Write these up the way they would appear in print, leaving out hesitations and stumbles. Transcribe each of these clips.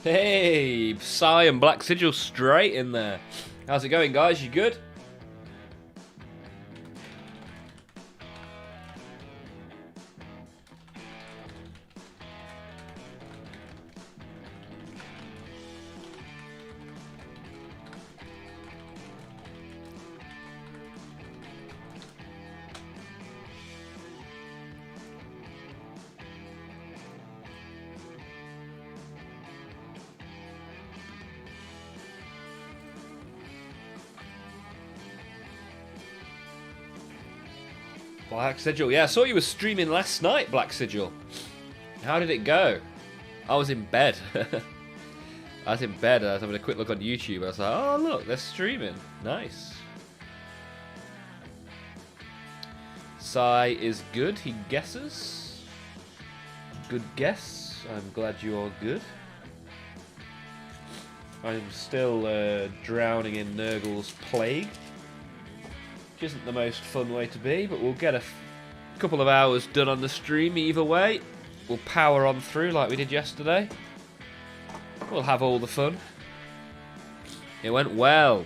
Hey, Psy and Black Sigil straight in there. How's it going, guys? You good? Black Sigil. Yeah, I saw you were streaming last night, Black Sigil. How did it go? I was in bed. I was in bed. I was having a quick look on YouTube. I was like, oh, look, they're streaming. Nice. Psy is good, he guesses. Good guess. I'm glad you're good. I'm still drowning in Nurgle's plague. Which isn't the most fun way to be, but we'll get a couple of hours done on the stream either way. We'll power on through like we did yesterday. We'll have all the fun. It went well.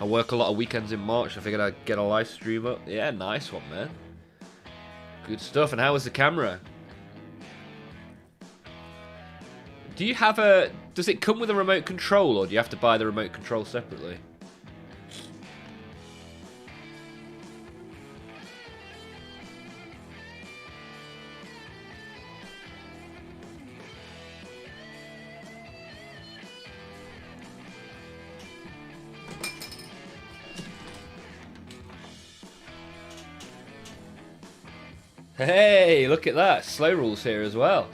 I work a lot of weekends in March. I figured I'd get a live stream up. Yeah, nice one, man. Good stuff. And how was the camera? Do you have a... Does it come with a remote control, or do you have to buy the remote control separately? Hey, look at that. Slow rules here as well.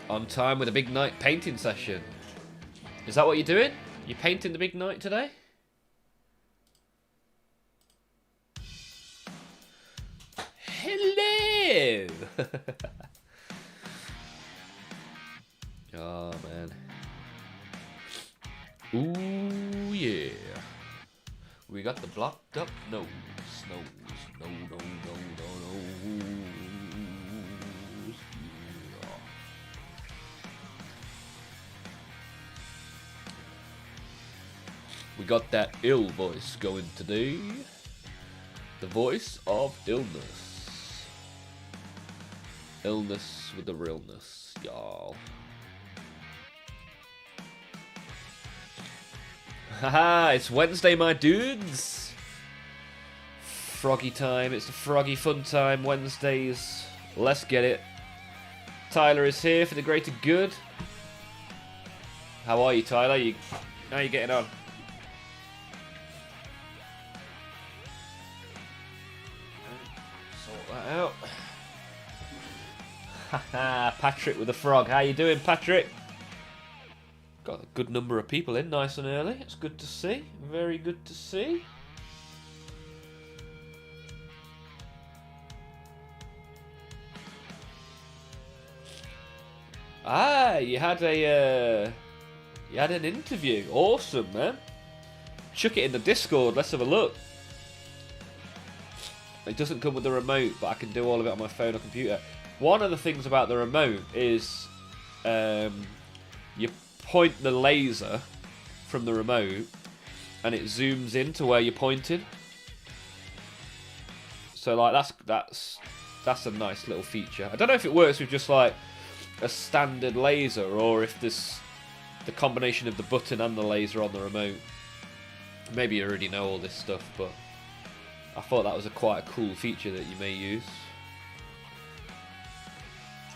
On time with a big night painting session. Is that what you're doing? You painting the big night today? Hello! Oh, man. Ooh, yeah. We got the blocked up nose. No. Yeah. We got that ill voice going today. The voice of illness. Illness with the realness, y'all. Haha, it's Wednesday, my dudes. Froggy time. It's the froggy fun time. Wednesdays. Let's get it. Tyler is here for the greater good. How are you, Tyler? How are you getting on? Sort that out. Haha, Patrick with the frog. How you doing, Patrick? Got a good number of people in nice and early. It's good to see. Very good to see. Ah, you had an interview. Awesome, man. Chuck it in the Discord. Let's have a look. It doesn't come with the remote, but I can do all of it on my phone or computer. One of the things about the remote is you point the laser from the remote and it zooms into where you're pointing. So like that's a nice little feature. I don't know if it works with just like a standard laser or if there's the combination of the button and the laser on the remote. Maybe you already know all this stuff, but I thought that was quite a cool feature that you may use.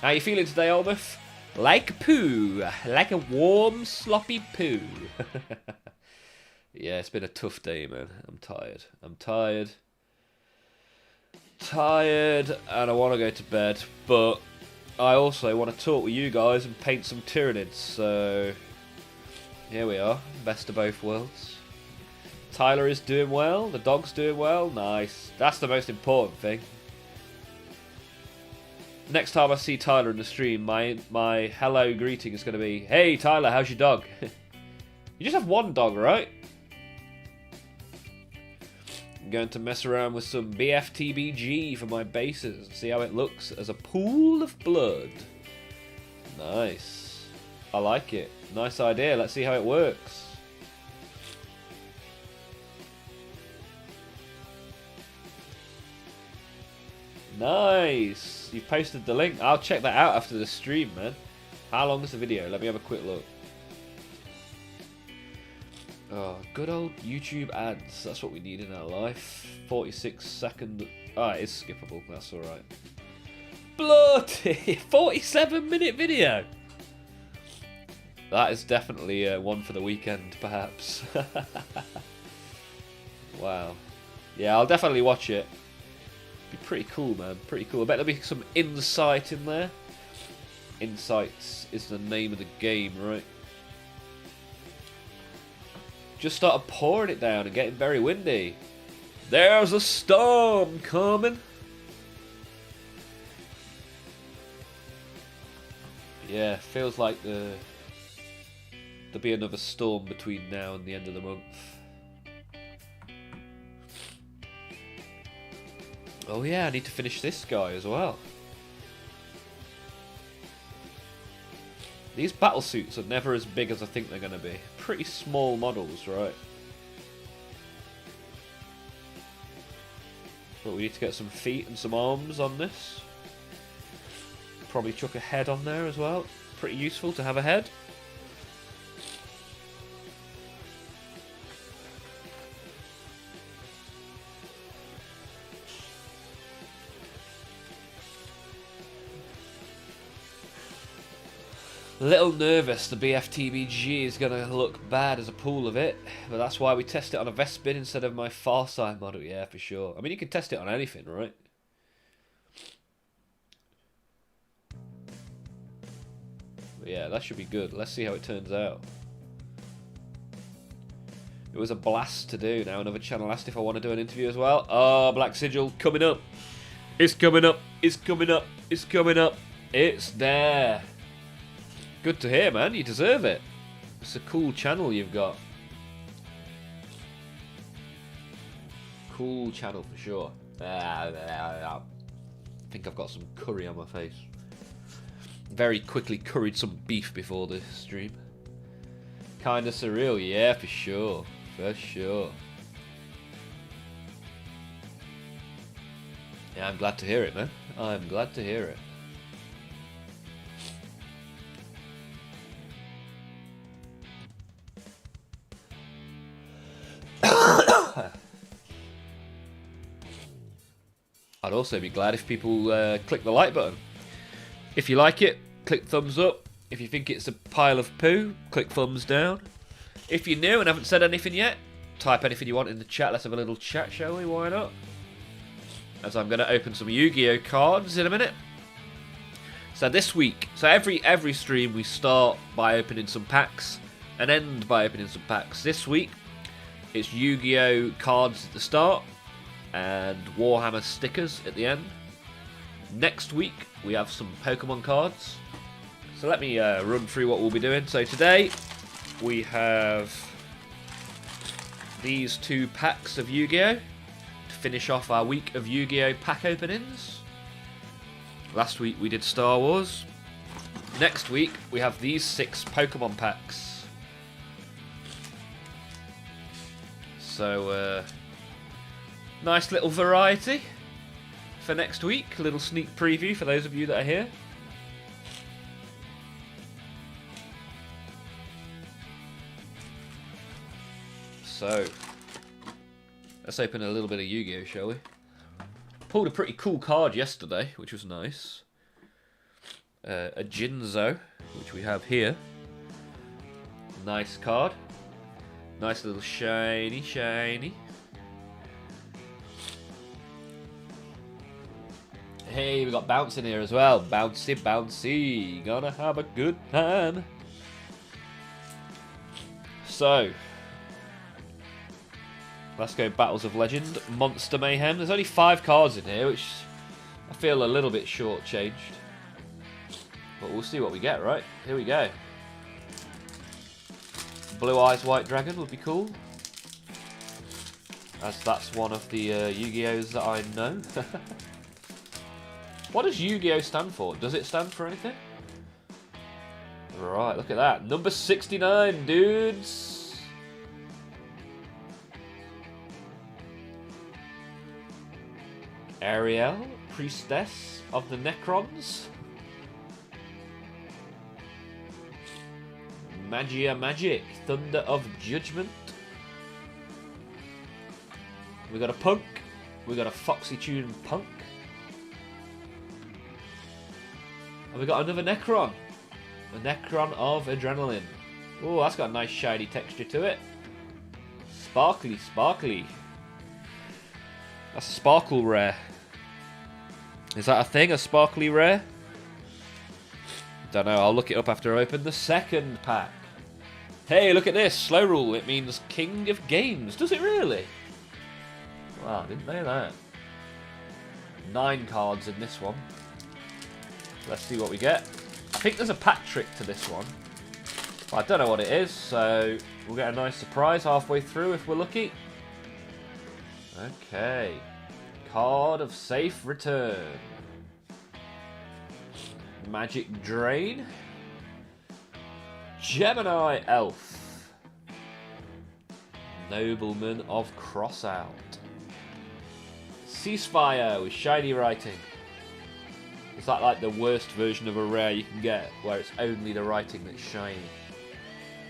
How you feeling today, Olmaph? Like a poo. Like a warm, sloppy poo. Yeah, it's been a tough day, man. I'm tired. Tired, and I want to go to bed, but I also want to talk with you guys and paint some Tyranids, so here we are. Best of both worlds. Tyler is doing well. The dog's doing well. Nice. That's the most important thing. Next time I see Tyler in the stream, my hello greeting is going to be, "Hey Tyler, how's your dog?" You just have one dog, right? I'm going to mess around with some BFTBG for my bases. See how it looks as a pool of blood. Nice. I like it. Nice idea. Let's see how it works. Nice. You've posted the link. I'll check that out after the stream, man. How long is the video? Let me have a quick look. Oh, good old YouTube ads. That's what we need in our life. 46-second. Oh, it is skippable. That's alright. Bloody 47-minute video. That is definitely one for the weekend, perhaps. Wow. Yeah, I'll definitely watch it. Be pretty cool, man. Pretty cool. I bet there'll be some insight in there. Insights is the name of the game, right? Just started pouring it down and getting very windy. There's a storm coming. Yeah, feels like there'll be another storm between now and the end of the month. Oh yeah, I need to finish this guy as well. These battle suits are never as big as I think they're going to be. Pretty small models, right? But we need to get some feet and some arms on this. Probably chuck a head on there as well. Pretty useful to have a head. A little nervous the BFTBG is going to look bad as a pool of it, but that's why we test it on a Vespid instead of my Farside model, yeah, for sure. I mean, you can test it on anything, right? But yeah, that should be good. Let's see how it turns out. It was a blast to do. Now another channel asked if I want to do an interview as well. Oh, Black Sigil, coming up. It's coming up. It's coming up. It's coming up. It's there. Good to hear, man. You deserve it. It's a cool channel you've got. Cool channel for sure. I think I've got some curry on my face. Very quickly curried some beef before this stream. Kinda surreal, yeah, for sure. For sure. Yeah, I'm glad to hear it, man. I'm glad to hear it. I'd also be glad if people click the like button. If you like it, click thumbs up. If you think it's a pile of poo, click thumbs down. If you're new and haven't said anything yet, type anything you want in the chat. Let's have a little chat, shall we? Why not? As I'm going to open some Yu-Gi-Oh cards in a minute. So this week, every stream we start by opening some packs and end by opening some packs. This week, it's Yu-Gi-Oh cards at the start and Warhammer stickers at the end. Next week we have some Pokemon cards. So let me run through what we'll be doing. So today we have these two packs of Yu-Gi-Oh to finish off our week of Yu-Gi-Oh pack openings. Last week we did Star Wars. Next week we have these 6 Pokemon packs. So nice little variety for next week. A little sneak preview for those of you that are here. So let's open a little bit of Yu-Gi-Oh, shall we? Pulled a pretty cool card yesterday, which was nice. A Jinzo, which we have here. Nice card. Nice little shiny, shiny. Hey, we got Bounce in here as well. Bouncy, bouncy. Gonna have a good time. So, let's go Battles of Legend. Monster Mayhem. There's only 5 cards in here, which I feel a little bit short-changed. But we'll see what we get, right? Here we go. Blue Eyes White Dragon would be cool. as that's one of the Yu-Gi-Ohs that I know. What does Yu-Gi-Oh stand for? Does it stand for anything? Right, look at that. Number 69, dudes. Ariel, priestess of the Necrons. Magia Magic, Thunder of Judgment. We got a Punk. We got a Foxy Tune Punk. And we got another Necron. A Necron of Adrenaline. Oh, that's got a nice shiny texture to it. Sparkly, sparkly. That's a sparkle rare. Is that a thing? A sparkly rare? Don't know. I'll look it up after I open the second pack. Hey, look at this. Slow rule. It means King of Games. Does it really? Wow, I didn't know that. 9 cards in this one. Let's see what we get. I think there's a pack trick to this one. But I don't know what it is, so we'll get a nice surprise halfway through if we're lucky. Okay. Card of Safe Return. Magic Drain. Gemini Elf. Nobleman of Crossout. Ceasefire with shiny writing. Is that like the worst version of a rare you can get, where it's only the writing that's shiny?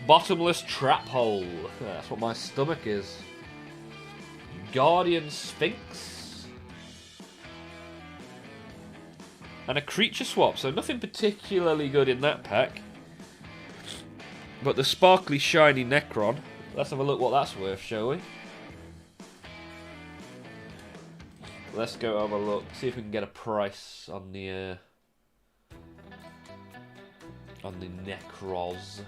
Bottomless Trap Hole. That's what my stomach is. Guardian Sphinx. And a creature swap, so nothing particularly good in that pack. But the sparkly shiny Necron. Let's have a look what that's worth, shall we? Let's go have a look, see if we can get a price on the Necros.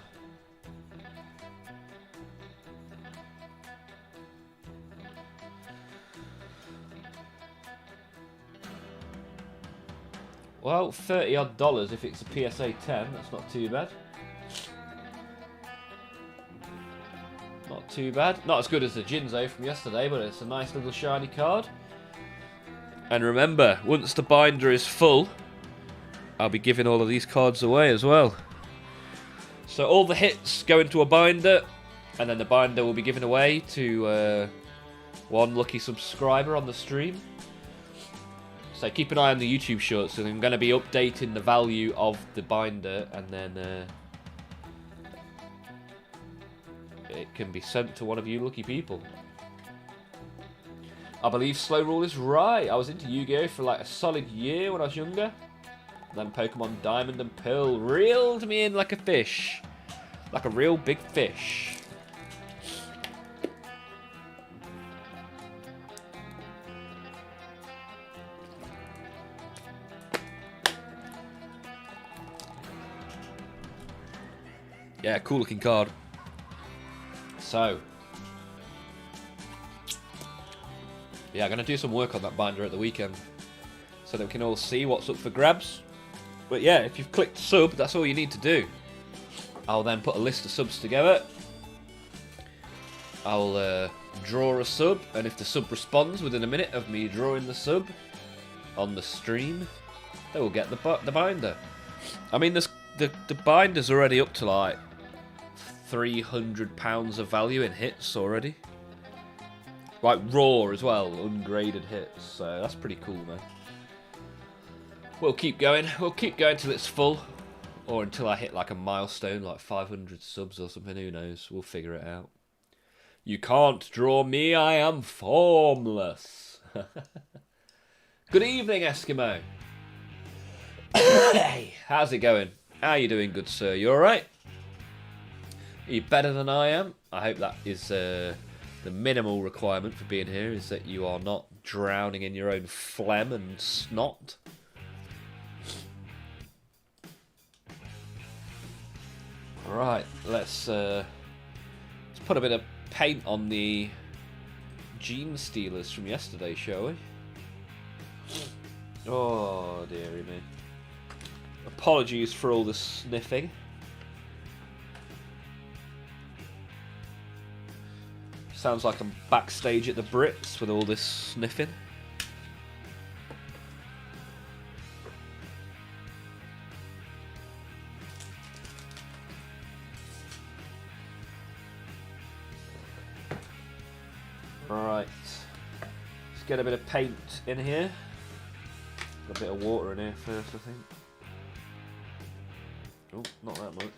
Well, $30 odd if it's a PSA 10. That's not too bad. Not too bad. Not as good as the Jinzo from yesterday, but it's a nice little shiny card. And remember, once the binder is full, I'll be giving all of these cards away as well. So all the hits go into a binder, and then the binder will be given away to one lucky subscriber on the stream. So keep an eye on the YouTube shorts, and I'm going to be updating the value of the binder, and then it can be sent to one of you lucky people. I believe Slow Rule is right. I was into Yu-Gi-Oh! For like a solid year when I was younger. Then Pokemon Diamond and Pearl reeled me in like a fish. Like a real big fish. Yeah, cool looking card. So, yeah, I'm going to do some work on that binder at the weekend so that we can all see what's up for grabs. But yeah, if you've clicked sub, that's all you need to do. I'll then put a list of subs together. I'll draw a sub, and if the sub responds within a minute of me drawing the sub on the stream, they will get the binder. I mean, the binder's already up to like £300 of value in hits already. Like raw as well, ungraded hits. So that's pretty cool, man. We'll keep going. We'll keep going till it's full. Or until I hit like a milestone, like 500 subs or something. Who knows? We'll figure it out. You can't draw me, I am formless. Good evening, Eskimo. Hey, how's it going? How are you doing, good sir? You alright? Are you better than I am? I hope that is the minimal requirement for being here, is that you are not drowning in your own phlegm and snot. Right, let's put a bit of paint on the Gene Stealers from yesterday, shall we? Oh, dearie me. Apologies for all the sniffing. Sounds like I'm backstage at the Brits with all this sniffing. Right, let's get a bit of paint in here. Got a bit of water in here first, I think. Oh, not that much.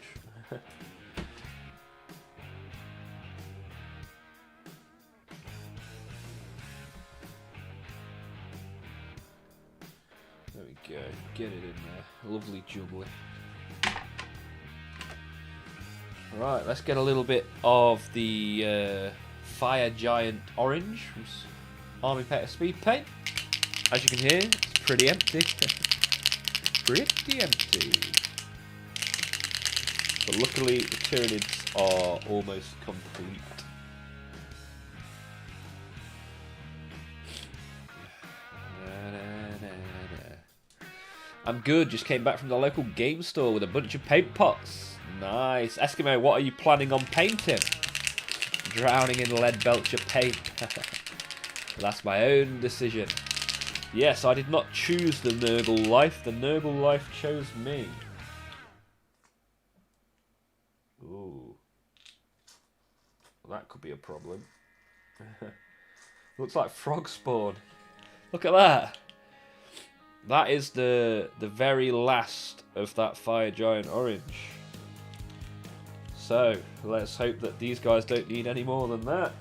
There we go, get it in there. Lovely jubbly. Right, let's get a little bit of the Fire Giant Orange from Army Petter Speed Paint. As you can hear, it's pretty empty. Pretty empty. But luckily the Tyranids are almost complete. I'm good, just came back from the local game store with a bunch of paint pots. Nice. Eskimo, what are you planning on painting? Drowning in lead belcher paint. That's my own decision. Yes, I did not choose the Nurgle life. The Nurgle life chose me. Ooh. Well, that could be a problem. Looks like frog spawn. Look at that. That is the very last of that Fire Giant Orange. So, let's hope that these guys don't need any more than that.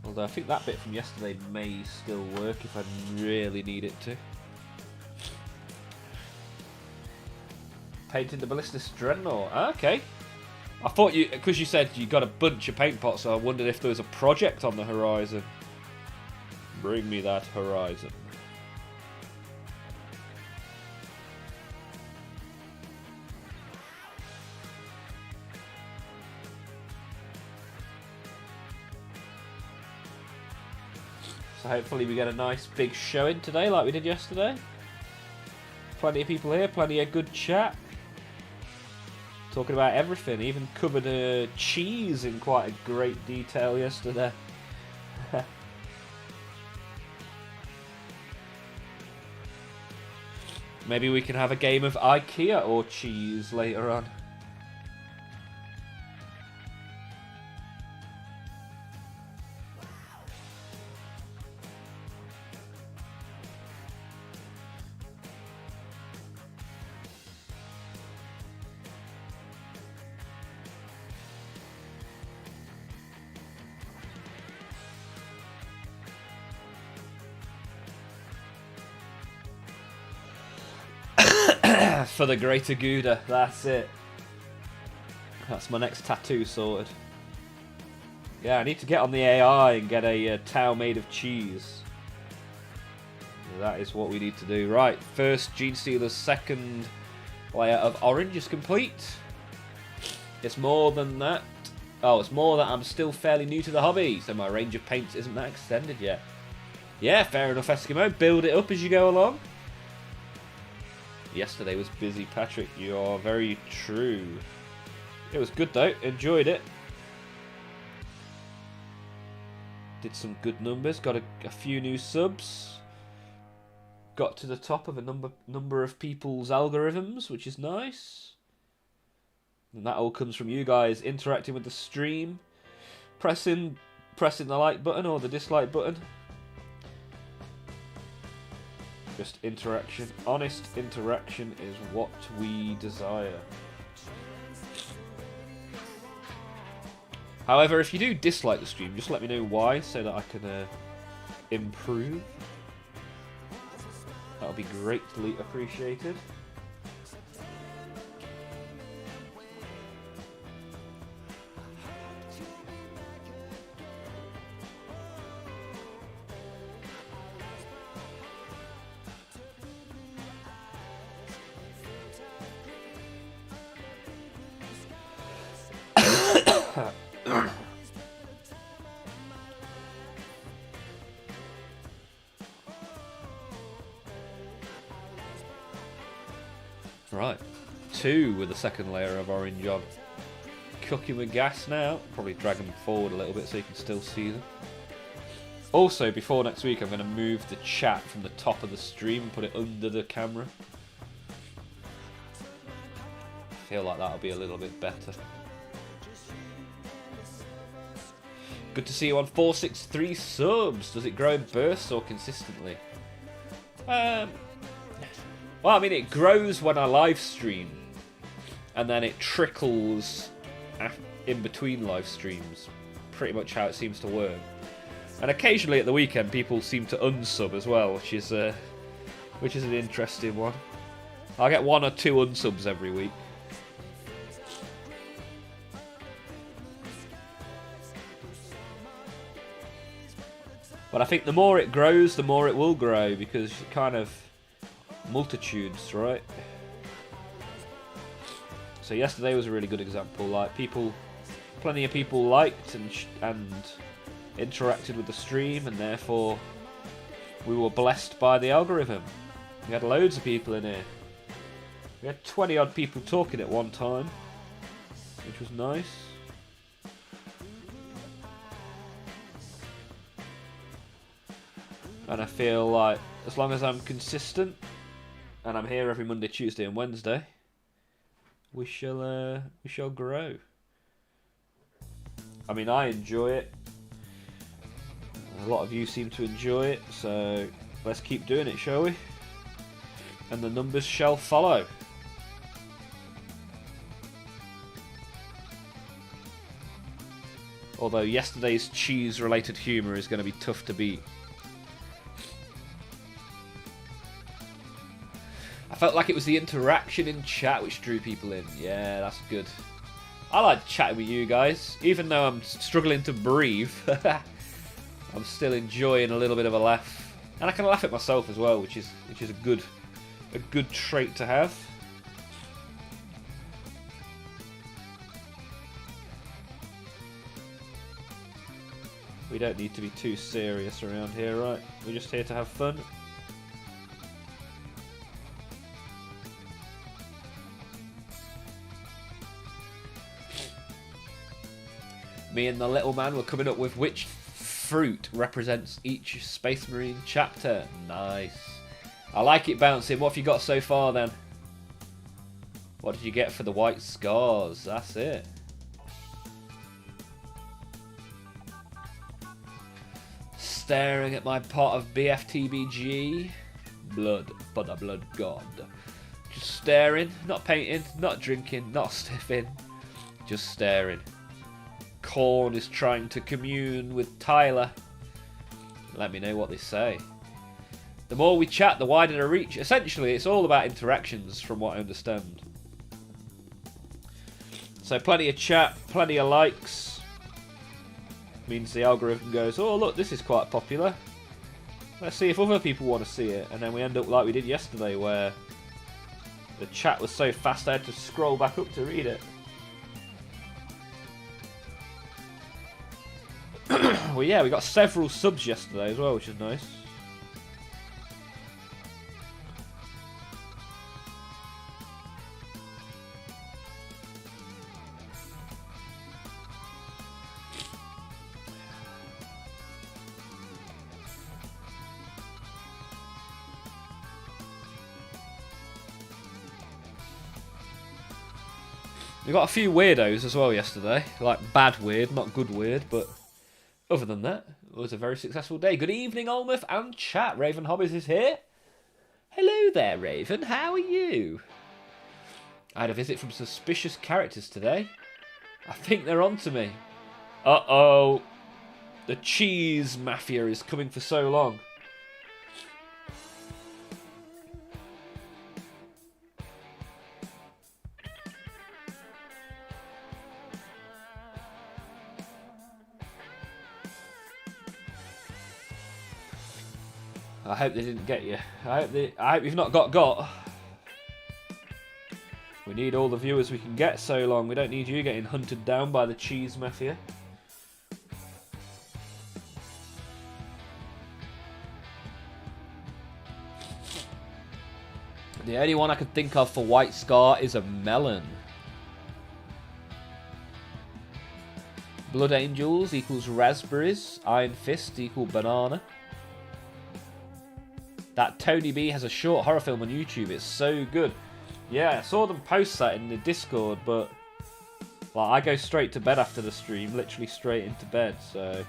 Although I think that bit from yesterday may still work if I really need it to. Painting the Ballistus Dreadnought. Okay. I thought you, because you said you got a bunch of paint pots, so I wondered if there was a project on the horizon. Bring me that horizon. So hopefully we get a nice big showing today like we did yesterday. Plenty of people here, plenty of good chat. Talking about everything, even covered cheese in quite a great detail yesterday. Maybe we can have a game of IKEA or cheese later on. For the greater Gouda, that's it. That's my next tattoo sorted. Yeah, I need to get on the AI and get a towel made of cheese. That is what we need to do. Right, first Gene Stealer's second layer of orange is complete. It's more than that. Oh, it's more that I'm still fairly new to the hobby, so my range of paints isn't that extended yet. Yeah, fair enough, Eskimo. Build it up as you go along. Yesterday was busy, Patrick. You are very true. It was good though. Enjoyed it. Did some good numbers. Got a few new subs. Got to the top of a number of people's algorithms, which is nice. And that all comes from you guys interacting with the stream, pressing the like button or the dislike button. Just interaction. Honest interaction is what we desire. However, if you do dislike the stream, just let me know why so that I can improve. That would be greatly appreciated. 2 with the second layer of orange on. Cooking with gas now. Probably drag them forward a little bit so you can still see them. Also, before next week, I'm going to move the chat from the top of the stream and put it under the camera. I feel like that'll be a little bit better. Good to see you on 463 subs. Does it grow in bursts or consistently? Well, I mean, it grows when I live stream, and then it trickles in between live streams. Pretty much how it seems to work. And occasionally at the weekend, people seem to unsub as well, which is an interesting one. I'll get 1 or 2 unsubs every week. But I think the more it grows, the more it will grow, because kind of multitudes, right? So yesterday was a really good example. Like, plenty of people liked and interacted with the stream, and therefore we were blessed by the algorithm. We had loads of people in here. We had 20 odd people talking at one time, which was nice. And I feel like as long as I'm consistent and I'm here every Monday, Tuesday and Wednesday, we shall grow. I mean, I enjoy it. A lot of you seem to enjoy it, so let's keep doing it, shall we? And the numbers shall follow. Although yesterday's cheese-related humour is going to be tough to beat. I felt like it was the interaction in chat which drew people in. Yeah, that's good. I like chatting with you guys, even though I'm struggling to breathe. I'm still enjoying a little bit of a laugh, and I can laugh at myself as well, which is a good trait to have. We don't need to be too serious around here, right? We're just here to have fun. Me and the little man were coming up with which fruit represents each Space Marine chapter. Nice. I like it bouncing. What have you got so far then? What did you get for the white scars? That's it. Staring at my pot of BFTBG. Blood for the blood god. Just staring, not painting, not drinking, not sniffing. Just staring. Corn is trying to commune with Tyler. Let me know what they say. The more we chat, the wider the reach. Essentially, it's all about interactions, from what I understand. So plenty of chat, plenty of likes. Means the algorithm goes, oh look, this is quite popular. Let's see if other people want to see it. And then we end up like we did yesterday, where the chat was so fast I had to scroll back up to read it. Well, yeah, we got several subs yesterday as well, which is nice. We got a few weirdos as well yesterday, like bad weird, not good weird, but other than that, it was a very successful day. Good evening, Olmaph and chat. Raven Hobbies is here. Hello there, Raven. How are you? I had a visit from suspicious characters today. I think they're onto me. Uh-oh. The cheese mafia is coming for so long. I hope they didn't get you. I hope you've not got. We need all the viewers we can get so long. We don't need you getting hunted down by the cheese mafia. The only one I could think of for White Scar is a melon. Blood Angels equals raspberries. Iron Fist equal banana. That Tony B has a short horror film on YouTube. It's so good. Yeah, I saw them post that in the Discord, but like, I go straight to bed after the stream, literally straight into bed. So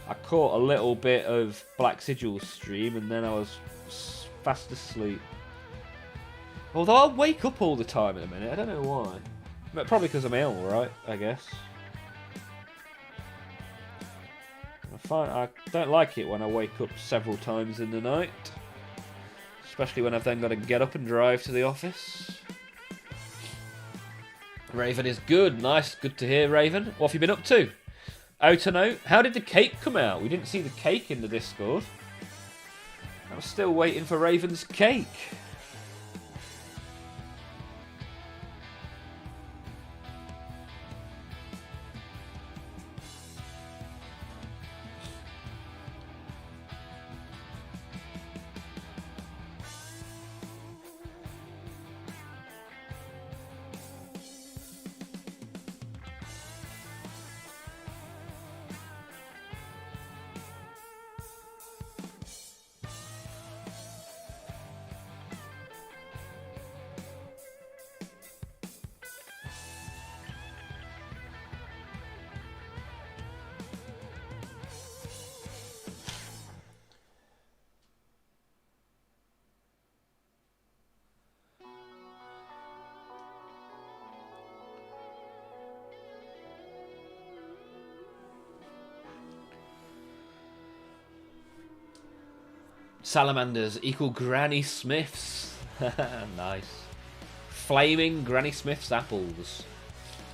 I caught a little bit of Black Sigil's stream, and then I was fast asleep. Although I wake up all the time in a minute. I don't know why. But probably because I'm ill, right? I guess. I don't like it when I wake up several times in the night. Especially when I've then got to get up and drive to the office. Raven is good. Nice. Good to hear, Raven. What have you been up to? Otono, how did the cake come out? We didn't see the cake in the Discord. I'm still waiting for Raven's cake. Salamanders equal Granny Smiths. Nice. Flaming Granny Smith's apples.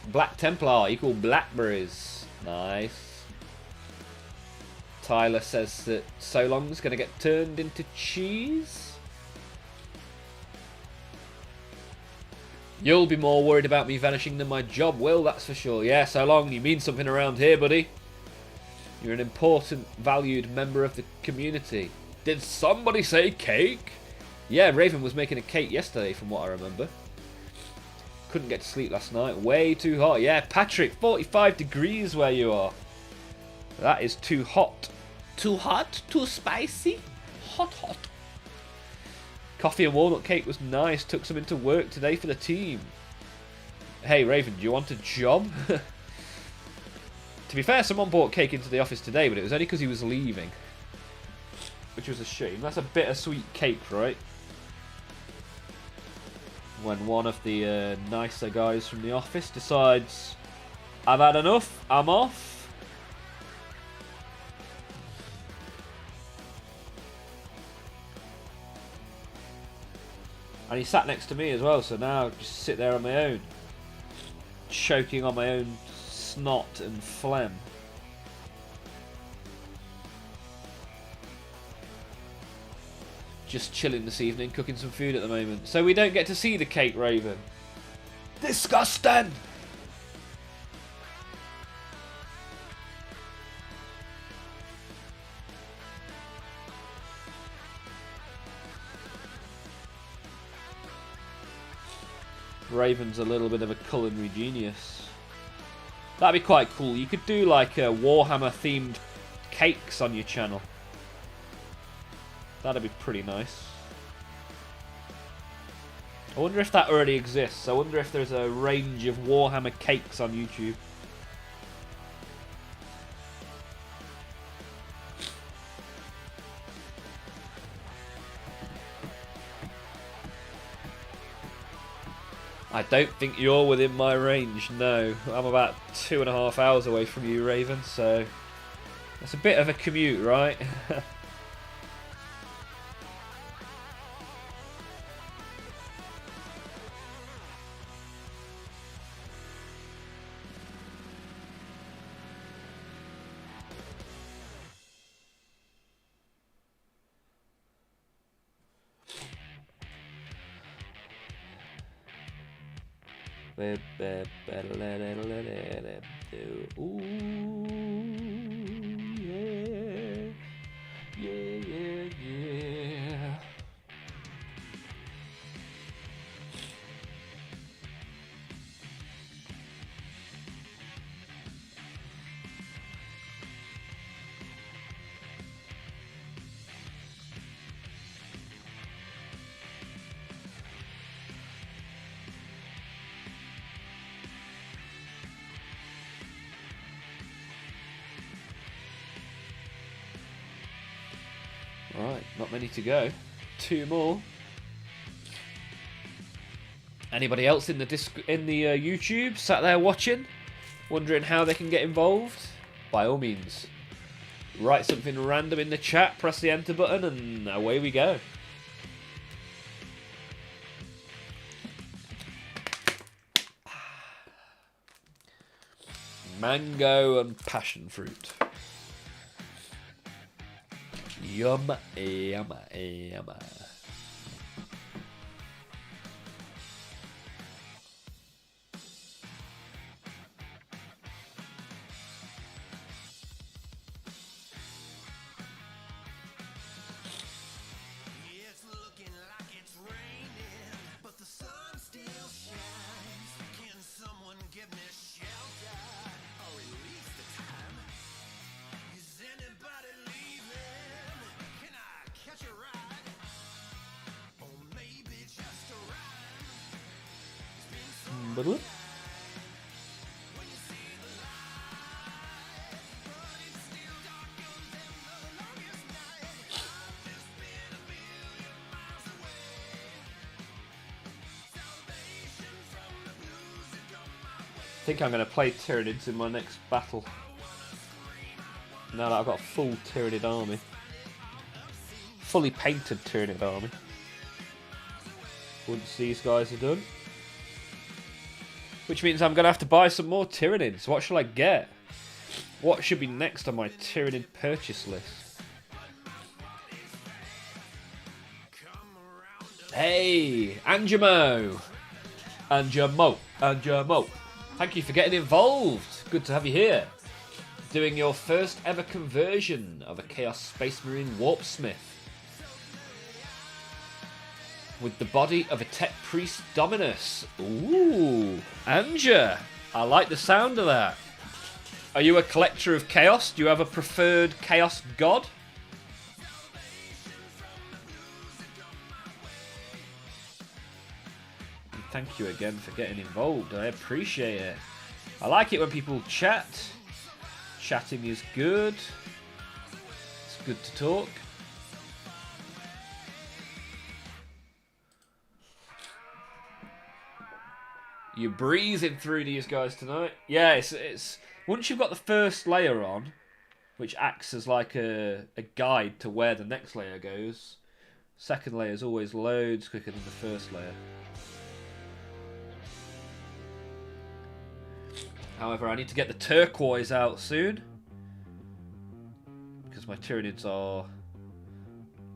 Black Templar equal blackberries. Nice. Tyler says that So Long's going to get turned into cheese. You'll be more worried about me vanishing than my job will, that's for sure. Yeah, So Long, you mean something around here, buddy. You're an important, valued member of the community. Did somebody say cake? Yeah, Raven was making a cake yesterday from what I remember. Couldn't get to sleep last night. Way too hot. Yeah, Patrick, 45 degrees where you are. That is too hot. Too hot? Too spicy? Hot, hot. Coffee and walnut cake was nice. Took some into work today for the team. Hey, Raven, do you want a job? To be fair, someone brought cake into the office today, but it was only because he was leaving. Which was a shame. That's a bittersweet cake, right? When one of the nicer guys from the office decides, I've had enough, I'm off. And he sat next to me as well, so now I just sit there on my own. Choking on my own snot and phlegm. Just chilling this evening, cooking some food at the moment. So we don't get to see the cake, Raven. Disgusting! Raven's a little bit of a culinary genius. That'd be quite cool. You could do like a Warhammer themed cakes on your channel. That'd be pretty nice. I wonder if that already exists. I wonder if there's a range of Warhammer cakes on YouTube. I don't think you're within my range, no. I'm about 2.5 hours away from you, Raven, so that's a bit of a commute, right? Ooh, yeah. Yeah, yeah, yeah. Right, not many to go. 2 more. Anybody else in the YouTube sat there watching, wondering how they can get involved? By all means, write something random in the chat, press the enter button, and away we go. Mango and passion fruit. Yum, yum, yum. I think I'm going to play Tyranids in my next battle. Now that I've got a full Tyranid army. Fully painted Tyranid army. Once these guys are done. Which means I'm going to have to buy some more Tyranids. What shall I get? What should be next on my Tyranid purchase list? Hey, Anjamo! Anjamo! Thank you for getting involved. Good to have you here. Doing your first ever conversion of a Chaos Space Marine Warpsmith. With the body of a Tech Priest Dominus. Ooh, Anja. I like the sound of that. Are you a collector of Chaos? Do you have a preferred Chaos god? Thank you again for getting involved. I appreciate it. I like it when people chat. Chatting is good. It's good to talk. You're breezing through these guys tonight. Yeah, it's once you've got the first layer on, which acts as like a guide to where the next layer goes, second layer is always loads quicker than the first layer. However, I need to get the turquoise out soon, because my Tyranids are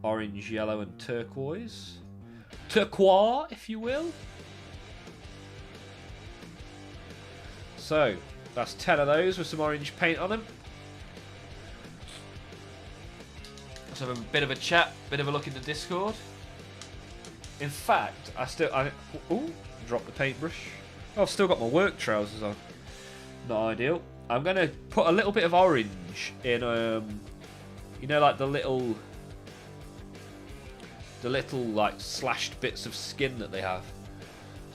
orange, yellow and turquoise. Turquoise, if you will. So, that's 10 of those with some orange paint on them. Let's have a bit of a chat, bit of a look in the Discord. In fact, ooh, dropped the paintbrush. Oh, I've still got my work trousers on. Not ideal. I'm going to put a little bit of orange in, you know, like the little like slashed bits of skin that they have.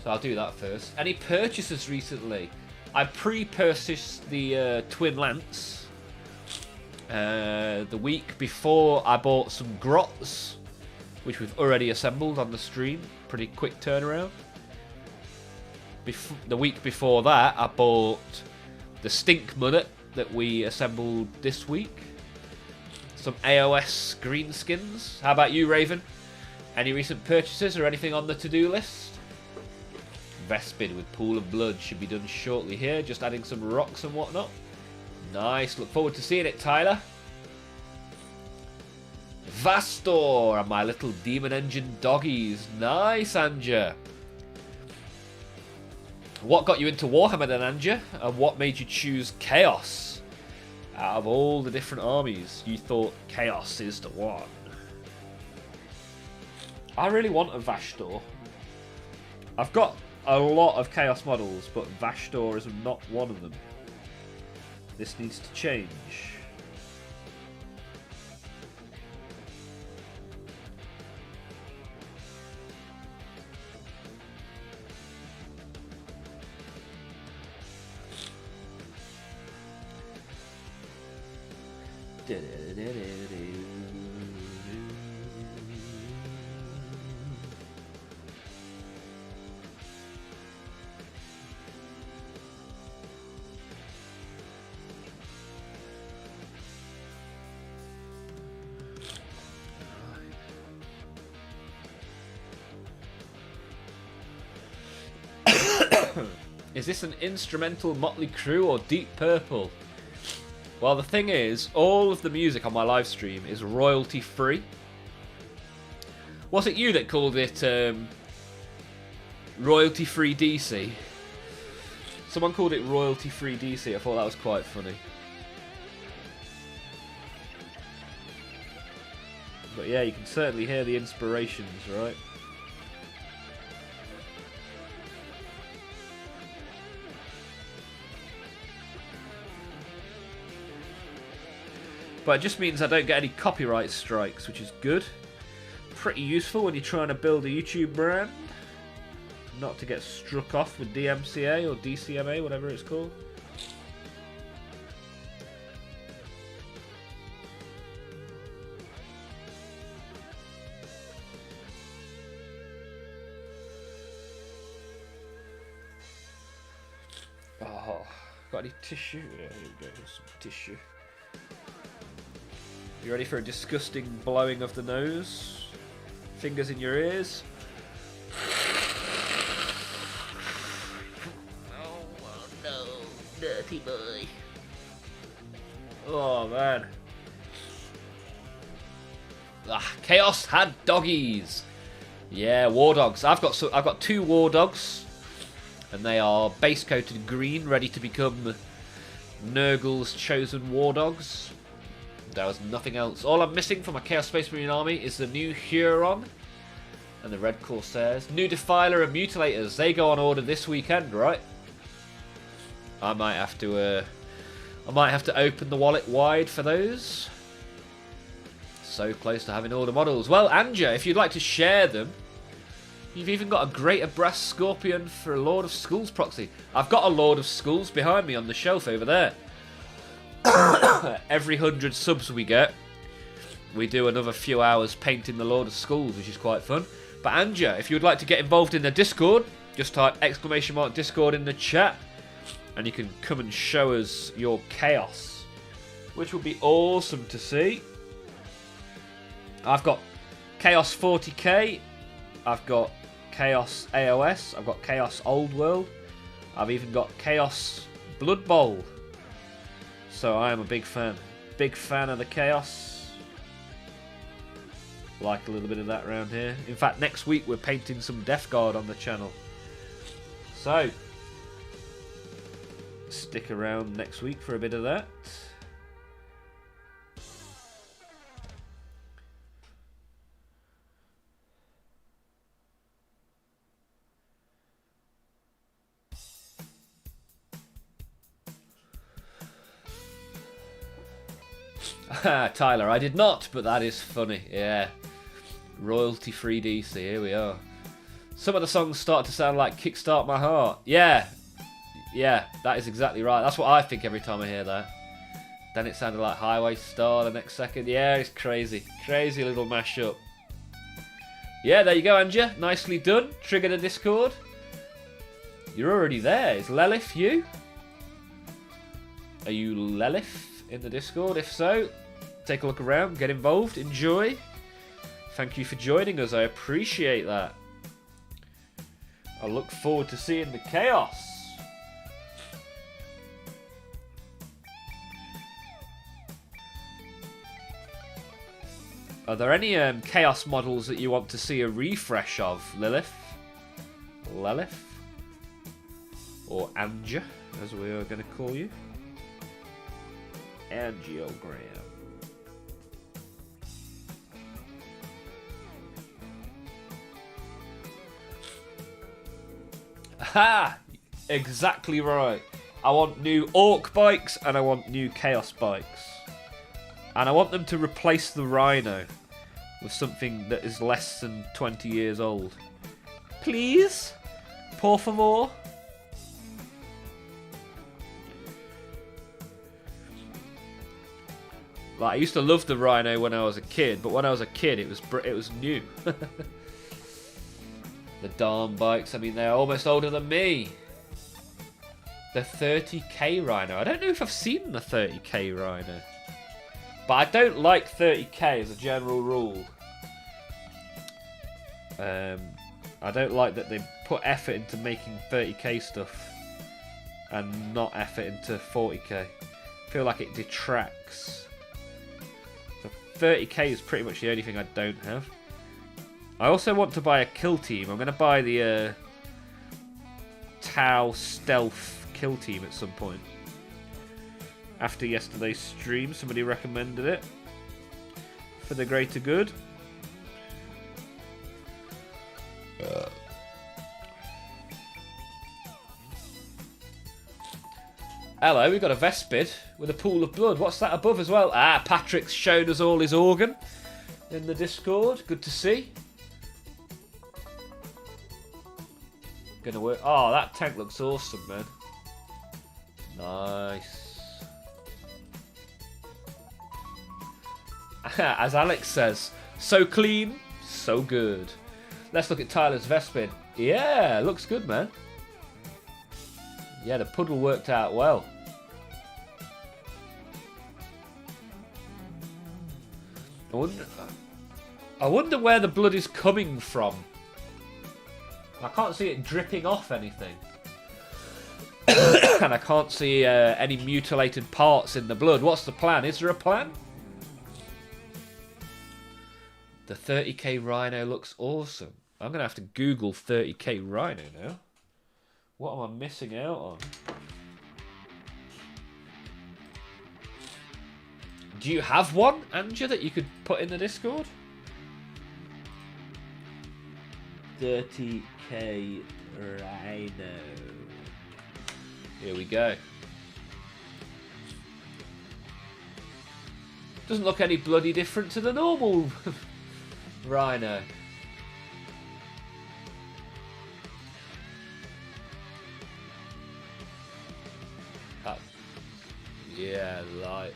So I'll do that first. Any purchases recently? I pre-purchased the Twin Lance. The week before I bought some grots, which we've already assembled on the stream. Pretty quick turnaround. The week before that I bought the Stink Mullet that we assembled this week. Some AOS greenskins. How about you, Raven? Any recent purchases or anything on the to-do list? Vespid with Pool of Blood should be done shortly here. Just adding some rocks and whatnot. Nice. Look forward to seeing it, Tyler. Vastor and my little Demon Engine doggies. Nice, Anja. What got you into Warhammer then, Anja? And what made you choose Chaos? Out of all the different armies, you thought Chaos is the one. I really want a Vastor. I've got a lot of Chaos models, but Vastor is not one of them. This needs to change. Is this an instrumental Motley Crue or Deep Purple? Well, the thing is, all of the music on my live stream is royalty free. Was it you that called it royalty free DC? Someone called it royalty free DC. I thought that was quite funny. But yeah, you can certainly hear the inspirations, right? But it just means I don't get any copyright strikes, which is good. Pretty useful when you're trying to build a YouTube brand. Not to get struck off with DMCA or DCMA, whatever it's called. Oh, got any tissue? Yeah, here we go, some tissue. You ready for a disgusting blowing of the nose? Fingers in your ears. Oh no, dirty boy. Oh man. Chaos had doggies. Yeah, war dogs. I've got 2 war dogs, and they are base coated green, ready to become Nurgle's chosen war dogs. There was nothing else. All I'm missing for my Chaos Space Marine army is the new Huron and the Red Corsairs. New Defiler and Mutilators. They go on order this weekend, right? I might have to open the wallet wide for those. So close to having all the models. Well, Anja, if you'd like to share them, you've even got a Greater Brass Scorpion for a Lord of Schools proxy. I've got a Lord of Schools behind me on the shelf over there. Every 100 subs we get, we do another few hours painting the Lord of Schools, which is quite fun. But Anja, if you would like to get involved in the Discord, just type !Discord in the chat, and you can come and show us your chaos, which would be awesome to see. I've got Chaos 40k, I've got Chaos AOS, I've got Chaos Old World, I've even got Chaos Blood Bowl. So I am a big fan. Big fan of the Chaos. Like a little bit of that around here. In fact, next week we're painting some Death Guard on the channel. So, stick around next week for a bit of that. Tyler, I did not, but that is funny. Yeah. Royalty free DC, here we are. Some of the songs start to sound like Kickstart My Heart. Yeah. Yeah, that is exactly right. That's what I think every time I hear that. Then it sounded like Highway Star the next second. Yeah, it's crazy. Crazy little mashup. Yeah, there you go, Anja. Nicely done. Trigger the Discord. You're already there. Is Lelith you? Are you Lelith in the Discord? If so, take a look around, get involved, enjoy. Thank you for joining us. I appreciate that. I look forward to seeing the chaos. Are there any chaos models that you want to see a refresh of, Lilith? Lelith? Or Anja, as we are going to call you. Angiogram. Ha! Exactly right. I want new Orc bikes and I want new Chaos bikes. And I want them to replace the Rhino with something that is less than 20 years old. Please? Por favor? Like, I used to love the Rhino when I was a kid, but when I was a kid it was new. The darn bikes, I mean, they're almost older than me. The 30k Rhino. I don't know if I've seen the 30k Rhino. But I don't like 30k as a general rule. I don't like that they put effort into making 30k stuff. and not effort into 40k. I feel like it detracts. So 30k is pretty much the only thing I don't have. I also want to buy a kill team. I'm going to buy the Tau Stealth kill team at some point. After yesterday's stream, somebody recommended it for the greater good. Hello, we've got a Vespid with a pool of blood. What's that above as well? Ah, Patrick's shown us all his organ in the Discord. Good to see. Gonna work. Oh, that tank looks awesome, man. Nice. As Alex says, so clean, so good. Let's look at Tyler's Vespid. Yeah, looks good, man. Yeah, the puddle worked out well. I wonder where the blood is coming from. I can't see it dripping off anything. And I can't see any mutilated parts in the blood. What's the plan? Is there a plan? The 30k Rhino looks awesome. I'm going to have to Google 30k Rhino now. What am I missing out on? Do you have one, Anja, that you could put in the Discord? 30k Rhino. Here we go. Doesn't look any bloody different to the normal Rhino. Yeah, like...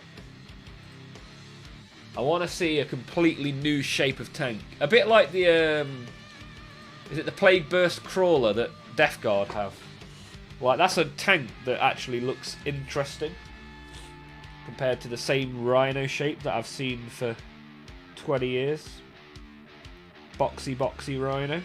I want to see a completely new shape of tank. A bit like the... is it the Plague Burst Crawler that Death Guard have? Like, that's a tank that actually looks interesting. Compared to the same Rhino shape that I've seen for 20 years. Boxy Rhino.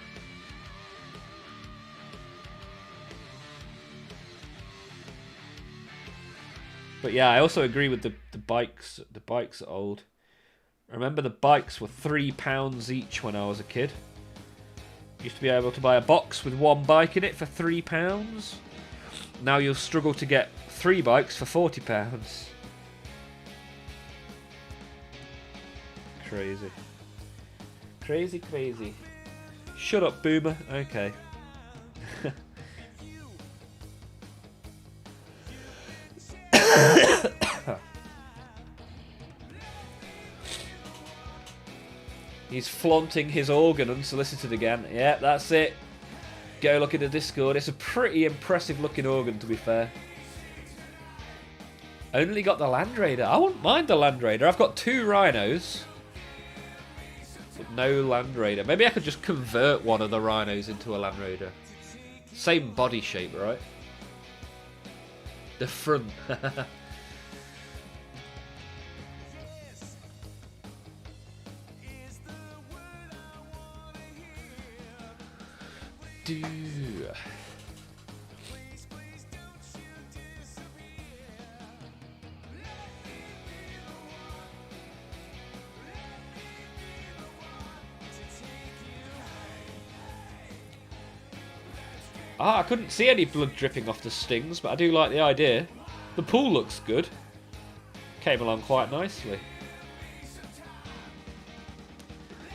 But yeah, I also agree with the bikes. The bikes are old. I remember the bikes were £3 each when I was a kid. Used to be able to buy a box with one bike in it for £3. Now you'll struggle to get 3 bikes for £40. Crazy. Crazy. Shut up, boomer. Okay. He's flaunting his organ unsolicited again. Yeah, that's it. Go look at the Discord. It's a pretty impressive looking organ, to be fair. Only got the Land Raider. I wouldn't mind the Land Raider. I've got 2 Rhinos. But no Land Raider. Maybe I could just convert one of the Rhinos into a Land Raider. Same body shape, right? The front. I couldn't see any blood dripping off the stings, but I do like the idea. The pool looks good. Came along quite nicely.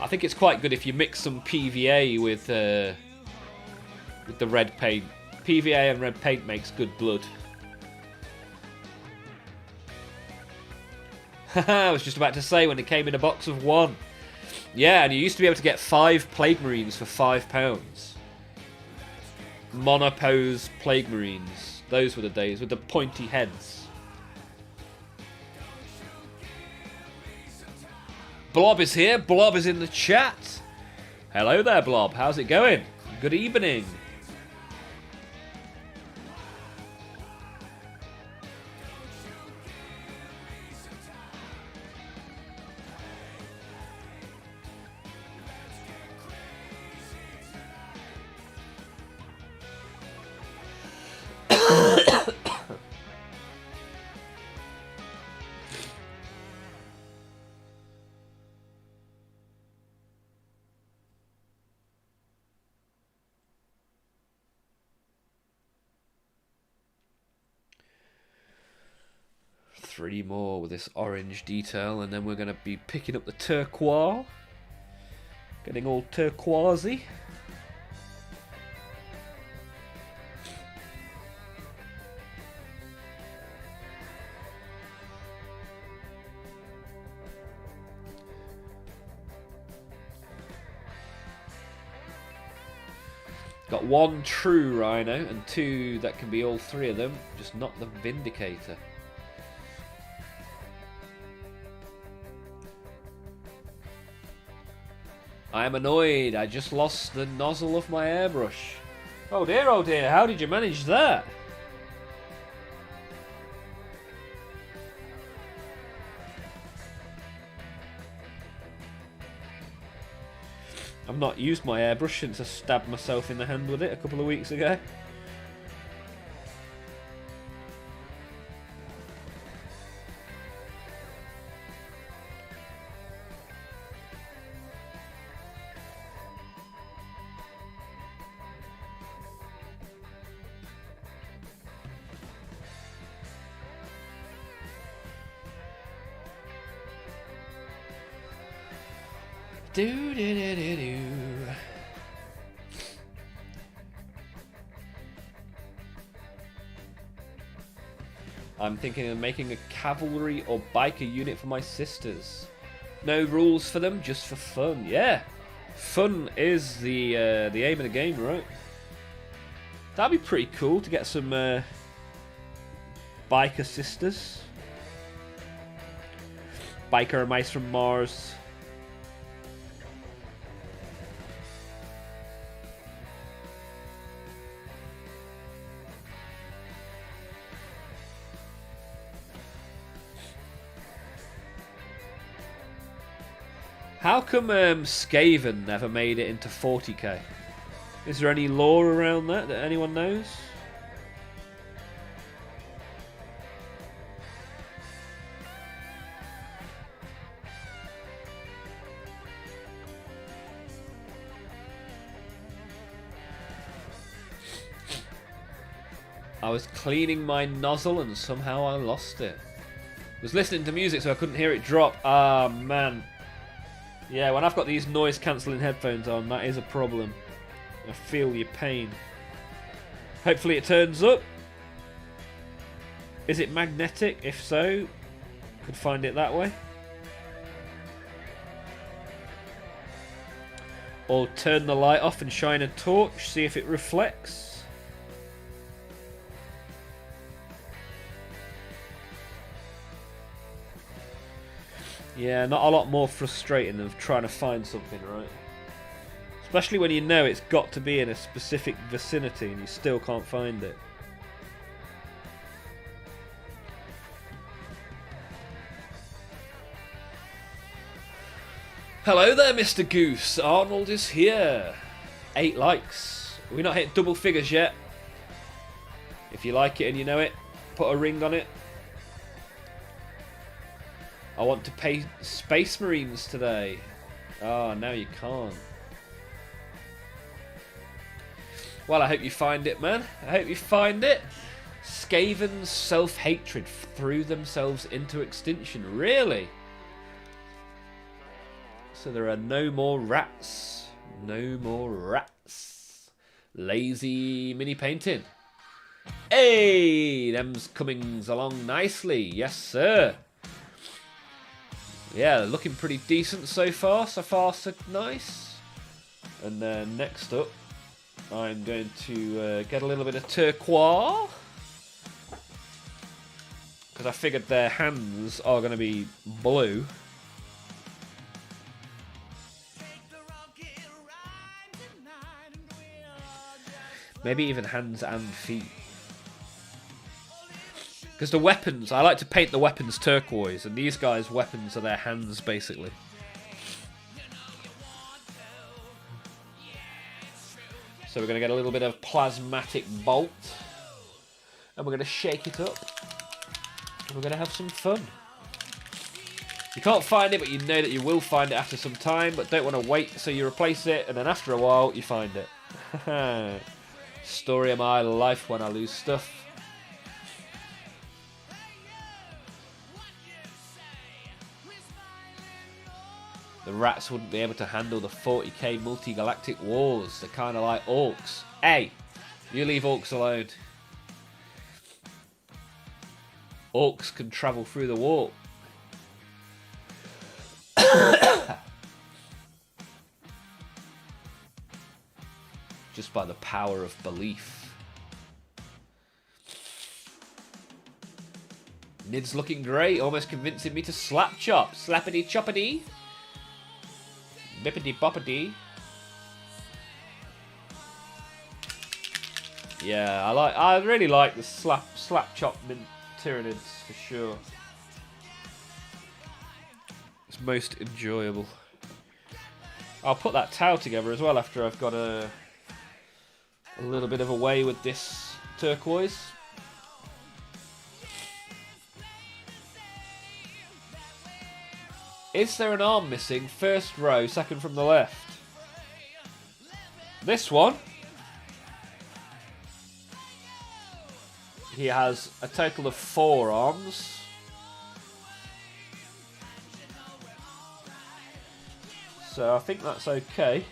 I think it's quite good if you mix some PVA with the red paint. PVA and red paint makes good blood. I was just about to say when it came in a box of 1. Yeah, and you used to be able to get 5 Plague Marines for £5. Monopose Plague Marines. Those were the days with the pointy heads. Blob is here. Blob is in the chat. Hello there, Blob. How's it going? Good evening. 3 more with this orange detail, and then we're going to be picking up the turquoise. Getting all turquoisey. Got 1 true rhino and 2 that can be all 3 of them, just not the Vindicator. I am annoyed, I just lost the nozzle of my airbrush. Oh dear, how did you manage that? I've not used my airbrush since I stabbed myself in the hand with it a couple of weeks ago. Do. I'm thinking of making a cavalry or biker unit for my sisters. No rules for them, just for fun. Yeah, fun is the aim of the game, right? That'd be pretty cool to get some biker sisters. Biker and mice from Mars. How come Skaven never made it into 40k? Is there any lore around that anyone knows? I was cleaning my nozzle and somehow I lost it. I was listening to music so I couldn't hear it drop. Ah, man. Yeah, when I've got these noise cancelling headphones on, that is a problem. I feel your pain. Hopefully it turns up. Is it magnetic? If so, could find it that way. Or turn the light off and shine a torch, see if it reflects. Yeah, not a lot more frustrating than trying to find something, right? Especially when you know it's got to be in a specific vicinity and you still can't find it. Hello there, Mr. Goose. Arnold is here. 8 likes. We're not hit double figures yet. If you like it and you know it, put a ring on it. I want to pay Space Marines today. Oh, now you can't. Well, I hope you find it, man. I hope you find it. Skaven's self-hatred threw themselves into extinction. Really? So there are no more rats. No more rats. Lazy mini painting. Hey, them's comings along nicely. Yes, sir. Yeah, looking pretty decent so far. So far, so nice. And then next up, I'm going to get a little bit of turquoise. Because I figured their hands are going to be blue. Maybe even hands and feet. Because the weapons, I like to paint the weapons turquoise, and these guys' weapons are their hands, basically. So we're going to get a little bit of plasmatic bolt, and we're going to shake it up, and we're going to have some fun. You can't find it, but you know that you will find it after some time, but don't want to wait, so you replace it, and then after a while, you find it. Story of my life when I lose stuff. The rats wouldn't be able to handle the 40k multi-galactic wars. They're kind of like orcs. Hey, you leave orcs alone. Orcs can travel through the warp. Just by the power of belief. Nid's looking great, almost convincing me to slap chop. Slappity choppity. Bippity boppity. Yeah, I really like the slap chop mint Tyranids for sure. It's most enjoyable. I'll put that towel together as well after I've got a little bit of a way with this turquoise. Is there an arm missing? First row, second from the left. This one. He has a total of 4 arms. So I think that's okay.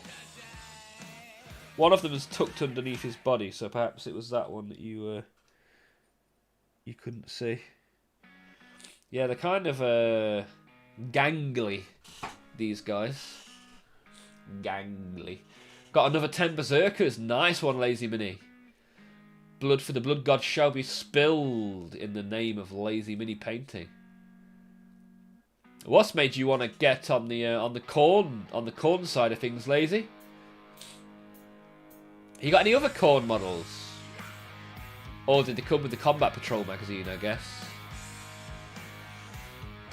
One of them is tucked underneath his body, so perhaps it was that one that you couldn't see. Yeah, they're kind of gangly, these guys. Gangly. Got another 10 berserkers. Nice one, Lazy Mini. Blood for the blood god shall be spilled in the name of Lazy Mini painting. What's made you want to get on the corn side of things, Lazy? You got any other corn models? Or did they come with the Combat Patrol magazine, I guess?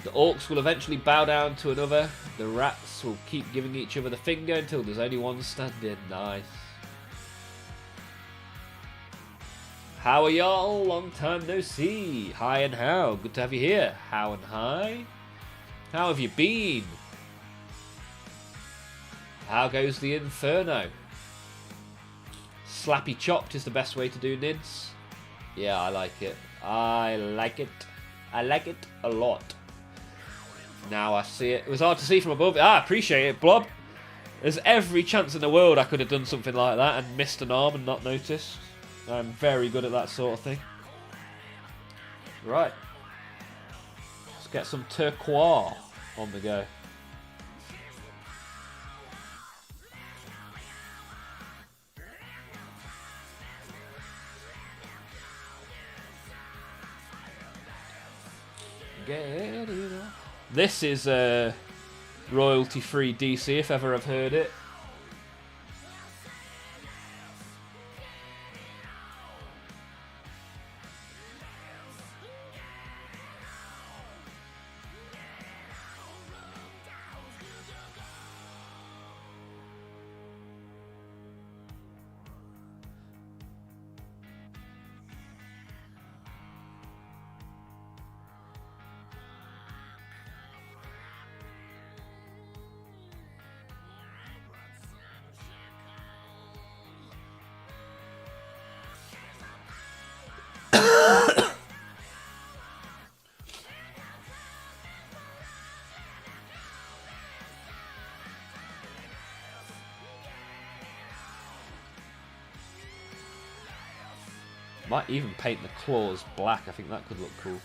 The orcs will eventually bow down to another. The rats will keep giving each other the finger until there's only one standing. Nice. How are y'all? Long time no see. Hi and how? Good to have you here. How and hi? How have you been? How goes the inferno? Slappy chopped is the best way to do nids. Yeah, I like it. I like it. I like it a lot. Now I see it. It was hard to see from above. I appreciate it, Blob. There's every chance in the world I could have done something like that and missed an arm and not noticed. I'm very good at that sort of thing. Right. Let's get some turquoise on the go. This is royalty-free DC, if ever I've heard it. Might even paint the claws black. I think that could look cool.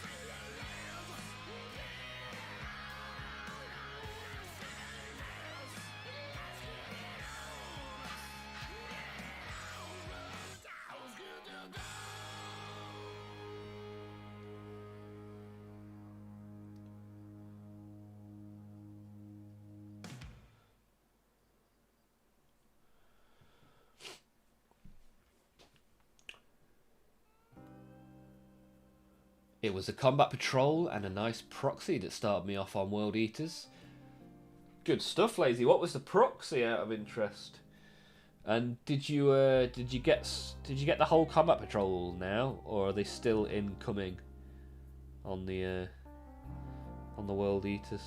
It was a combat patrol and a nice proxy that started me off on World Eaters. Good stuff, Lazy. What was the proxy, out of interest? And did you get the whole combat patrol now, or are they still incoming on the World Eaters?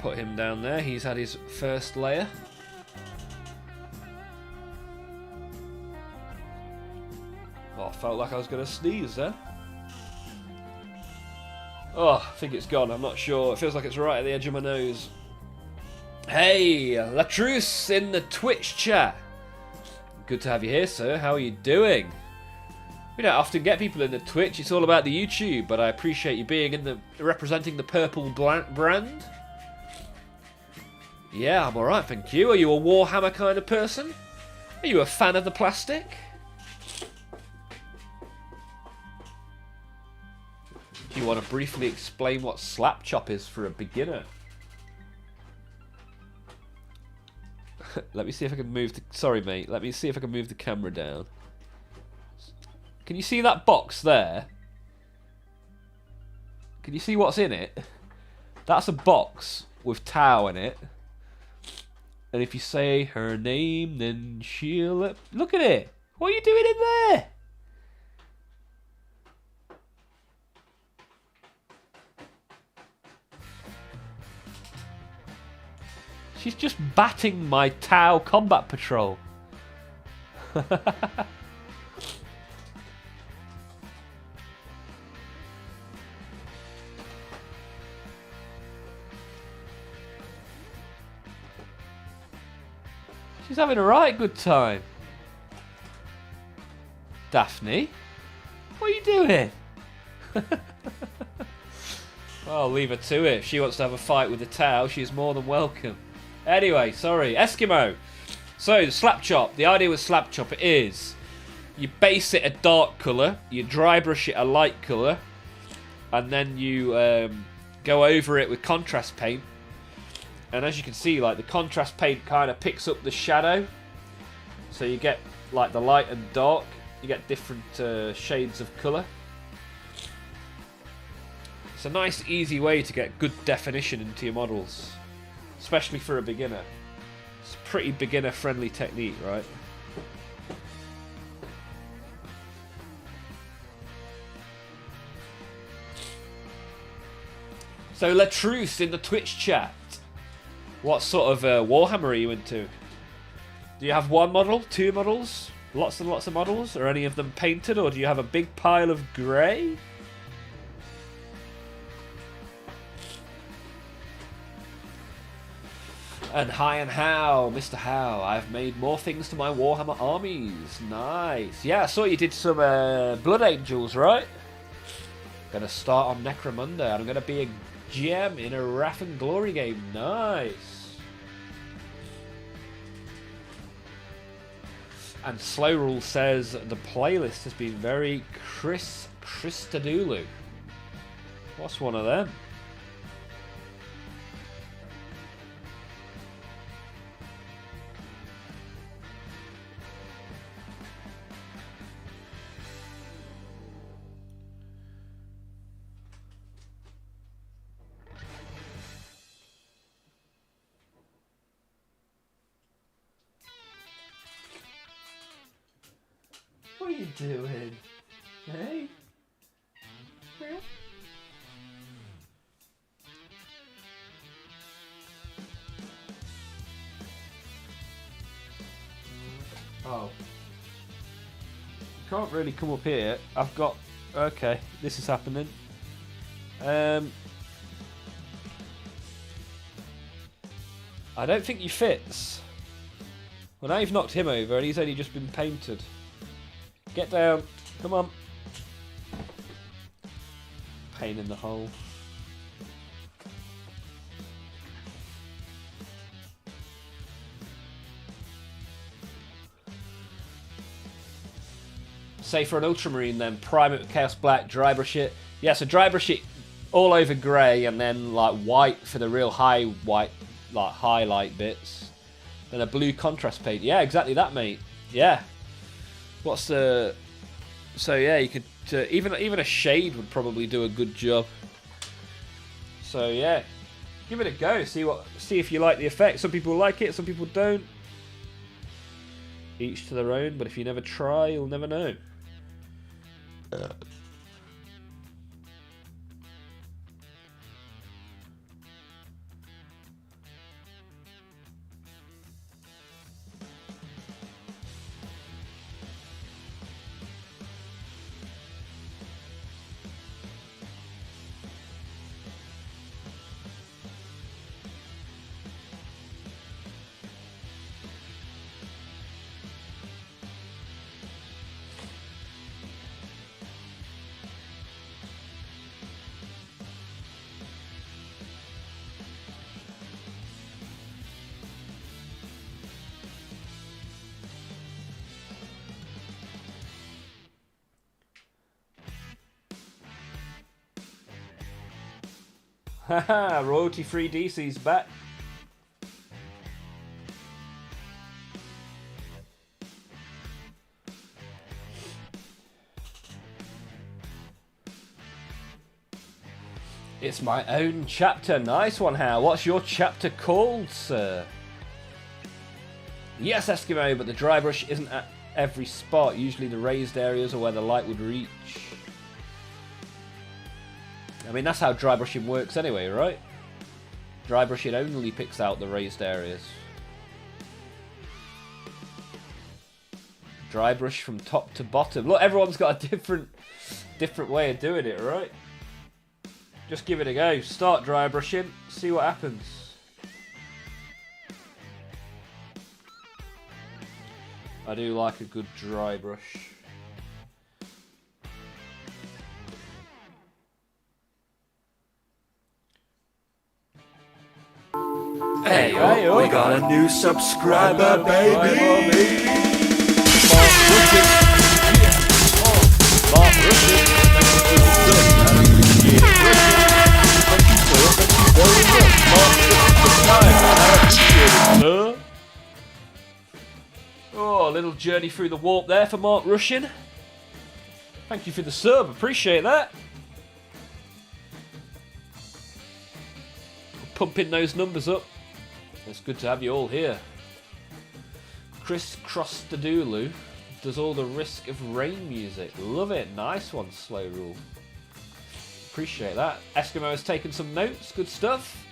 put him down there. He's had his first layer. Oh, I felt like I was going to sneeze there. Oh, I think it's gone. I'm not sure. It feels like it's right at the edge of my nose. Hey, Latruce in the Twitch chat. Good to have you here, sir. How are you doing? We don't often get people in the Twitch. It's all about the YouTube, but I appreciate you being in the representing the purple brand. Yeah, I'm alright, thank you. Are you a Warhammer kind of person? Are you a fan of the plastic? Do you want to briefly explain what slap chop is for a beginner? Let me see if I can move the... Sorry, mate. Let me see if I can move the camera down. Can you see that box there? Can you see what's in it? That's a box with Tau in it. And if you say her name, then she'll... Look at it! What are you doing in there? She's just batting my Tau combat patrol. She's having a right good time. Daphne, what are you doing? Well, I'll leave her to it. If she wants to have a fight with the Tau, she's more than welcome. Anyway, sorry. Eskimo. So, the slap chop. The idea with slap chop is you base it a dark colour, you dry brush it a light colour, and then you go over it with contrast paint. And as you can see, like the contrast paint kind of picks up the shadow. So you get like the light and dark. You get different shades of colour. It's a nice, easy way to get good definition into your models. Especially for a beginner. It's a pretty beginner-friendly technique, right? So, Latruce in the Twitch chat. What sort of Warhammer are you into? Do you have one model? Two models? Lots and lots of models? Are any of them painted? Or do you have a big pile of grey? And hi and how, Mr. How. I've made more things to my Warhammer armies. Nice. Yeah, I saw you did some Blood Angels, right? Gonna start on Necromunda, and I'm gonna be a GM in a Wrath and Glory game. Nice. And Slow Rule says the playlist has been very Christadoulou. What's one of them? What are you doing? Hey? Oh. Can't really come up here. I've got... Okay, this is happening. I don't think he fits. Well, now you've knocked him over and he's only just been painted. Get down. Come on. Pain in the hole. Say for an ultramarine then, prime it with Chaos Black, dry brush it. Yeah, so dry brush it all over grey and then like white for the real high white, like highlight bits. Then a blue contrast paint. Yeah, exactly that, mate. Yeah. What's the... So yeah, you could... even a shade would probably do a good job. So yeah. Give it a go. See if you like the effect. Some people like it, some people don't. Each to their own, but if you never try, you'll never know. Haha, royalty-free DC's back. It's my own chapter. Nice one, Hal. What's your chapter called, sir? Yes, Eskimo, but the dry brush isn't at every spot. Usually the raised areas are where the light would reach. I mean, that's how dry brushing works anyway, right? Dry brushing only picks out the raised areas. Dry brush from top to bottom. Look, everyone's got a different way of doing it, right? Just give it a go. Start dry brushing. See what happens. I do like a good dry brush. Hey, we got a new subscriber, baby. Mark Rushing. Oh, a little journey through the warp there for Mark Rushing. Thank you for the sub, appreciate that. Pumping those numbers up. It's good to have you all here. Chris Crostadulu does all the Risk of Rain music. Love it. Nice one, Slow Rule. Appreciate that. Eskimo has taken some notes. Good stuff.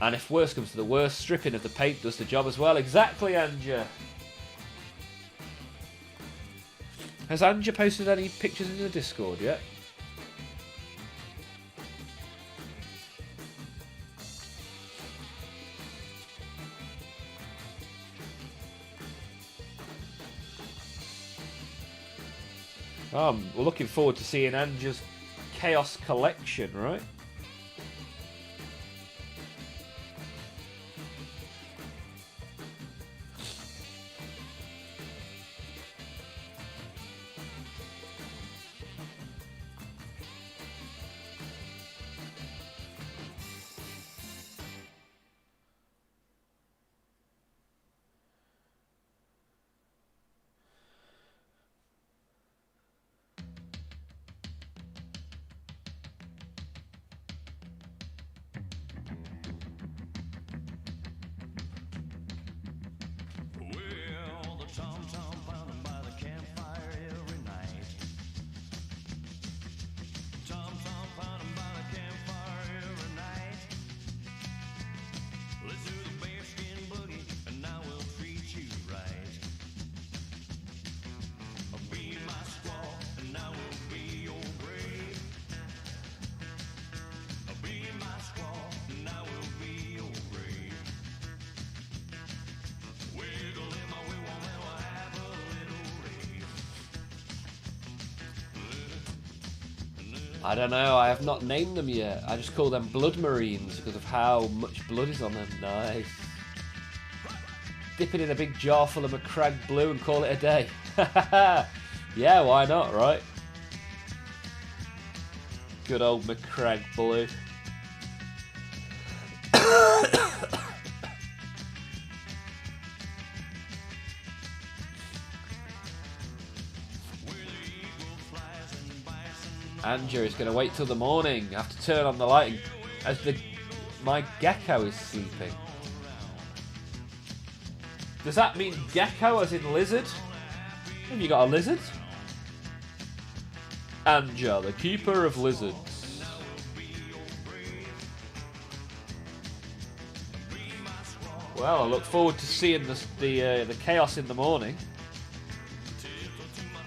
And if worse comes to the worst, stripping of the paint does the job as well. Exactly, Anja. Has Anja posted any pictures in the Discord yet? We're looking forward to seeing Anja's Chaos Collection, right? I don't know, I have not named them yet. I just call them Blood Marines because of how much blood is on them. Nice. Dip it in a big jar full of McCrag Blue and call it a day. Yeah, why not, right? Good old McCrag Blue. Andrew is going to wait till the morning. I have to turn on the lighting as my gecko is sleeping. Does that mean gecko as in lizard? Have you got a lizard? Anja, the keeper of lizards. Well, I look forward to seeing the chaos in the morning.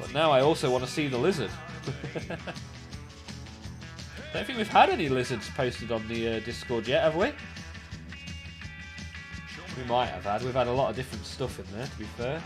But now I also want to see the lizard. I don't think we've had any lizards posted on the Discord yet, have we? We might have had. We've had a lot of different stuff in there, to be fair.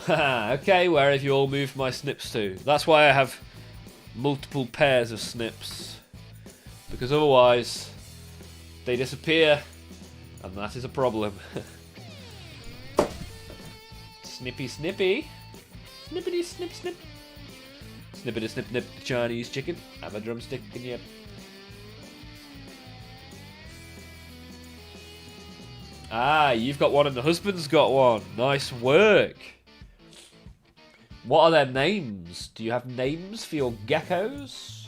Okay, where have you all moved my snips to? That's why I have multiple pairs of snips. Because otherwise, they disappear, and that is a problem. Snippy snippy. Snippity snip snip. Snippity snip nip Chinese chicken. Have a drumstick in your... Ah, you've got one and the husband's got one. Nice work. What are their names? Do you have names for your geckos?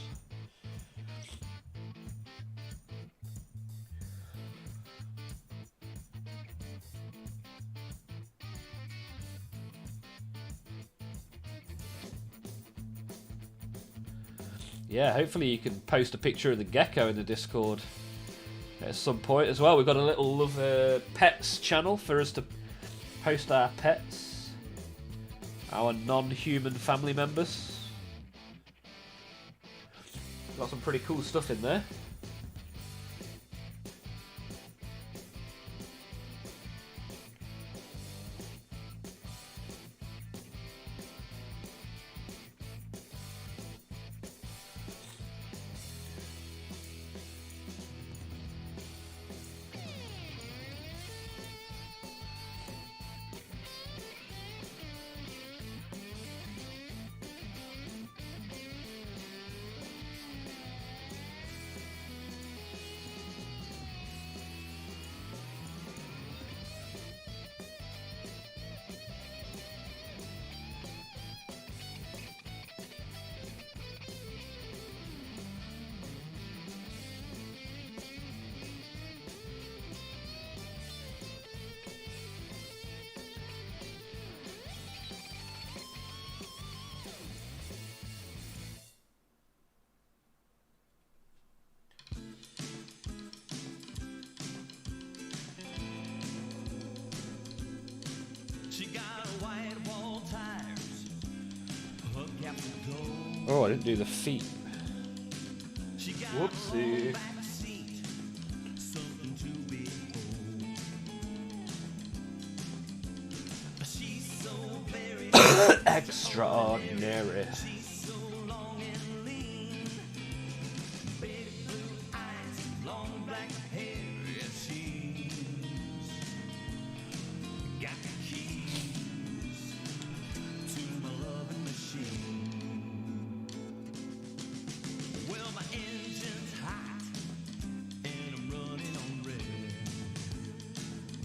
Yeah, hopefully you can post a picture of the gecko in the Discord at some point as well. We've got a little Love Pets channel for us to post our pets, our non-human family members. Got some pretty cool stuff in there. Oh, I didn't do the feet. Whoopsie. Extraordinary.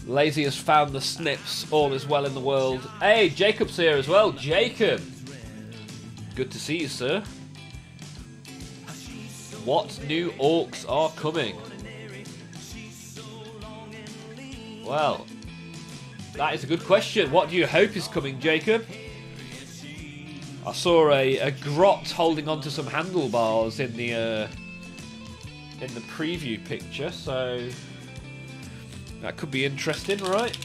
Lazy has found the snips. All is well in the world. Hey, Jacob's here as well. Jacob! Good to see you, sir. What new orcs are coming? Well, that is a good question. What do you hope is coming, Jacob? I saw a grot holding onto some handlebars in the preview picture, so that could be interesting, right?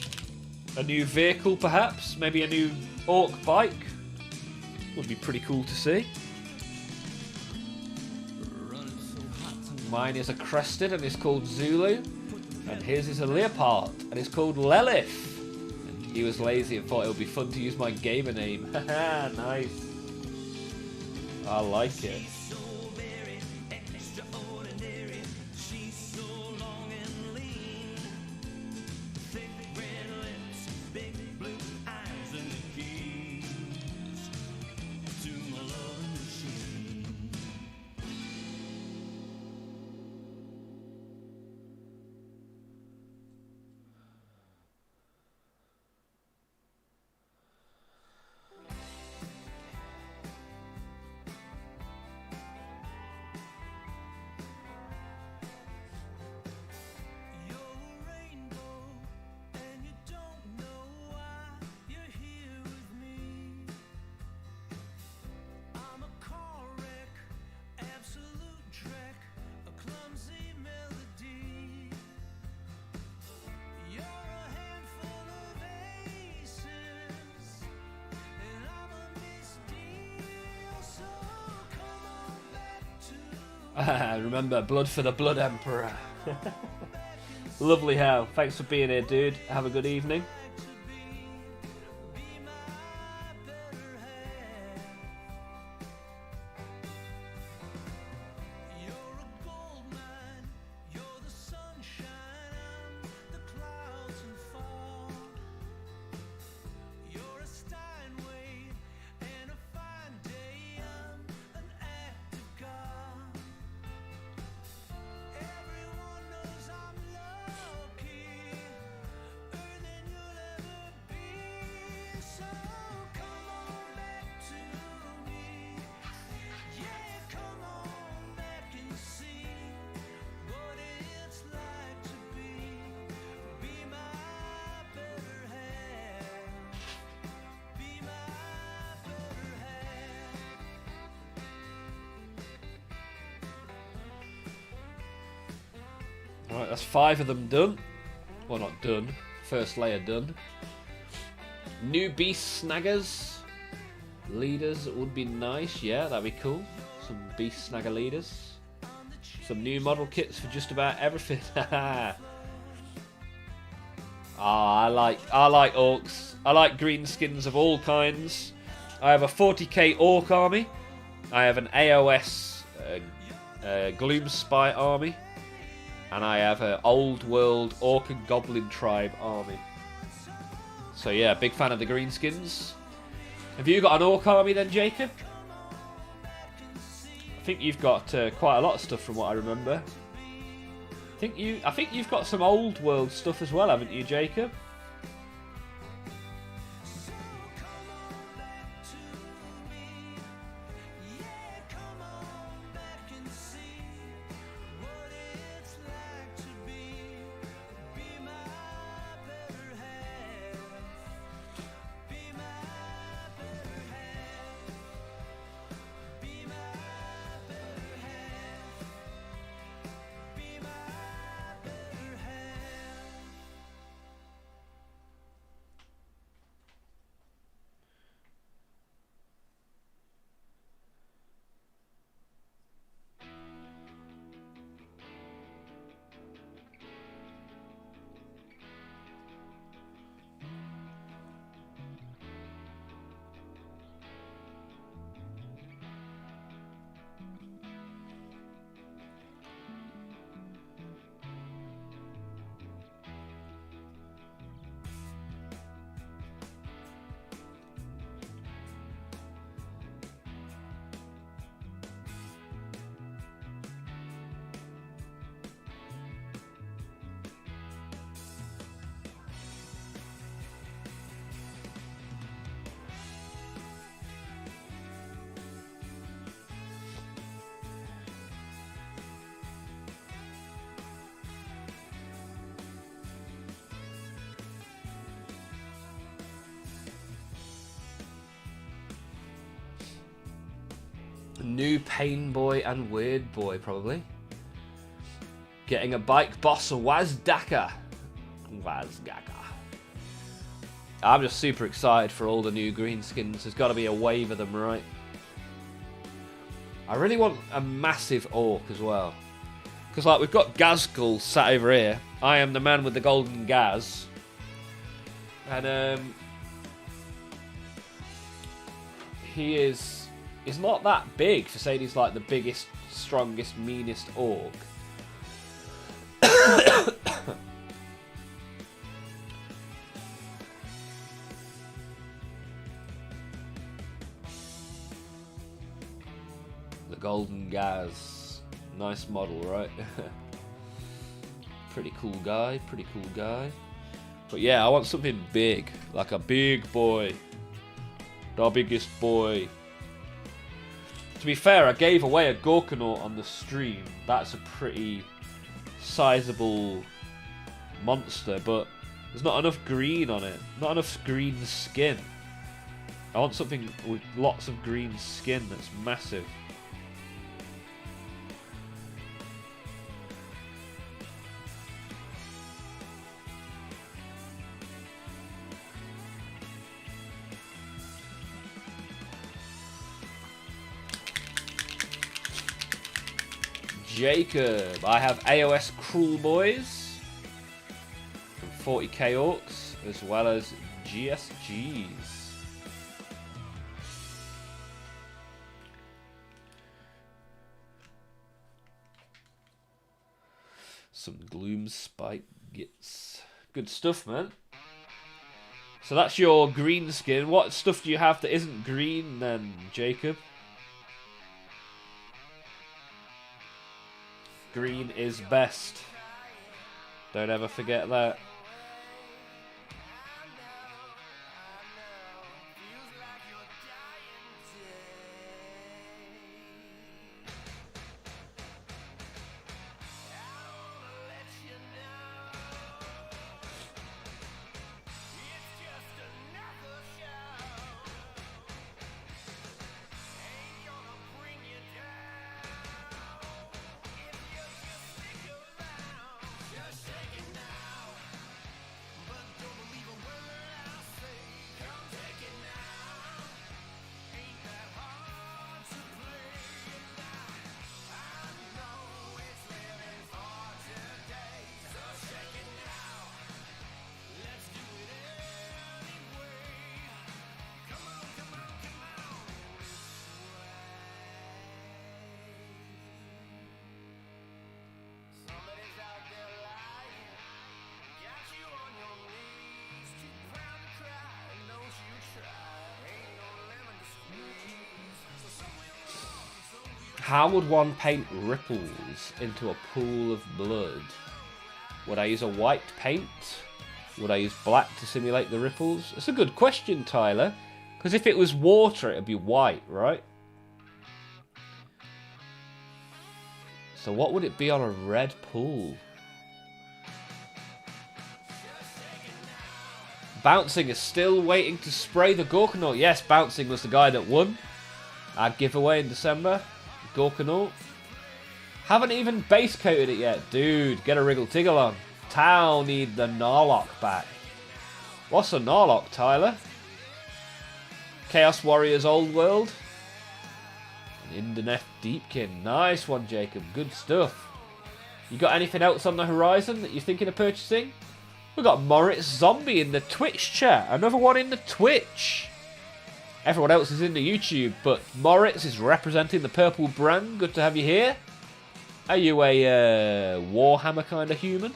A new vehicle, perhaps? Maybe a new orc bike? Would be pretty cool to see. Mine is a crested and it's called Zulu. And his is a leopard and it's called Lelith. And he was lazy and thought it would be fun to use my gamer name. Haha, nice. I like it. Remember, blood for the Blood Emperor. Lovely how. Thanks for being here, dude. Have a good evening. that's 5 of them done. Well, not done. First layer done. New beast snaggers. Leaders would be nice. Yeah, that'd be cool. Some beast snagger leaders. Some new model kits for just about everything. I like orcs. I like green skins of all kinds. I have a 40k orc army. I have an AOS Gloom Spy army. And I have an old world orc and goblin tribe army. So yeah, big fan of the green skins. Have you got an orc army then, Jacob? I think you've got quite a lot of stuff from what I remember. I think you've got some old world stuff as well, haven't you, Jacob? New Pain Boy and Weird Boy, probably. Getting a bike boss, Wazdaka. I'm just super excited for all the new green skins. There's got to be a wave of them, right? I really want a massive orc as well. Because, like, we've got Gazgul sat over here. I am the man with the golden Gaz. And, he's not that big for saying he's like the biggest, strongest, meanest orc. The Golden Gaz. Nice model, right? Pretty cool guy, pretty cool guy. But yeah, I want something big. Like a big boy. The biggest boy. To be fair, I gave away a Gorkanaut on the stream. That's a pretty sizable monster, but there's not enough green on it. Not enough green skin. I want something with lots of green skin that's massive. Jacob. I have AOS Cruel Boys from 40k Orcs, as well as GSGs. Some Gloom Spike Gits. Good stuff, man. So that's your green skin. What stuff do you have that isn't green then, Jacob? Green is best. Don't ever forget that. How would one paint ripples into a pool of blood? Would I use a white paint? Would I use black to simulate the ripples? It's a good question, Tyler. Because if it was water, it would be white, right? So what would it be on a red pool? Bouncing is still waiting to spray the Gorkanaut. Yes, Bouncing was the guy that won our giveaway in December. Gorkanaut. Haven't even base coated it yet. Dude, get a Wriggle Tiggle on. Tau need the Narlock back. What's a Narlock, Tyler? Chaos Warriors Old World. And Indeneth Deepkin. Nice one, Jacob. Good stuff. You got anything else on the horizon that you're thinking of purchasing? We've got Moritz Zombie in the Twitch chat. Another one in the Twitch. Everyone else is in the YouTube, but Moritz is representing the purple brand. Good to have you here. Are you a Warhammer kind of human?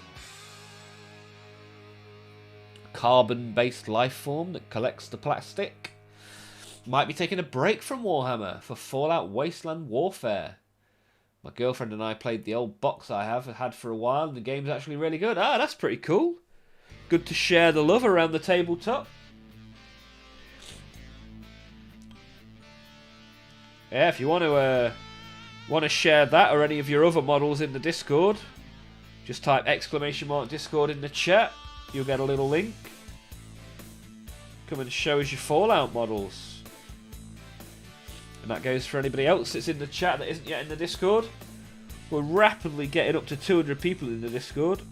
Carbon-based life form that collects the plastic. Might be taking a break from Warhammer for Fallout Wasteland Warfare. My girlfriend and I played the old box I have had for a while, and the game's actually really good. Ah, that's pretty cool. Good to share the love around the tabletop. Yeah, if you want to share that or any of your other models in the Discord, just type !Discord in the chat. You'll get a little link. Come and show us your Fallout models. And that goes for anybody else that's in the chat that isn't yet in the Discord. We're rapidly getting up to 200 people in the Discord.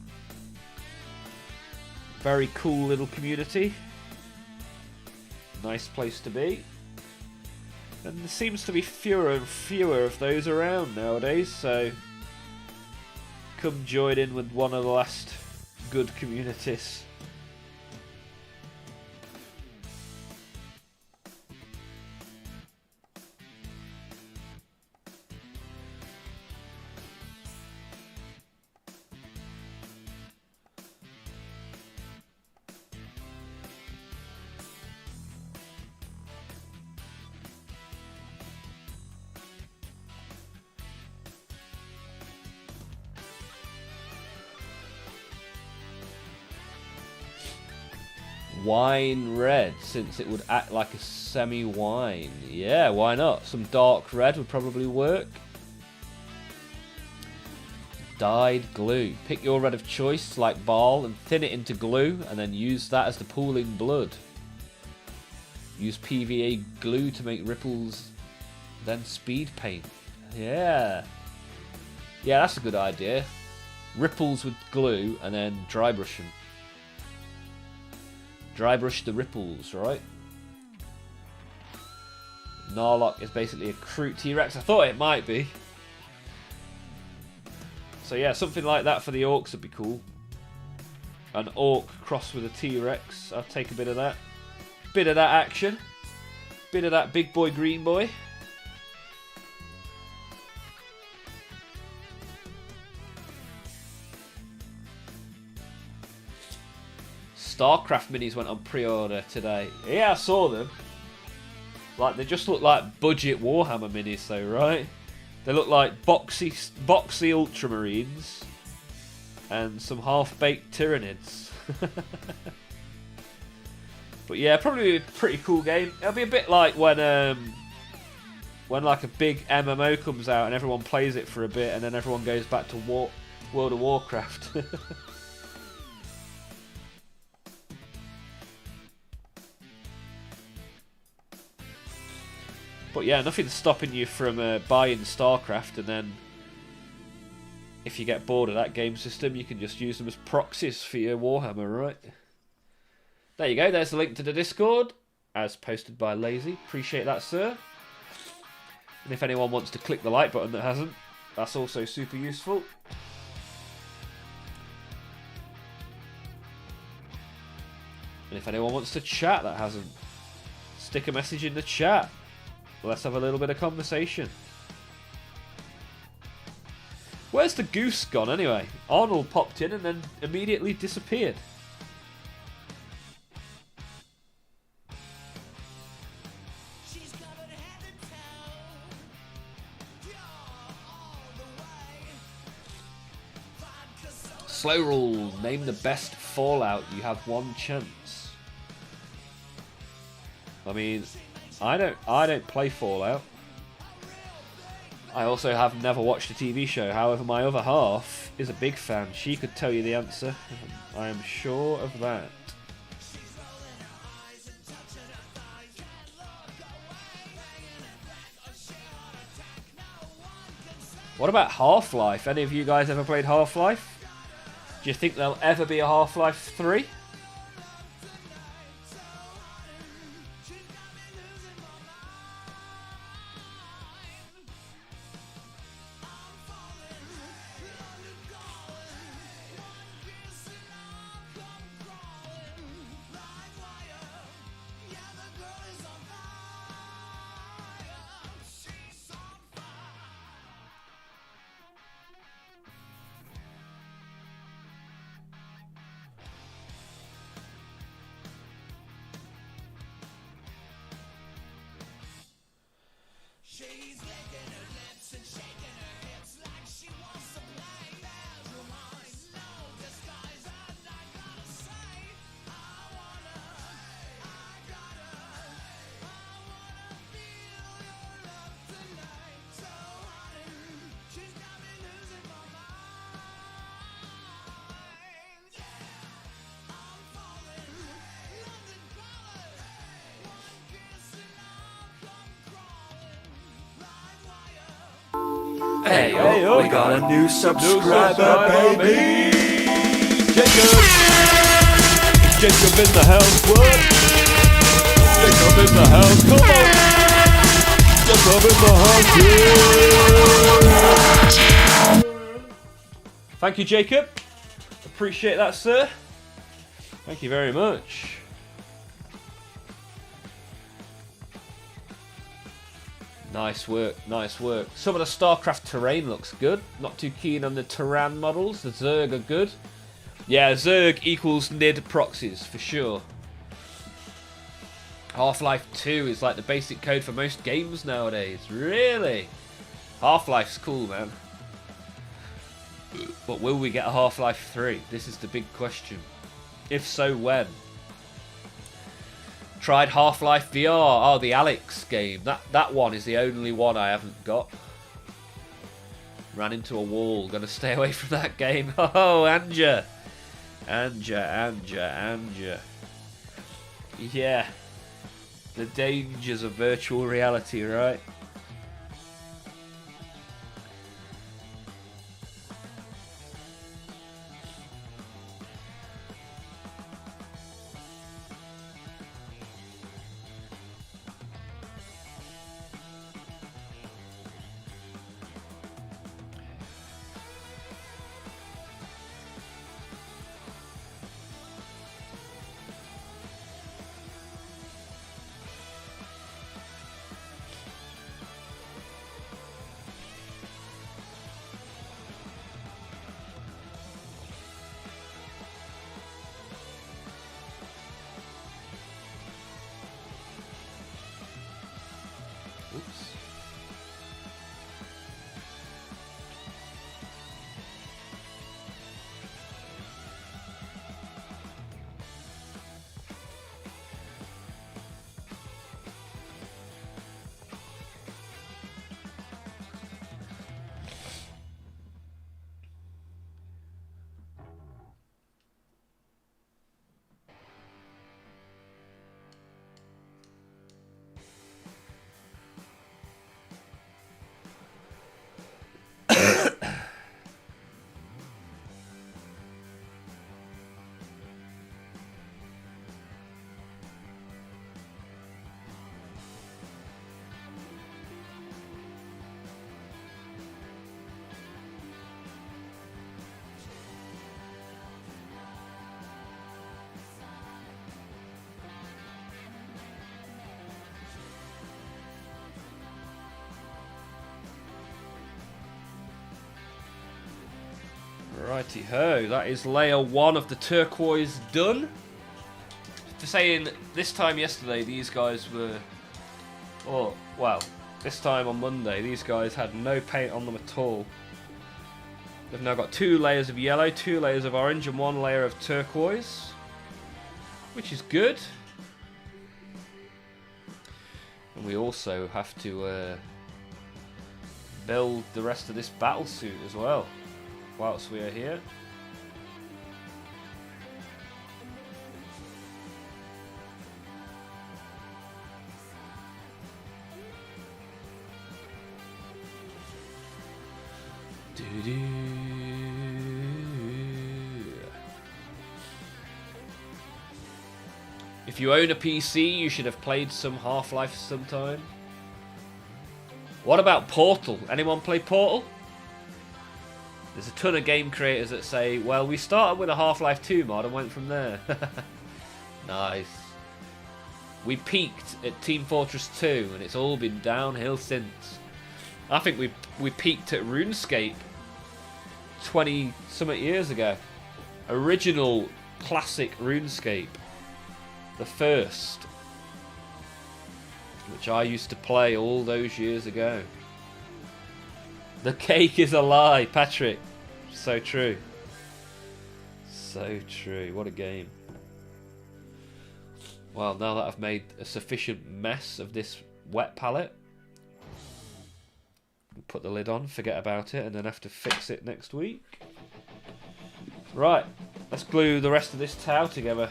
Very cool little community. Nice place to be. And there seems to be fewer and fewer of those around nowadays, so come join in with one of the last good communities. Wine red, since it would act like a semi-wine. Yeah, why not? Some dark red would probably work. Dyed glue. Pick your red of choice, like Baal, and thin it into glue, and then use that as the pooling blood. Use PVA glue to make ripples, then speed paint. Yeah. Yeah, that's a good idea. Ripples with glue, and then dry brush them. Dry brush the ripples, right? Narlock is basically a crude T-Rex. I thought it might be. So yeah, something like that for the orcs would be cool. An orc crossed with a T-Rex. I'll take a bit of that. Bit of that action. Bit of that big boy green boy. StarCraft minis went on pre-order today. Yeah, I saw them. Like, they just look like budget Warhammer minis though, right? They look like boxy Ultramarines and some half-baked Tyranids. But yeah, probably a pretty cool game. It'll be a bit like when like a big MMO comes out and everyone plays it for a bit and then everyone goes back to World of Warcraft. But yeah, nothing's stopping you from buying StarCraft, and then if you get bored of that game system, you can just use them as proxies for your Warhammer, right? There you go, there's the link to the Discord, as posted by Lazy. Appreciate that, sir. And if anyone wants to click the like button that hasn't, that's also super useful. And if anyone wants to chat that hasn't, stick a message in the chat. Let's have a little bit of conversation. Where's the goose gone anyway? Arnold popped in and then immediately disappeared. Slow rule. Name the best Fallout. You have one chance. I mean, I don't play Fallout. I also have never watched a TV show. However, my other half is a big fan. She could tell you the answer. I am sure of that. What about Half-Life? Any of you guys ever played Half-Life? Do you think there'll ever be a Half-Life 3? Hey, yo, we got a new subscriber, baby. Jacob! Jacob in the house, what? Jacob in the house, come on! Jacob in the house, yeah! Thank you, Jacob. Appreciate that, sir. Thank you very much. Nice work, nice work. Some of the StarCraft terrain looks good. Not too keen on the Terran models. The Zerg are good. Yeah, Zerg equals NID proxies, for sure. Half-Life 2 is like the basic code for most games nowadays. Really? Half-Life's cool, man. But will we get a Half-Life 3? This is the big question. If so, when? Tried Half-Life VR. Oh, the Alex game. That one is the only one I haven't got. Ran into a wall. Gonna stay away from that game. Oh, Anja. Anja. Yeah. The dangers of virtual reality, right? Righty ho, that is layer 1 of the turquoise done. For saying this time yesterday, these guys were, oh well, this time on Monday, these guys had no paint on them at all. They've now got 2 layers of yellow, 2 layers of orange, and 1 layer of turquoise, which is good. And we also have to build the rest of this battle suit as well, whilst we are here. If you own a PC, you should have played some Half-Life sometime. What about Portal? Anyone play Portal? There's a ton of game creators that say, well, we started with a Half-Life 2 mod and went from there. Nice. We peaked at Team Fortress 2 and it's all been downhill since. I think we peaked at RuneScape 20-something years ago. Original classic RuneScape. The first. Which I used to play all those years ago. The cake is a lie, Patrick. So true. So true. What a game. Well, now that I've made a sufficient mess of this wet palette, put the lid on, forget about it, and then have to fix it next week. Right, let's glue the rest of this towel together.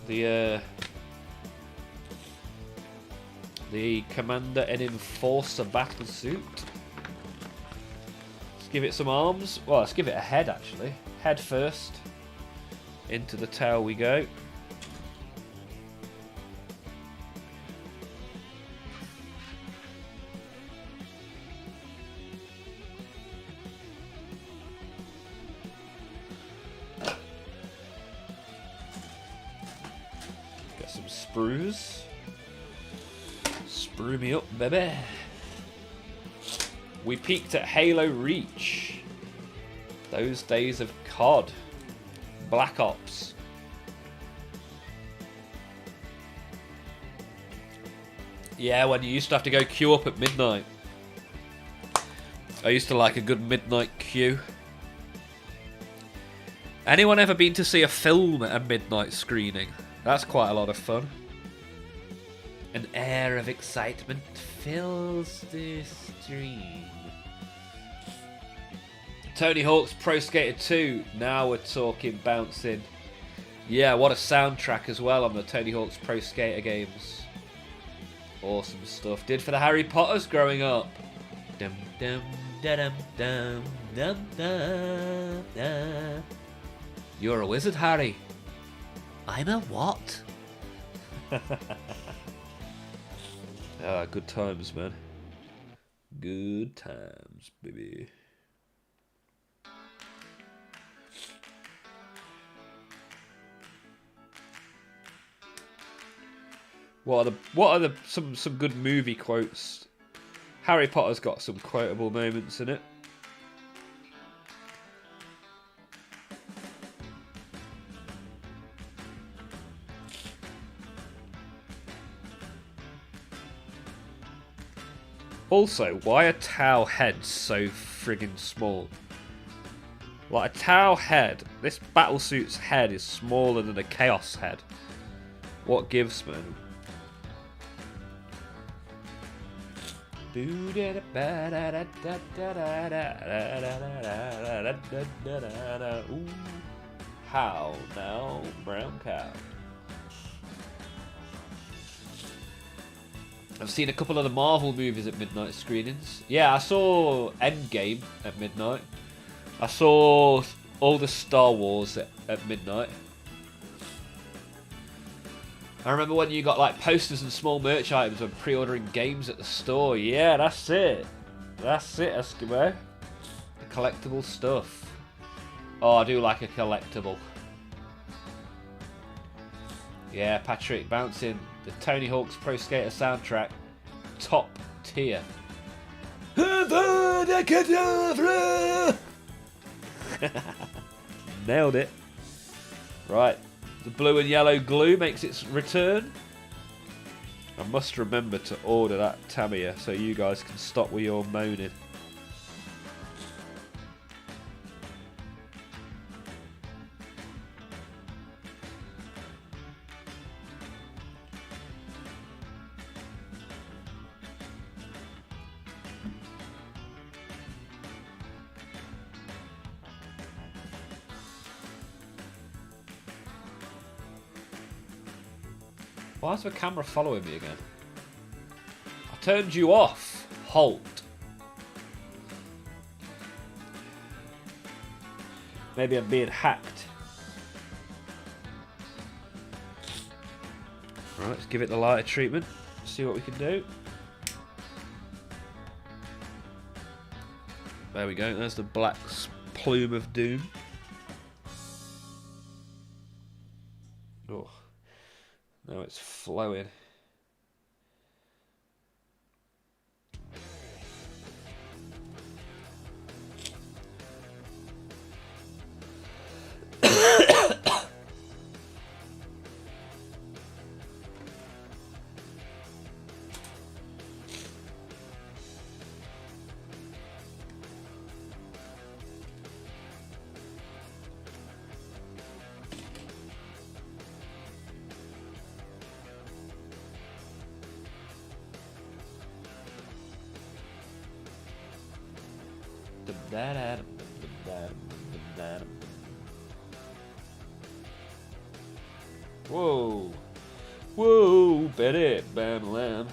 The Commander and Enforcer battle suit. Let's give it some arms. Well, let's give it a head actually. Head first. Into the tail we go. Sprues. Sprue me up, baby. We peaked at Halo Reach. Those days of COD. Black Ops. Yeah, when you used to have to go queue up at midnight. I used to like a good midnight queue. Anyone ever been to see a film at a midnight screening? That's quite a lot of fun. An air of excitement fills the stream. Tony Hawk's Pro Skater 2. Now we're talking bouncing. Yeah, what a soundtrack as well on the Tony Hawk's Pro Skater games. Awesome stuff. Did for the Harry Potters growing up. Dum dum da dum dum dum dum dum. You're a wizard, Harry. I'm a what? Ah, good times, man. Good times, baby. What are some good movie quotes? Harry Potter's got some quotable moments in it. Also, why are Tau heads so friggin' small? Like a Tau head, this battlesuit's head is smaller than a Chaos head. What gives, man? Ooh, how now, brown cow? I've seen a couple of the Marvel movies at midnight screenings. Yeah, I saw Endgame at midnight. I saw all the Star Wars at midnight. I remember when you got like posters and small merch items when pre-ordering games at the store. Yeah, that's it. That's it, Eskimo. The collectible stuff. Oh, I do like a collectible. Yeah, Patrick, bouncing. The Tony Hawk's Pro Skater soundtrack, top tier. Nailed it. Right, the blue and yellow glue makes its return. I must remember to order that Tamiya so you guys can stop with your moaning. Why is the camera following me again? I turned you off. Halt. Maybe I'm being hacked. Right, let's give it the lighter treatment. See what we can do. There we go. There's the black plume of doom. Oh, now it's flowing. Whoa. Whoa, Betty, bam, lamb.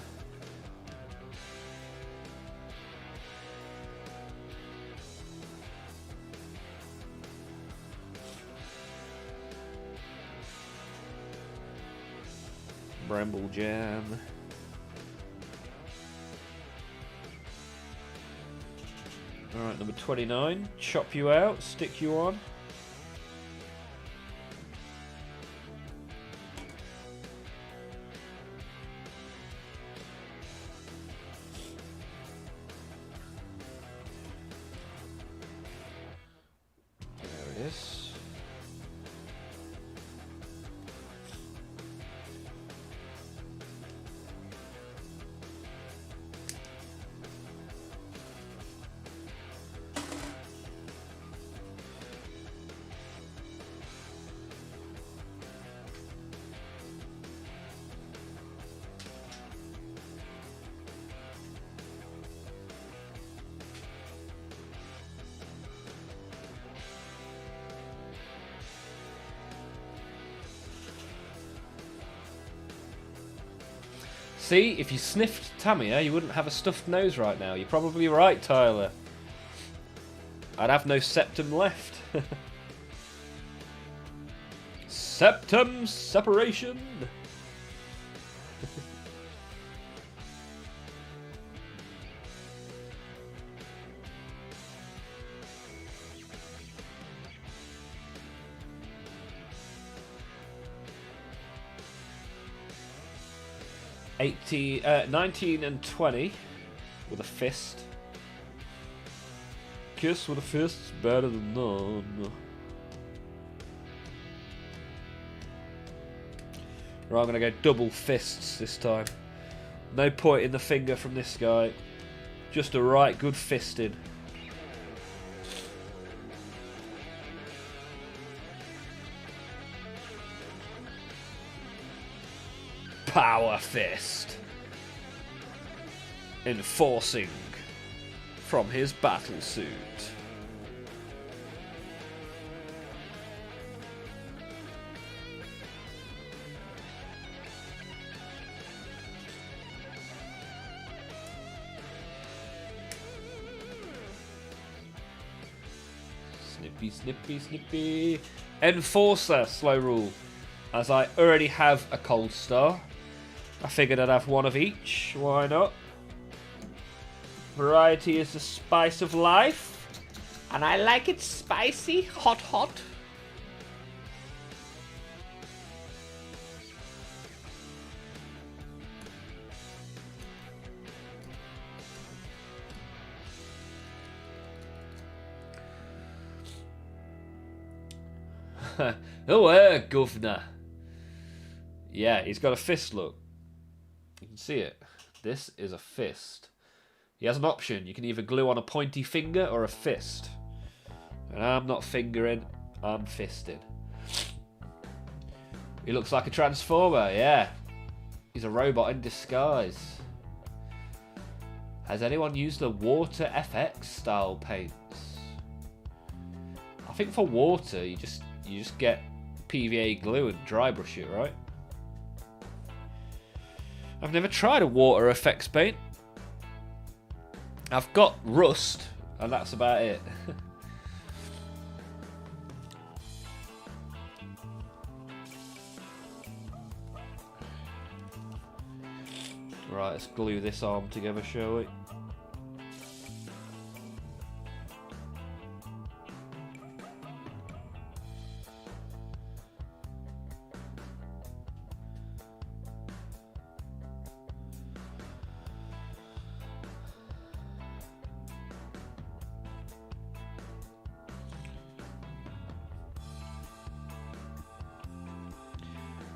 Bramble jam. Alright, number 29. Chop you out, stick you on. There it is. See, if you sniffed Tamiya, you wouldn't have a stuffed nose right now. You're probably right, Tyler. I'd have no septum left. Septum separation. – 19 and 20 with a fist. Kiss with a fist is better than none. Right, I'm going to go double fists this time. No point in the finger from this guy. Just a right good fisting. Power fist. Enforcing from his battle suit. Snippy, snippy, snippy. Enforcer, slow rule. As I already have a cold star, I figured I'd have one of each. Why not? Variety is the spice of life, and I like it spicy, hot, hot. Oh, governor. Yeah, he's got a fist look. You can see it. This is a fist. He has an option. You can either glue on a pointy finger or a fist. And I'm not fingering, I'm fisting. He looks like a transformer, yeah. He's a robot in disguise. Has anyone used the Water FX style paints? I think for water, you just get PVA glue and dry brush it, right? I've never tried a water effects paint. I've got rust, and that's about it. Right, let's glue this arm together, shall we?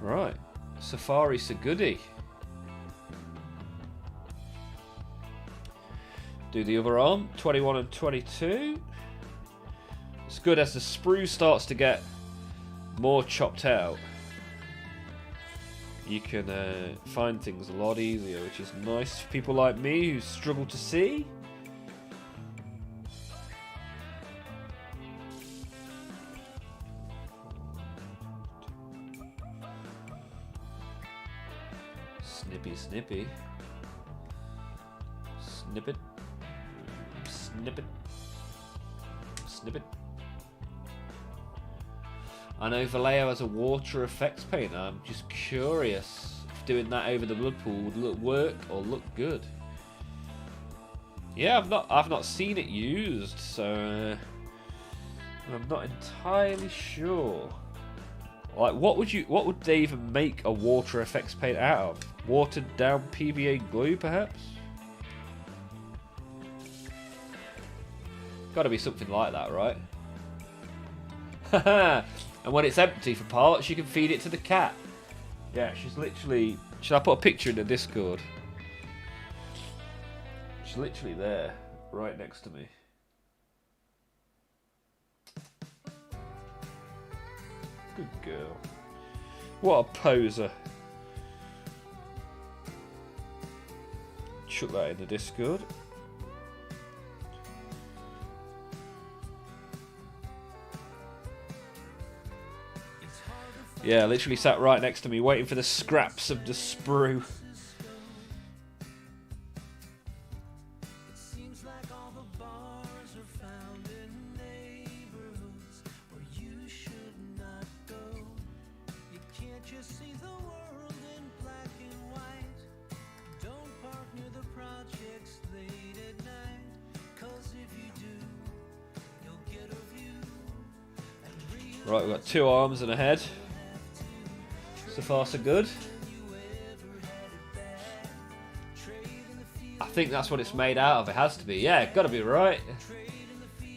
Right, Safari Sagudi. Do the other arm, 21 and 22. It's good as the sprue starts to get more chopped out. You can find things a lot easier, which is nice for people like me who struggle to see. Snippy, snippy. Snip it. Snip it. Snip it. I know Vallejo has a water effects paint. I'm just curious if doing that over the blood pool would work or look good. Yeah, I've not seen it used, so I'm not entirely sure. Like, what would they even make a water effects paint out of? Watered down PVA glue, perhaps? Gotta be something like that, right? Haha! And when it's empty for parts, you can feed it to the cat. Yeah, she's literally... Should I put a picture in the Discord? She's literally there, right next to me. Good girl. What a poser. Chuck that in the Discord. Yeah, literally sat right next to me, waiting for the scraps of the sprue. Right, we've got 2 arms and a head. So far, so good. I think that's what it's made out of. It has to be. Yeah, gotta be right.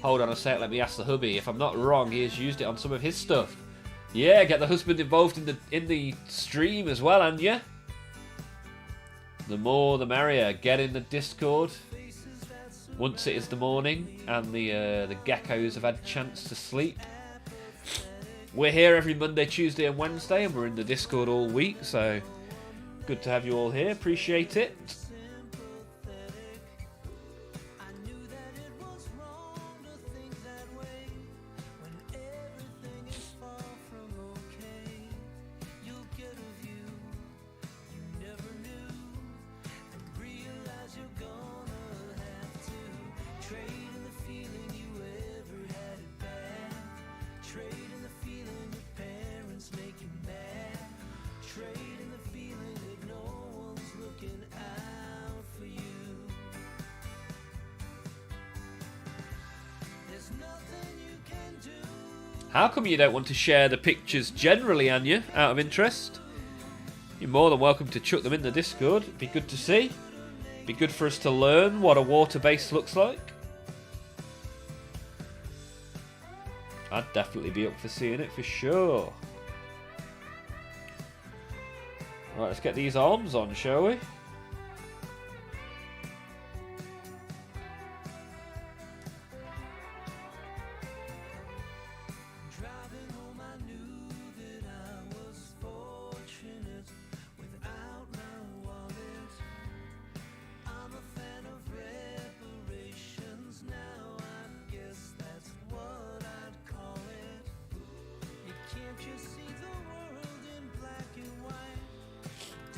Hold on a sec. Let me ask the hubby. If I'm not wrong, he has used it on some of his stuff. Yeah, get the husband involved in the stream as well, and yeah. The more, the merrier. Get in the Discord once it is the morning and the geckos have had a chance to sleep. We're here every Monday, Tuesday and Wednesday, and we're in the Discord all week, so good to have you all here. Appreciate it. How come you don't want to share the pictures generally, Anya, out of interest? You're more than welcome to chuck them in the Discord. It'd be good to see. Be good for us to learn what a water base looks like. I'd definitely be up for seeing it for sure. Right, let's get these arms on, shall we?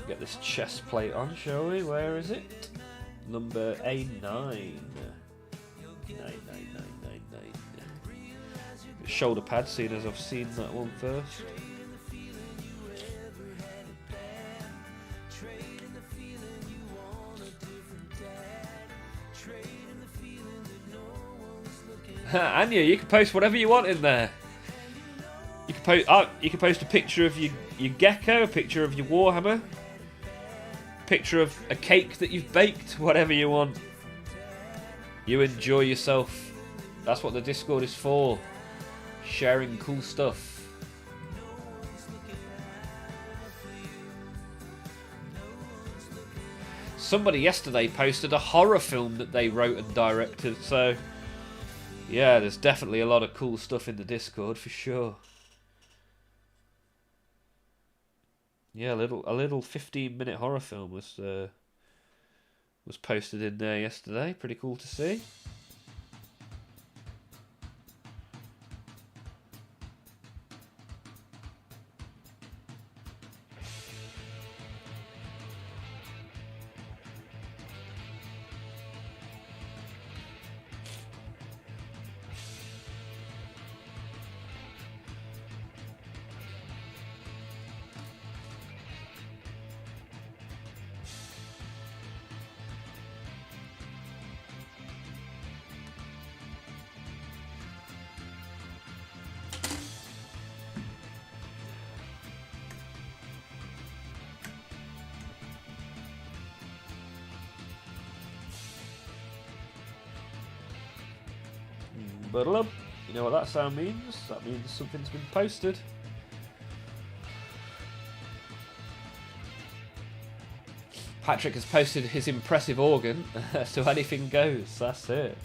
Get this chest plate on, shall we? Where is it? Number A9. 99999. Shoulder pad, seeing as I've seen that one first. Anya, you can post whatever you want in there. You can post. You can post a picture of your gecko, a picture of your Warhammer, a picture of a cake that you've baked, whatever you want. You enjoy yourself. That's what the Discord is for. Sharing cool stuff. Somebody yesterday posted a horror film that they wrote and directed, so yeah, there's definitely a lot of cool stuff in the Discord for sure. Yeah, a little 15-minute horror film was posted in there yesterday. Pretty cool to see. You know what that sound means? That means something's been posted. Patrick has posted his impressive organ, so anything goes, that's it.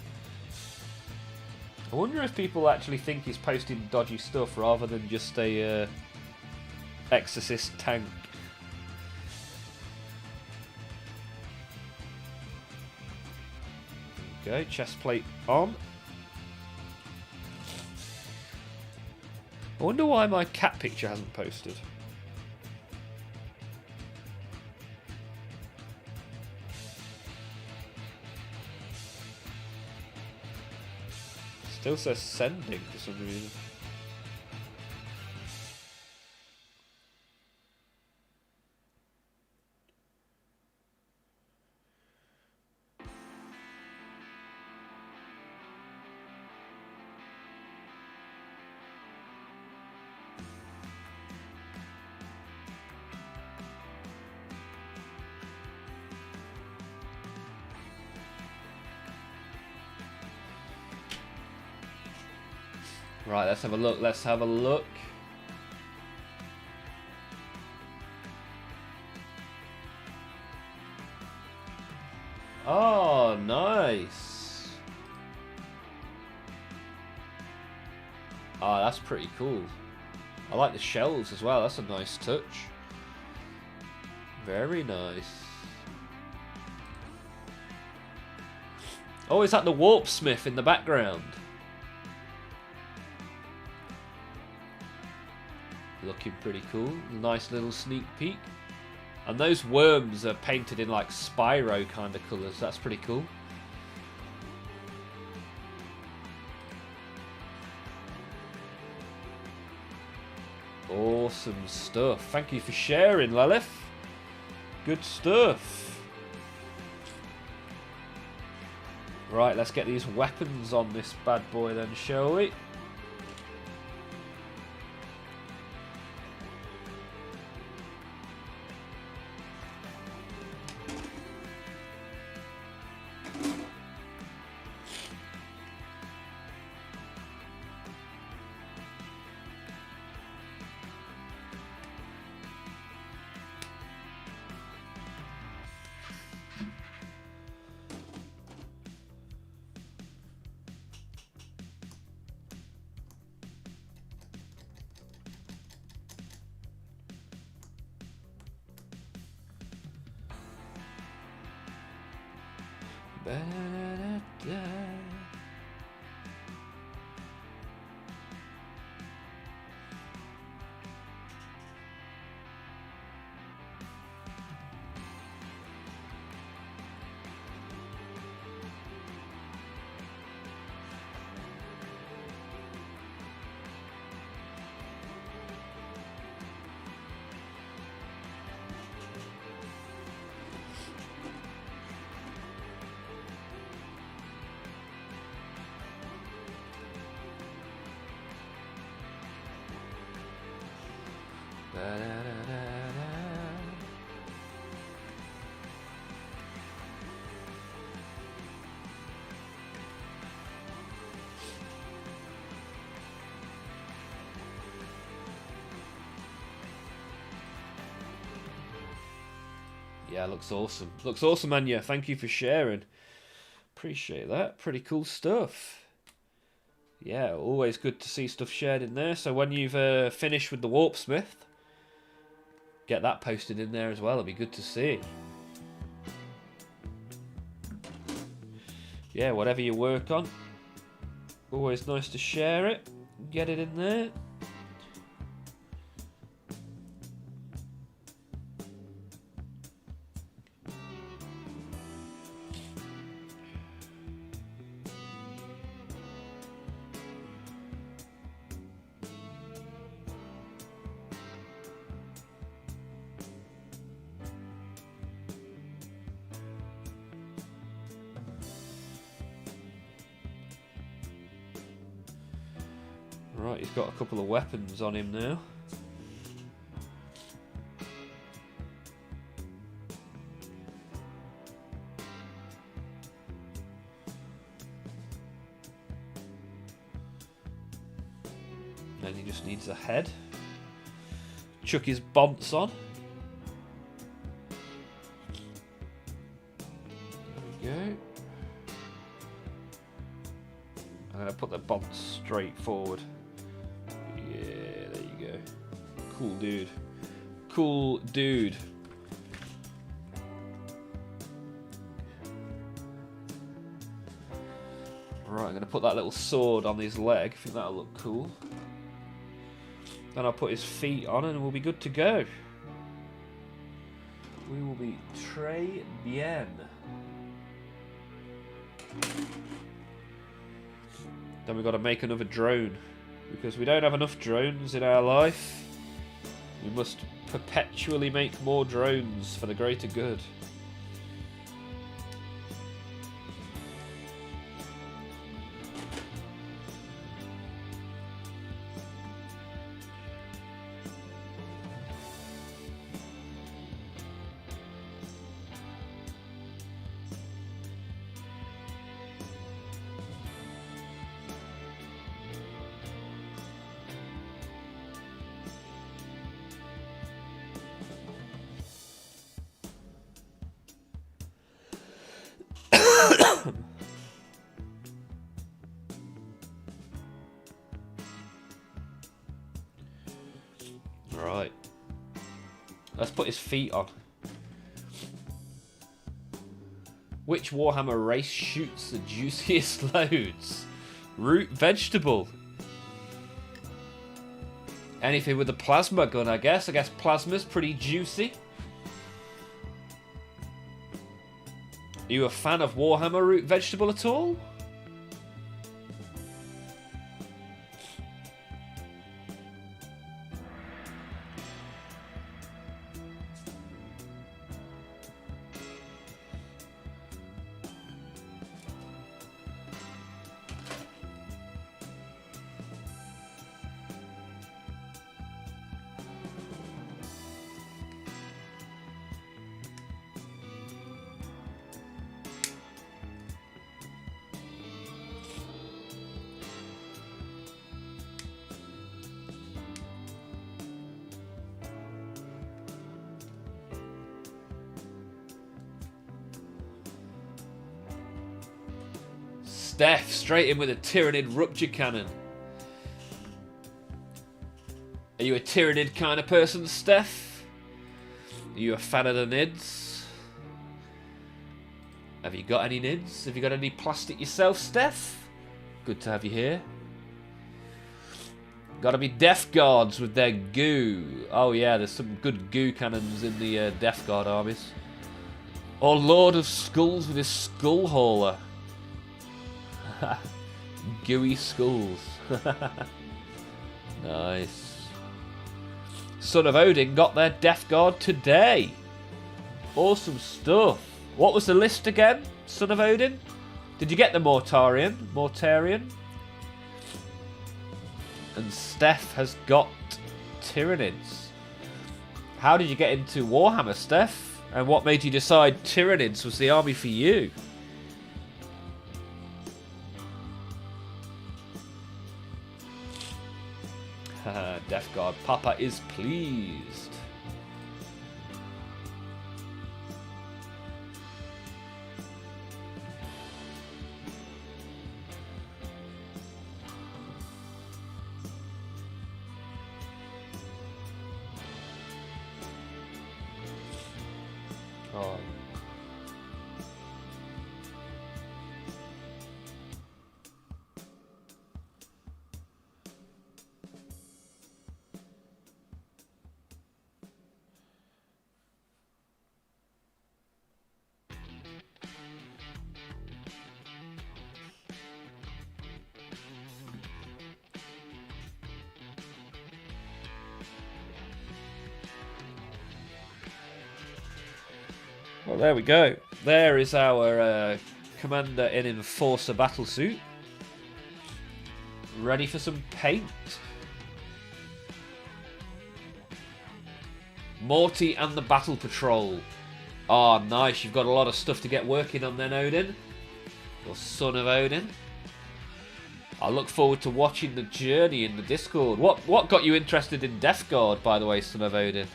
I wonder if people actually think he's posting dodgy stuff rather than just a exorcist tank. There we go, chest plate on. I wonder why my cat picture hasn't posted. Still says sending for some reason. Right, let's have a look. Let's have a look. Oh, nice. Oh, that's pretty cool. I like the shells as well. That's a nice touch. Very nice. Oh, is that the warp smith in the background? Looking pretty cool. Nice little sneak peek. And those worms are painted in like Spyro kind of colours. That's pretty cool. Awesome stuff. Thank you for sharing, Lilith. Good stuff. Right, let's get these weapons on this bad boy then, shall we? Yeah, looks awesome. Looks awesome, Anya. Thank you for sharing. Appreciate that. Pretty cool stuff. Yeah, always good to see stuff shared in there. So when you've finished with the Warpsmith, get that posted in there as well. It'll be good to see. Yeah, whatever you work on, always nice to share it. Get it in there. Right, he's got a couple of weapons on him now. Then he just needs a head. Chuck his bonts on. There we go. I'm going to put the bonts straight forward. Yeah, there you go. Cool dude. Cool dude. Right, I'm going to put that little sword on his leg. I think that'll look cool. Then I'll put his feet on and we'll be good to go. We will be très bien. Then we've got to make another drone. Because we don't have enough drones in our life. We must perpetually make more drones for the greater good. Right. Let's put his feet on. Which Warhammer race shoots the juiciest loads? Root vegetable. Anything with a plasma gun, I guess. I guess plasma's pretty juicy. Are you a fan of Warhammer root vegetable at all? Steph, straight in with a Tyranid rupture cannon. Are you a Tyranid kind of person, Steph? Are you a fan of the nids? Have you got any nids? Have you got any plastic yourself, Steph? Good to have you here. Gotta be Death Guards with their goo. Oh yeah, there's some good goo cannons in the Death Guard armies. Or Lord of Skulls with his skull hauler. Gooey skulls. Nice. Son of Odin got their Death Guard today. Awesome stuff. What was the list again, Son of Odin? Did you get the Mortarian? And Steph has got Tyranids. How did you get into Warhammer, Steph? And what made you decide Tyranids was the army for you? Death Guard Papa is pleased. Oh. Well, there we go. There is our commander in Enforcer battlesuit. Ready for some paint. Morty and the Battle Patrol. Ah, nice. You've got a lot of stuff to get working on then, Odin. Your son of Odin. I look forward to watching the journey in the Discord. What got you interested in Death Guard, by the way, son of Odin?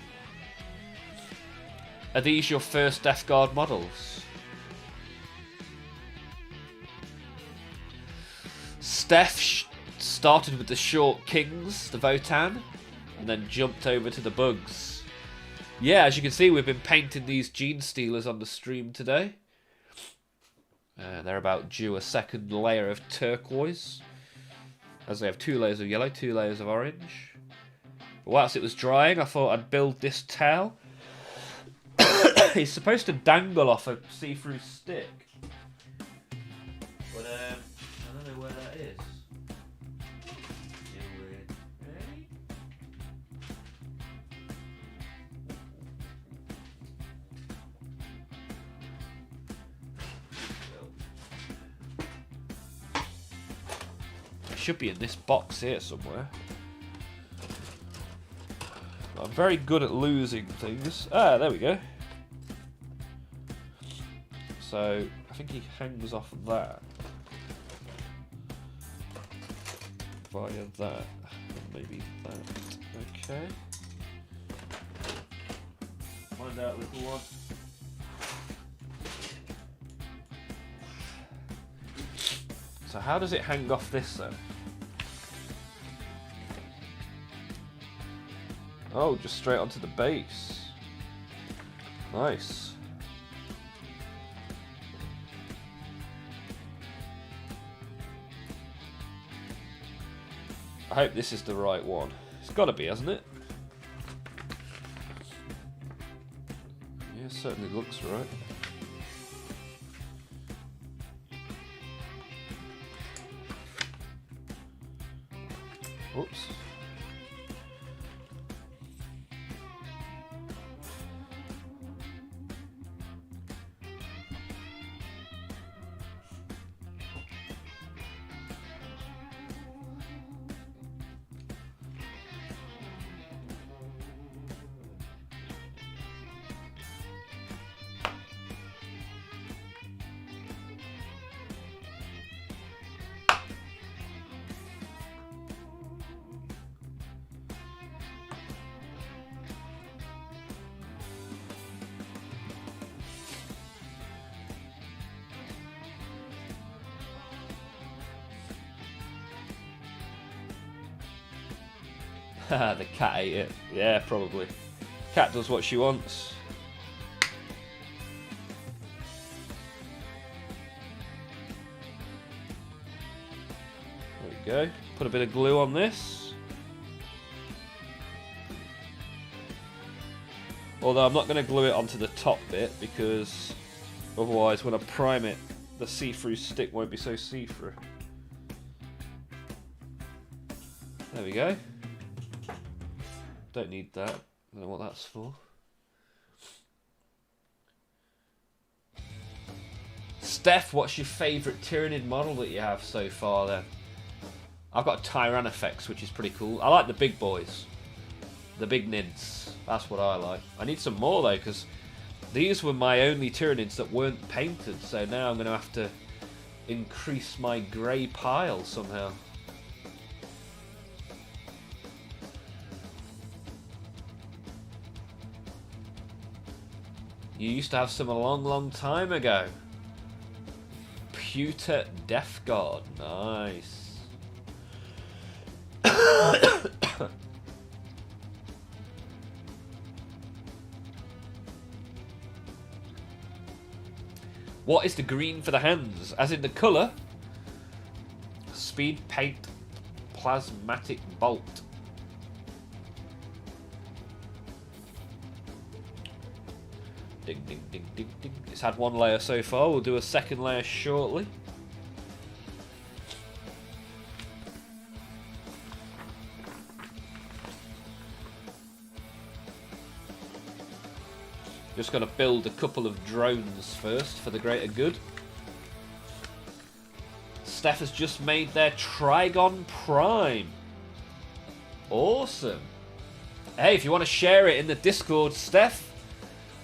Are these your first Death Guard models? Steph started with the short Kings, the Votan, and then jumped over to the Bugs. Yeah, as you can see, we've been painting these Gene Stealers on the stream today. They're about due a second layer of turquoise, as they have 2 layers of yellow, 2 layers of orange. But whilst it was drying, I thought I'd build this tail. He's supposed to dangle off a see-through stick, but I don't know where that is. Ready? It should be in this box here somewhere. I'm very good at losing things. Ah, there we go. So, I think he hangs off of that. Via that. And maybe that. Okay. Find out, little one. So how does it hang off this then? Oh, just straight onto the base. Nice. I hope this is the right one. It's got to be, hasn't it? Yeah, it certainly looks right. Oops. The cat ate it. Yeah, probably. Cat does what she wants. There we go. Put a bit of glue on this. Although I'm not going to glue it onto the top bit because otherwise when I prime it, the see-through stick won't be so see-through. There we go. Don't need that. I don't know what that's for. Steph, what's your favourite Tyranid model that you have so far then? I've got Tyrannofex, which is pretty cool. I like the big boys. The big nids. That's what I like. I need some more though, because these were my only Tyranids that weren't painted. So now I'm going to have to increase my grey pile somehow. You used to have some a long, long time ago. Pewter Death God. Nice. What is the green for the hands? As in the colour? Speed Paint Plasmatic Bolt. Ding, ding, ding, ding, ding. It's had one layer so far. We'll do a second layer shortly. Just going to build a couple of drones first for the greater good. Steph has just made their Trigon Prime. Awesome. Hey, if you want to share it in the Discord, Steph,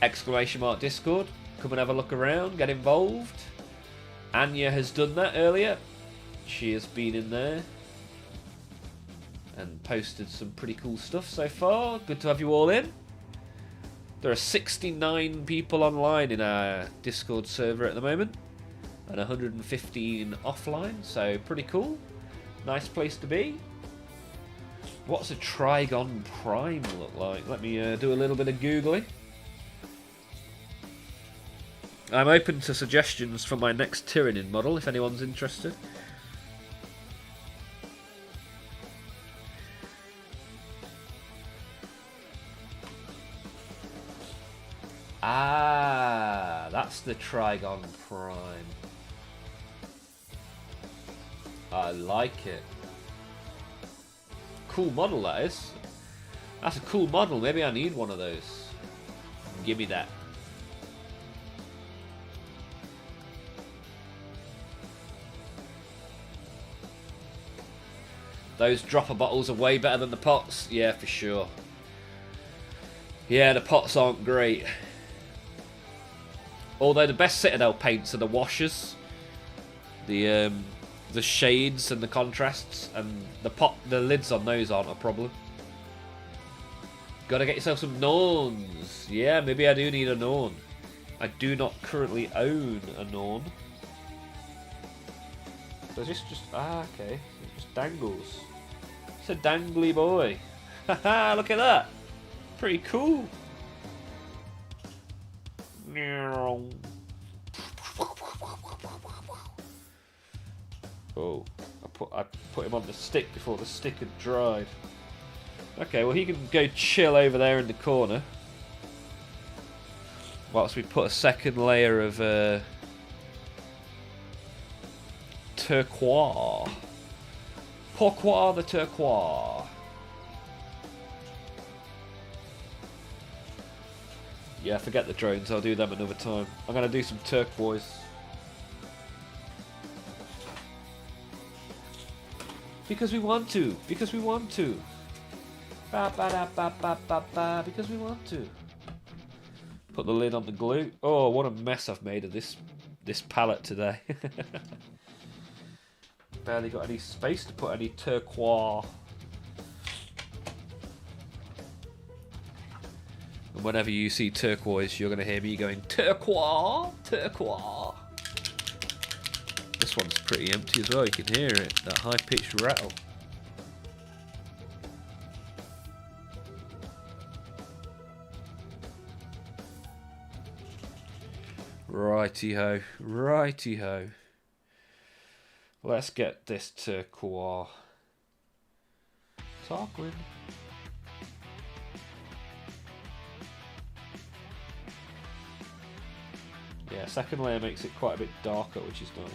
!Discord, come and have a look around, get involved. Anya has done that earlier. She has been in there and posted some pretty cool stuff so far. Good to have you all in. There are 69 people online in our Discord server at the moment and 115 offline, so pretty cool. Nice place to be. What's a Trigon Prime look like? Let me do a little bit of Googling. I'm open to suggestions for my next Tyranid model if anyone's interested. Ah, that's the Trigon Prime. I like it. Cool model, that is. That's a cool model. Maybe I need one of those. Give me that. Those dropper bottles are way better than the pots. Yeah, for sure. Yeah, the pots aren't great. Although the best Citadel paints are the washers, the shades and the contrasts, and the lids on those aren't a problem. Gotta get yourself some Norns. Yeah, maybe I do need a Norn. I do not currently own a Norn. So it's just okay. It just dangles. It's a dangly boy. Haha, look at that. Pretty cool. Oh, I put him on the stick before the stick had dried. Okay, well he can go chill over there in the corner whilst we put a second layer of turquoise. Pourquoi the turquoise? Yeah, forget the drones, I'll do them another time. I'm going to do some turquoise. Because we want to. Because we want to. Ba ba da ba ba ba ba. Because we want to. Put the lid on the glue. Oh, what a mess I've made of this palette today. Barely got any space to put any turquoise. And whenever you see turquoise, you're going to hear me going, turquoise, turquoise. This one's pretty empty as well, you can hear it, that high-pitched rattle. Righty-ho, righty-ho. Let's get this turquoise. Tarquin. Yeah, second layer makes it quite a bit darker, which is nice.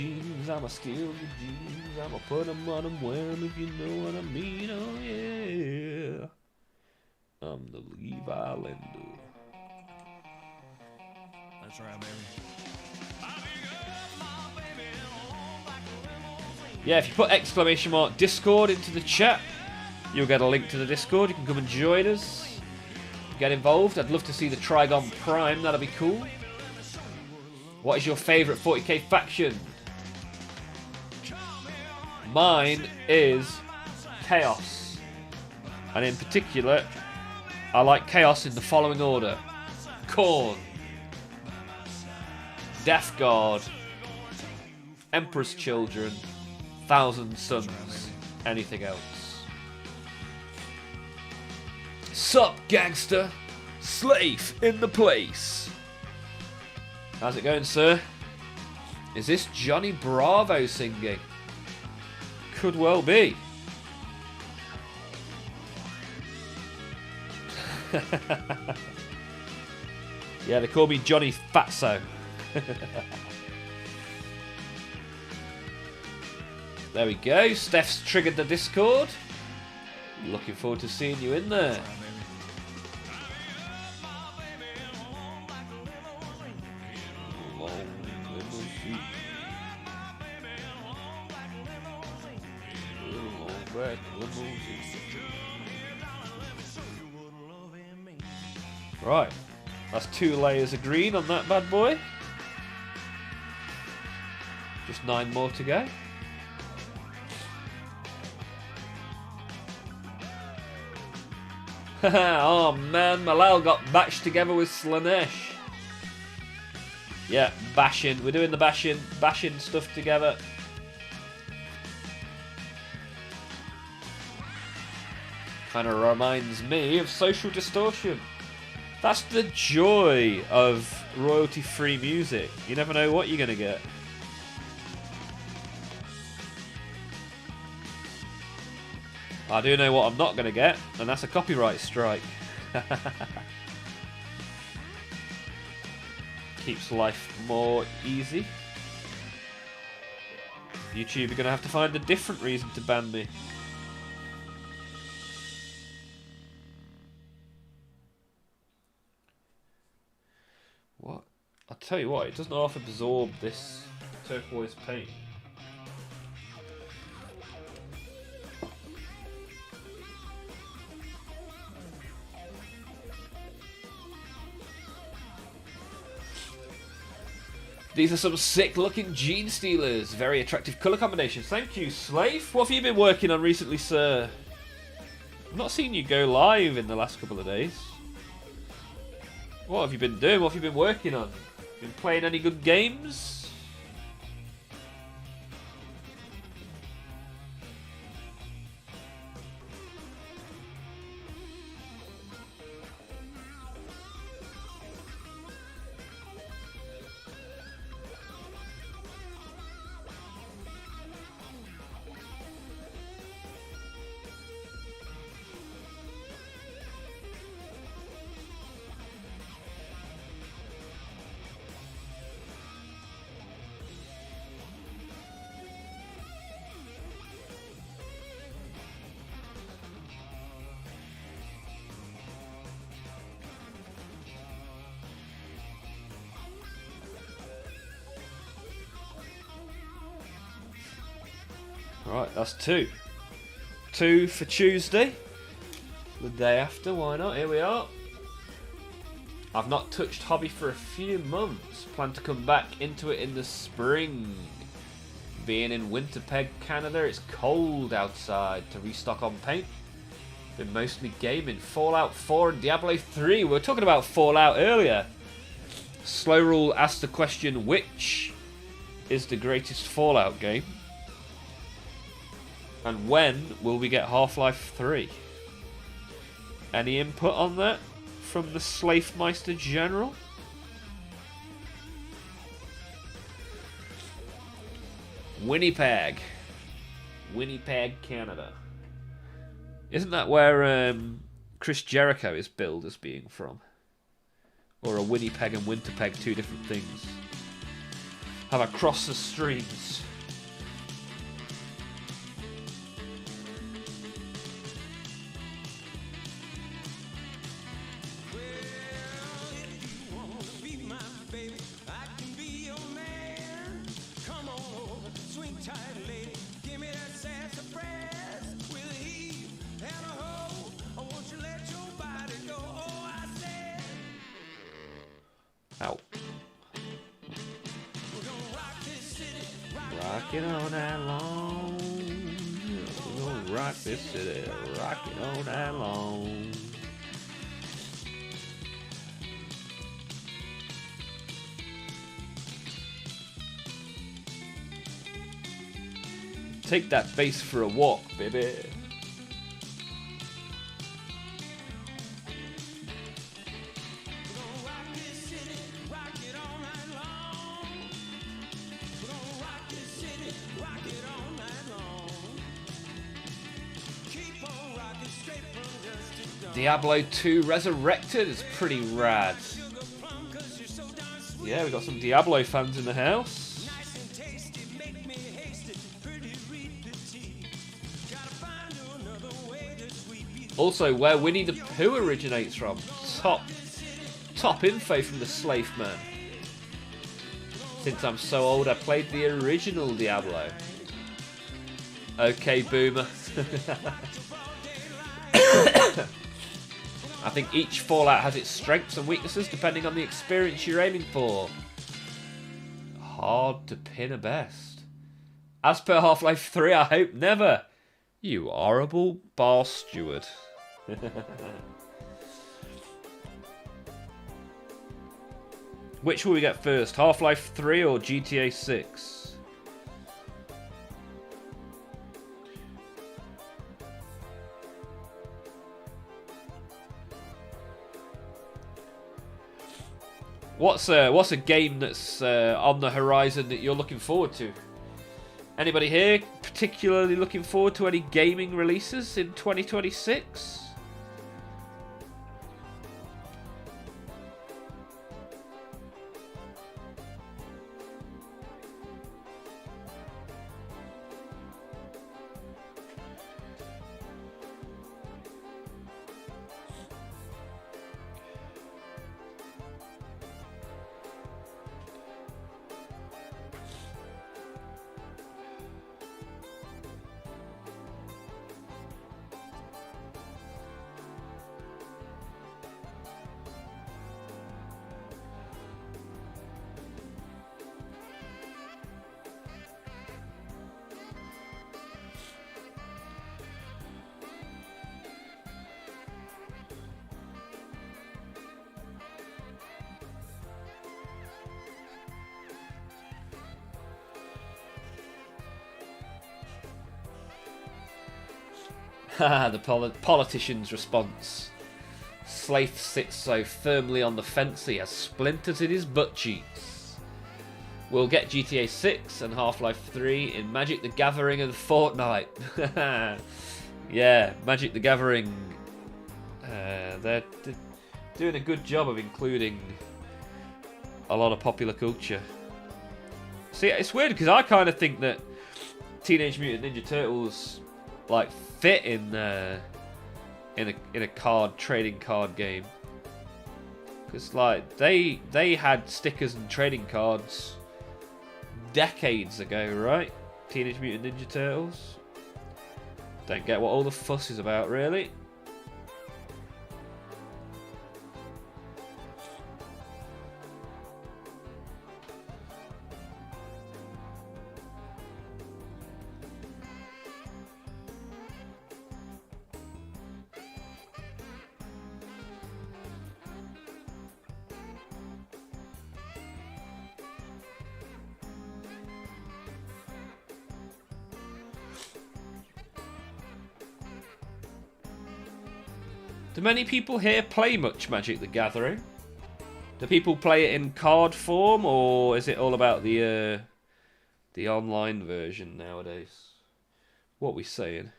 jeans, I'ma steal your jeans, I'ma put them on and wear them if you know what I mean, oh yeah. I'm the Levi Lender. That's right, baby. Yeah, if you put exclamation mark Discord into the chat, you'll get a link to the Discord. You can come and join us. Get involved. I'd love to see the Trigon Prime. That'll be cool. What is your favourite 40k faction? Mine is Chaos. And in particular, I like Chaos in the following order. Khorne, Death Guard, Emperor's Children, Thousand Sons, anything else. Sup, gangster? Slave in the place. How's it going, sir? Is this Johnny Bravo singing? Could well be. Yeah, they call me Johnny Fatso. There we go. Steph's triggered the Discord. Looking forward to seeing you in there. Right, that's 2 layers of green on that bad boy. Just 9 more to go. Oh man, Malal got batched together with Slanesh. Yeah, bashing. We're doing the bashing stuff together. Kind of reminds me of Social Distortion. That's the joy of royalty-free music. You never know what you're going to get. I do know what I'm not going to get, and that's a copyright strike. Keeps life more easy. YouTube, you're going to have to find a different reason to ban me. What? I'll tell you what, it doesn't half absorb this turquoise paint. These are some sick looking Gene Stealers. Very attractive colour combinations. Thank you, Slave. What have you been working on recently, sir? I've not seen you go live in the last couple of days. What have you been doing? What have you been working on? Been playing any good games? Right, that's 2. 2 for Tuesday. The day after, why not? Here we are. I've not touched hobby for a few months. Plan to come back into it in the spring. Being in Winnipeg, Canada, it's cold outside to restock on paint. Been mostly gaming. Fallout 4 and Diablo 3. We were talking about Fallout earlier. Slow Rule asked the question, which is the greatest Fallout game? And when will we get Half-Life 3? Any input on that from the Slafemeister General? Winnipeg. Winnipeg, Canada. Isn't that where Chris Jericho is billed as being from? Or are Winnipeg and Winterpeg 2 different things? have across the streams. Ow. Rock it all night long. We're gonna rock this city. Rock it all night long. Take that bass for a walk, baby. Diablo 2 Resurrected is pretty rad. Yeah, we got some Diablo fans in the house. Also, where Winnie the Pooh originates from. Top info from the Slave Man. Since I'm so old, I played the original Diablo. Okay, boomer. I think each Fallout has its strengths and weaknesses depending on the experience you're aiming for. Hard to pin a best. As per Half-Life 3, I hope never. You horrible bar steward. Which will we get first, Half-Life 3 or GTA 6? What's a game that's on the horizon that you're looking forward to? Anybody here particularly looking forward to any gaming releases in 2026? The politician's response. Slaith sits so firmly on the fence he has splinters in his butt cheeks. We'll get GTA 6 and Half-Life 3 in Magic the Gathering and Fortnite. Yeah, Magic the Gathering. They're doing a good job of including a lot of popular culture. See, it's weird because I kind of think that Teenage Mutant Ninja Turtles like fit in a trading card game, because like they had stickers and trading cards decades ago, right? Teenage Mutant Ninja Turtles. Don't get what all the fuss is about, really. Do many people here play much Magic the Gathering? Do people play it in card form, or is it all about the online version nowadays? What are we saying?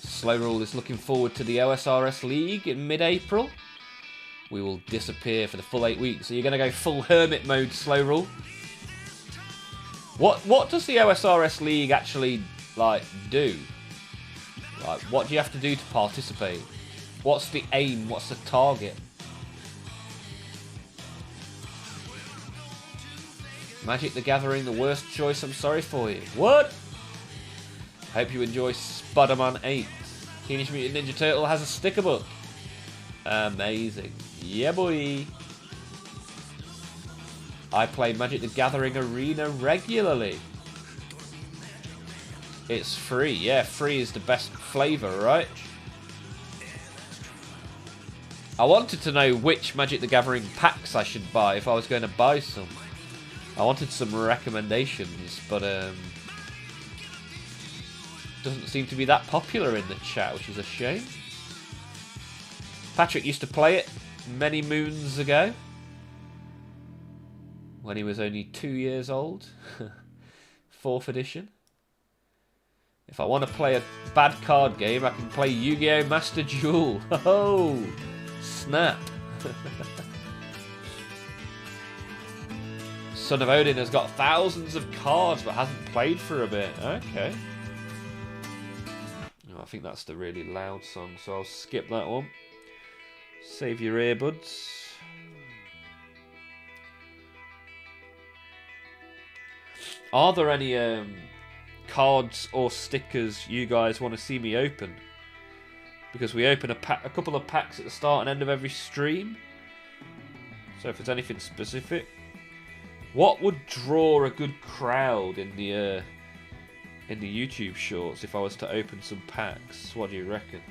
Slow Rule is looking forward to the OSRS League in mid-April. We will disappear for the full 8 weeks. So you're going to go full hermit mode, Slow Rule. What does the OSRS League actually like do? Like, what do you have to do to participate? What's the aim? What's the target? Magic the Gathering, the worst choice. I'm sorry for you. What? Hope you enjoy Spider-Man 8. Teenage Mutant Ninja Turtle has a sticker book. Amazing. Yeah, boy. I play Magic the Gathering Arena regularly. It's free. Yeah, free is the best flavour, right? I wanted to know which Magic the Gathering packs I should buy if I was going to buy some. I wanted some recommendations, but doesn't seem to be that popular in the chat, which is a shame. Patrick used to play it many moons ago, when he was only 2 years old. 4th edition. If I want to play a bad card game, I can play Yu-Gi-Oh! Master Duel. Oh, snap. Son of Odin has got thousands of cards but hasn't played for a bit. Okay. Oh, I think that's the really loud song, so I'll skip that one. Save your earbuds. Are there any cards or stickers you guys want to see me open? Because we open a couple of packs at the start and end of every stream. So if there's anything specific. What would draw a good crowd in the YouTube shorts if I was to open some packs? What do you reckon?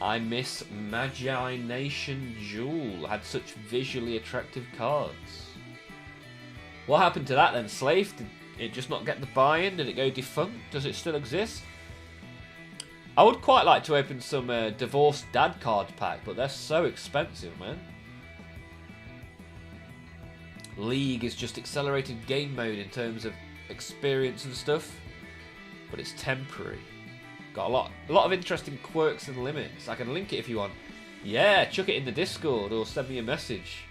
I miss Magi Nation Jewel. Had such visually attractive cards. What happened to that then, Slave? Did it just not get the buy-in? Did it go defunct? Does it still exist? I would quite like to open some Divorced Dad card pack, but they're so expensive, man. League is just accelerated game mode in terms of experience and stuff, but it's temporary. Got a lot of interesting quirks and limits. I can link it if you want. Yeah, chuck it in the Discord or send me a message.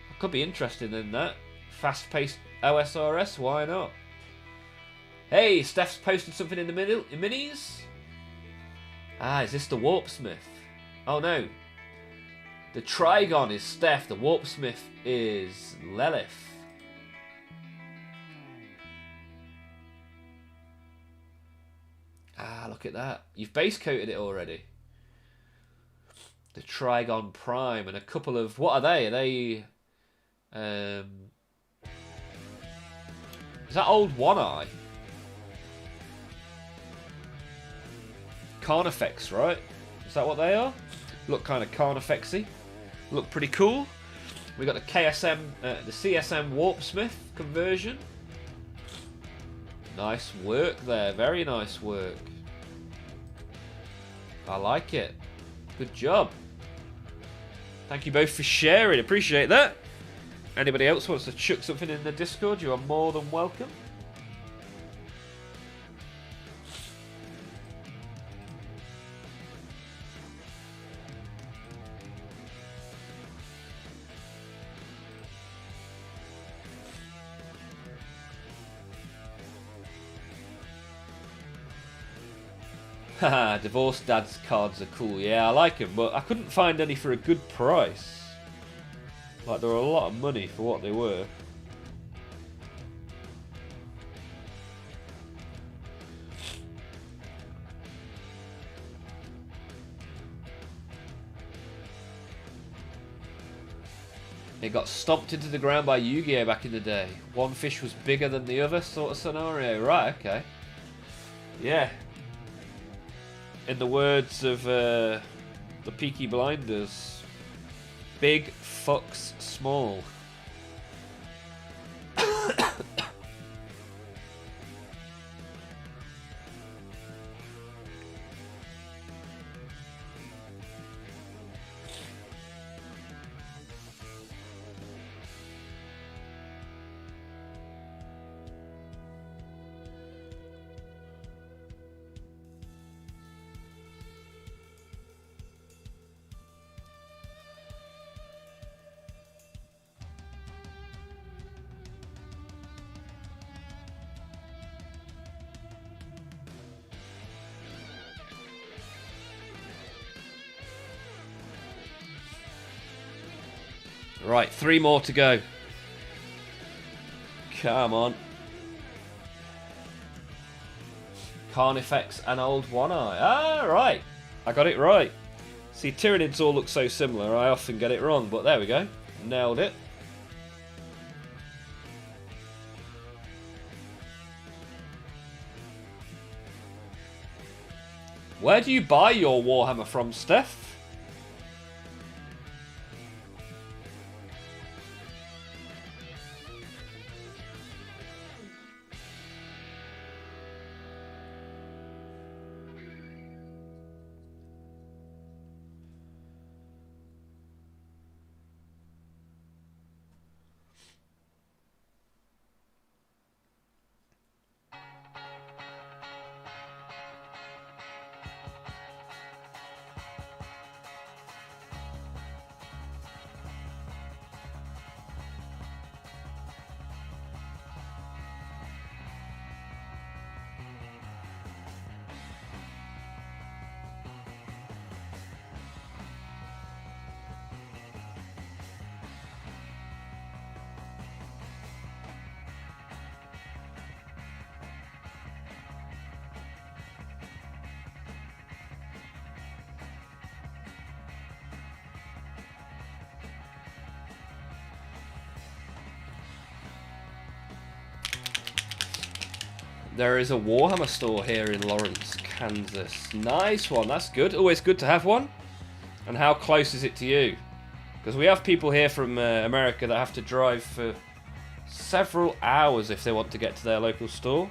I could be interested in that. Fast-paced OSRS, why not? Hey, Steph's posted something in the minis. Ah, is this the Warpsmith? Oh no. The Trigon is Steph, the Warpsmith is Lilith. Ah, look at that. You've base coated it already. The Trigon Prime and a couple of... What are they? Are they... Is that old One Eye? Carnifex, right? Is that what they are? Look kind of Carnifexy. Look pretty cool. We got the KSM, the CSM Warpsmith conversion. Nice work there. Very nice work. I like it. Good job. Thank you both for sharing. Appreciate that. Anybody else wants to chuck something in the Discord, you are more than welcome. Haha, Divorced Dad's cards are cool. Yeah, I like them, but I couldn't find any for a good price. Like, they were a lot of money for what they were. It got stomped into the ground by Yu-Gi-Oh back in the day. One fish was bigger than the other sort of scenario. Right, okay. Yeah. In the words of the Peaky Blinders, big fucks small. Right, 3 more to go. Come on. Carnifex and Old One Eye. Ah, right. I got it right. See, Tyranids all look so similar, I often get it wrong, but there we go. Nailed it. Where do you buy your Warhammer from, Steph? There is a Warhammer store here in Lawrence, Kansas. Nice one, that's good. Always good to have one. And how close is it to you? Because we have people here from America that have to drive for several hours if they want to get to their local store.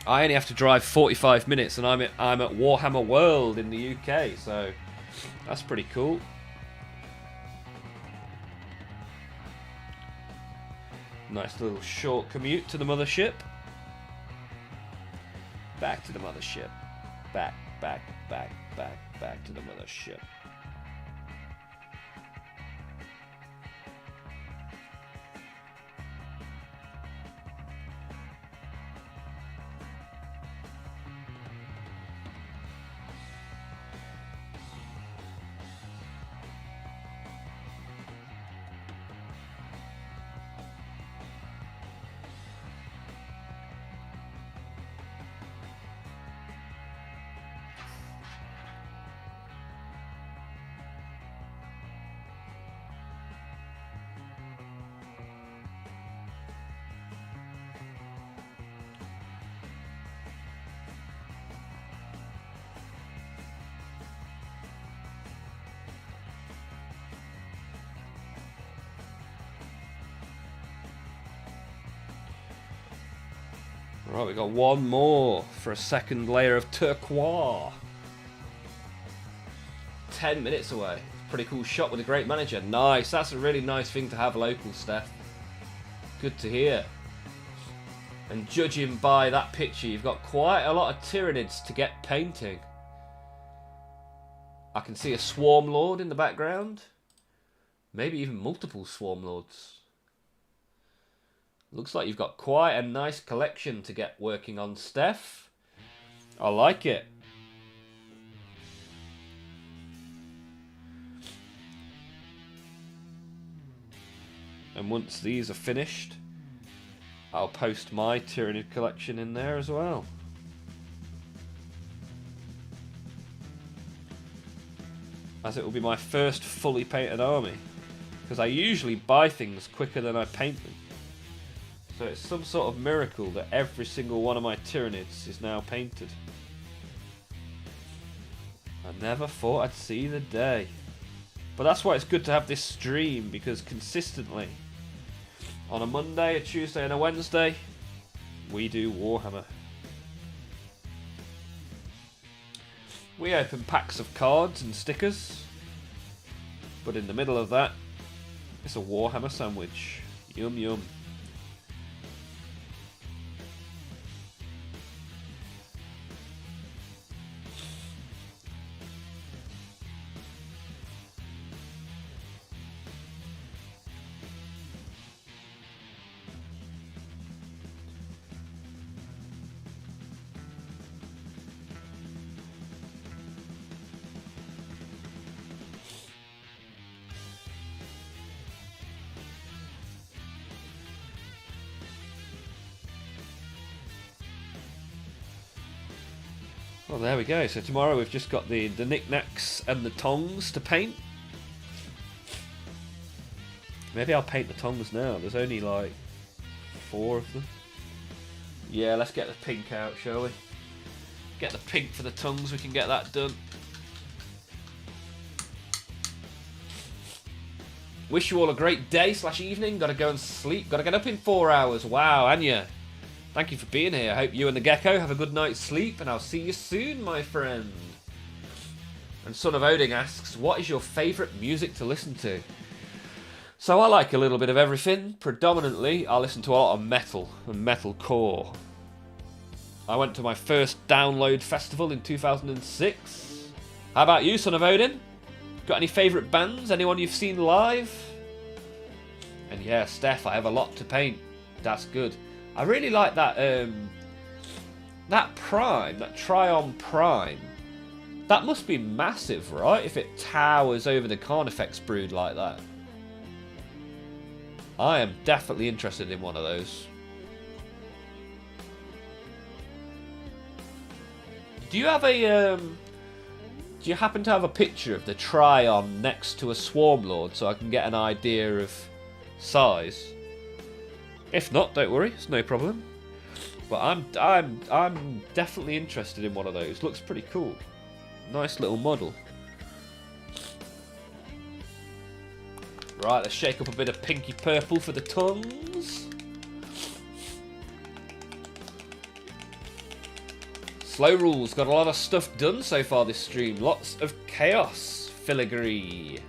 I only have to drive 45 minutes and I'm at Warhammer World in the UK, so that's pretty cool. Nice little short commute to the mothership. Back to the mothership. Back to the mothership. Right, we got one more for a second layer of turquoise. 10 minutes away. Pretty cool shot with a great manager. Nice, that's a really nice thing to have local, Steph. Good to hear. And judging by that picture, you've got quite a lot of Tyranids to get painting. I can see a Swarm Lord in the background. Maybe even multiple Swarm Lords. Looks like you've got quite a nice collection to get working on, Steph. I like it. And once these are finished, I'll post my Tyranid collection in there as well. As it will be my first fully painted army. Because I usually buy things quicker than I paint them. So it's some sort of miracle that every single one of my Tyranids is now painted. I never thought I'd see the day. But that's why it's good to have this stream, because consistently, on a Monday, a Tuesday and a Wednesday, we do Warhammer. We open packs of cards and stickers, but in the middle of that, it's a Warhammer sandwich. Yum yum. Well, there we go. So tomorrow we've just got the knickknacks and the tongs to paint. Maybe I'll paint the tongs now. There's only like 4 of them. Yeah, let's get the pink out, shall we? Get the pink for the tongues. We can get that done. Wish you all a great day / evening. Gotta go and sleep. Gotta get up in 4 hours. Wow, Anya. Thank you for being here. I hope you and the gecko have a good night's sleep, and I'll see you soon, my friend. And Son of Odin asks, what is your favourite music to listen to? So I like a little bit of everything. Predominantly, I listen to a lot of metal and metalcore. I went to my first download festival in 2006. How about you, Son of Odin? Got any favourite bands? Anyone you've seen live? And yeah, Steph, I have a lot to paint. That's good. I really like that that Prime, that Trion Prime. That must be massive, right? If it towers over the Carnifex brood like that. I am definitely interested in one of those. Do you have a do you happen to have a picture of the Trion next to a Swarmlord so I can get an idea of size? If not, don't worry, it's no problem. But I'm definitely interested in one of those. Looks pretty cool. Nice little model. Right, let's shake up a bit of pinky purple for the tongues. Slow Rules got a lot of stuff done so far this stream. Lots of chaos filigree.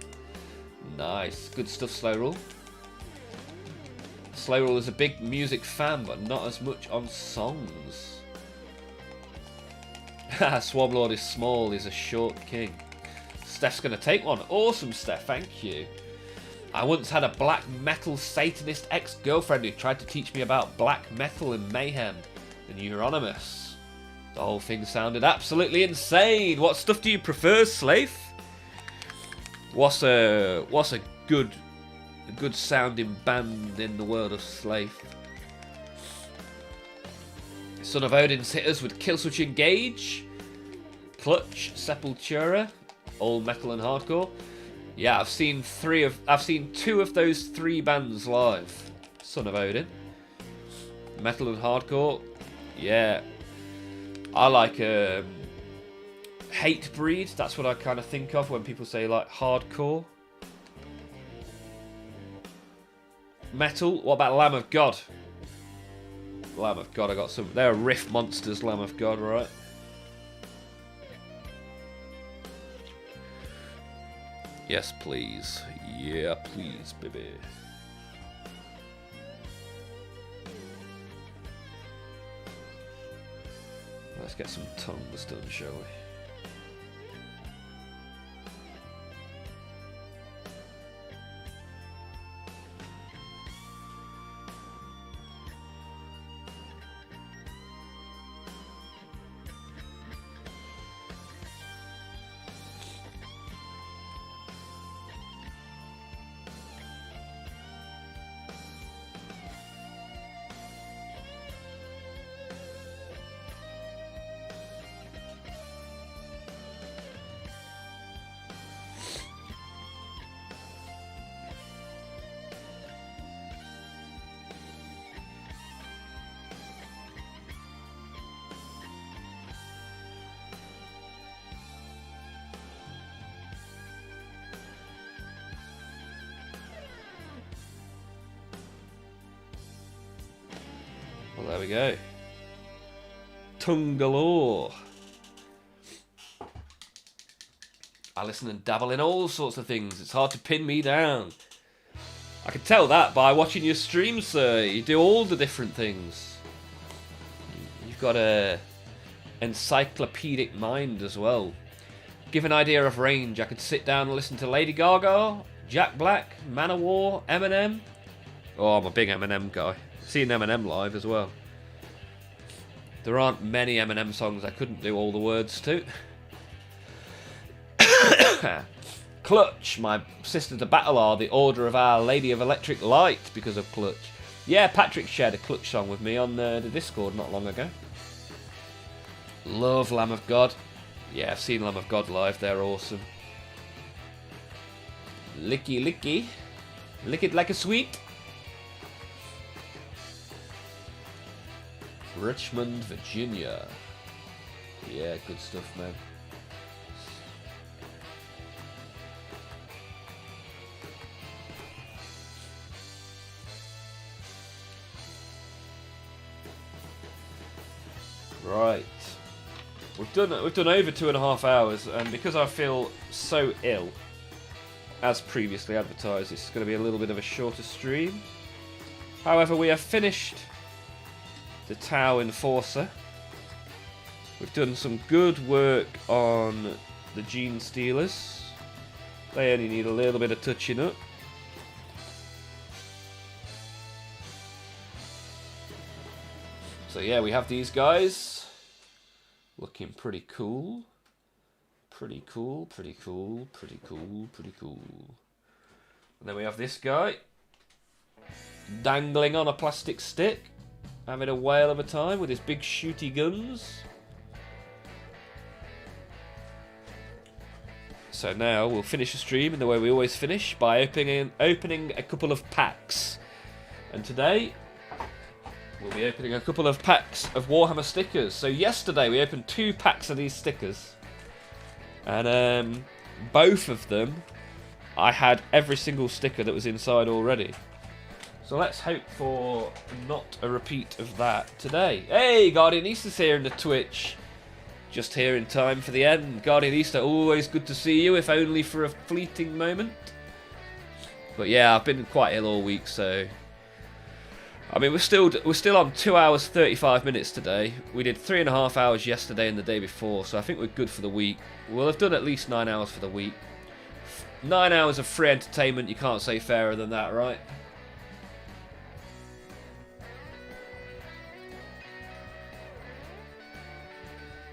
Nice, good stuff, Slow Rule. Slow Rule is a big music fan, but not as much on songs. Swarmlord is small, he's a short king. Steph's going to take one. Awesome, Steph, thank you. I once had a black metal Satanist ex-girlfriend who tried to teach me about black metal and mayhem and Euronymous. The whole thing sounded absolutely insane. What stuff do you prefer, Slave? What's a good sounding band in the world of Slave? Son of Odin's hit us with Killswitch Engage, Clutch, Sepultura, all metal and hardcore. Yeah, I've seen 2 of those 3 bands live. Son of Odin, metal and hardcore. Yeah, I like Hatebreed. That's what I kind of think of when people say like hardcore. Metal. What about Lamb of God? Lamb of God, I got some. They're riff monsters, Lamb of God, right? Yes, please. Yeah, please, baby. Let's get some tongues done, shall we? there we go. Tongue galore. I listen and dabble in all sorts of things. It's hard to pin me down. I can tell that by watching your stream, sir. You do all the different things. You've got a encyclopedic mind as well. Give an idea of range. I could sit down and listen to Lady Gaga, Jack Black, Manowar, Eminem. Oh, I'm a big Eminem guy. I've seen Eminem live as well. There aren't many Eminem songs I couldn't do all the words to. Clutch, my sister to battle are the Order of Our Lady of Electric Light because of Clutch. Yeah, Patrick shared a Clutch song with me on the Discord not long ago. Love Lamb of God. Yeah, I've seen Lamb of God live, they're awesome. Licky licky. Lick it like a sweet. Richmond, Virginia. Yeah, good stuff, man. Right. We've done over 2.5 hours, and because I feel so ill, as previously advertised, it's going to be a little bit of a shorter stream. However, we have finished the Tau Enforcer. We've done some good work on the Gene Stealers. They only need a little bit of touching up. So yeah, we have these guys. Looking pretty cool. Pretty cool, pretty cool, pretty cool, pretty cool. And then we have this guy. Dangling on a plastic stick. Having a whale of a time with his big shooty guns. So now we'll finish the stream in the way we always finish, by opening a couple of packs. And today we'll be opening a couple of packs of Warhammer stickers. So yesterday we opened 2 packs of these stickers. And both of them, I had every single sticker that was inside already. So let's hope for not a repeat of that today. Hey, Guardian Easter's here in the Twitch. Just here in time for the end. Guardian Easter, always good to see you, if only for a fleeting moment. But yeah, I've been quite ill all week, so... I mean, we're still on 2 hours 35 minutes today. We did 3.5 hours yesterday and the day before, so I think we're good for the week. We'll have done at least 9 hours for the week. 9 hours of free entertainment, you can't say fairer than that, right?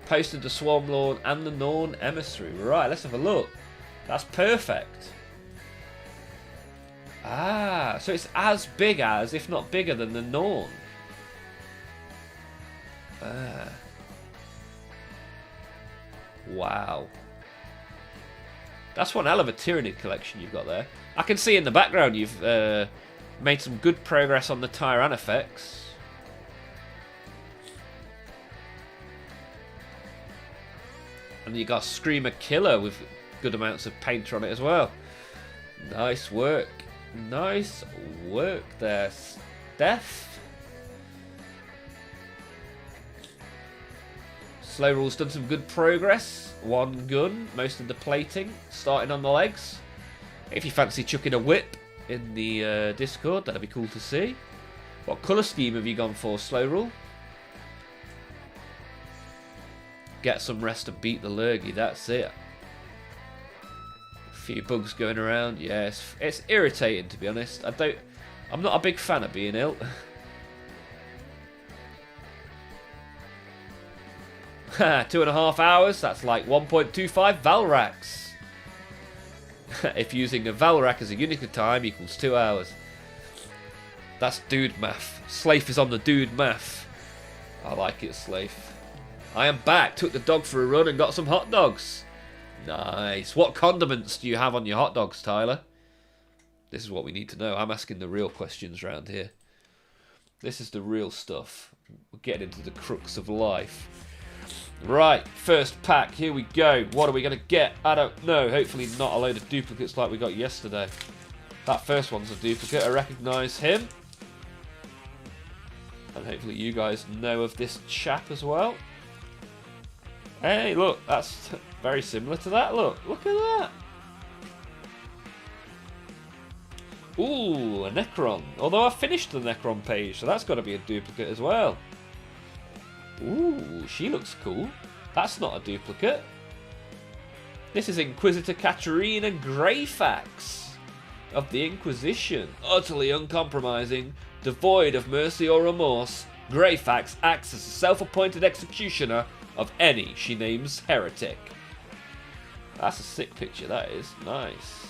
Posted the Swarmlord and the Norn Emissary. Right, let's have a look. That's perfect. Ah, so it's as big as, if not bigger than, the Norn. Ah. Wow. That's one hell of a Tyranid collection you've got there. I can see in the background you've made some good progress on the Tyran effects. And you got Screamer Killer with good amounts of paint on it as well. Nice work. Nice work there, Steph. Slow Rule's done some good progress. One gun, most of the plating, starting on the legs. If you fancy chucking a whip in the Discord, that'd be cool to see. What colour scheme have you gone for, Slow Rule? Get some rest and beat the lurgy, that's it. A few bugs going around, yes. It's irritating, to be honest. I'm not a big fan of being ill. 2.5 hours, that's like 1.25 Valraks. If using a Valrak as a unit of time equals 2 hours. That's dude math. Slafe is on the dude math. I like it, Slafe. I am back, took the dog for a run and got some hot dogs. Nice. What condiments do you have on your hot dogs, Tyler? This is what we need to know. I'm asking the real questions around here. This is the real stuff. We're getting into the crux of life. Right, first pack, here we go. What are we going to get? I don't know. Hopefully not a load of duplicates like we got yesterday. That first one's a duplicate. I recognise him. And hopefully you guys know of this chap as well. Hey, look, that's very similar to that. Look at that. Ooh, a Necron. Although I finished the Necron page, so that's got to be a duplicate as well. Ooh, she looks cool. That's not a duplicate. This is Inquisitor Katarina Greyfax of the Inquisition. Utterly uncompromising, devoid of mercy or remorse, Greyfax acts as a self-appointed executioner of any she names heretic. That's a sick picture, that is. Nice.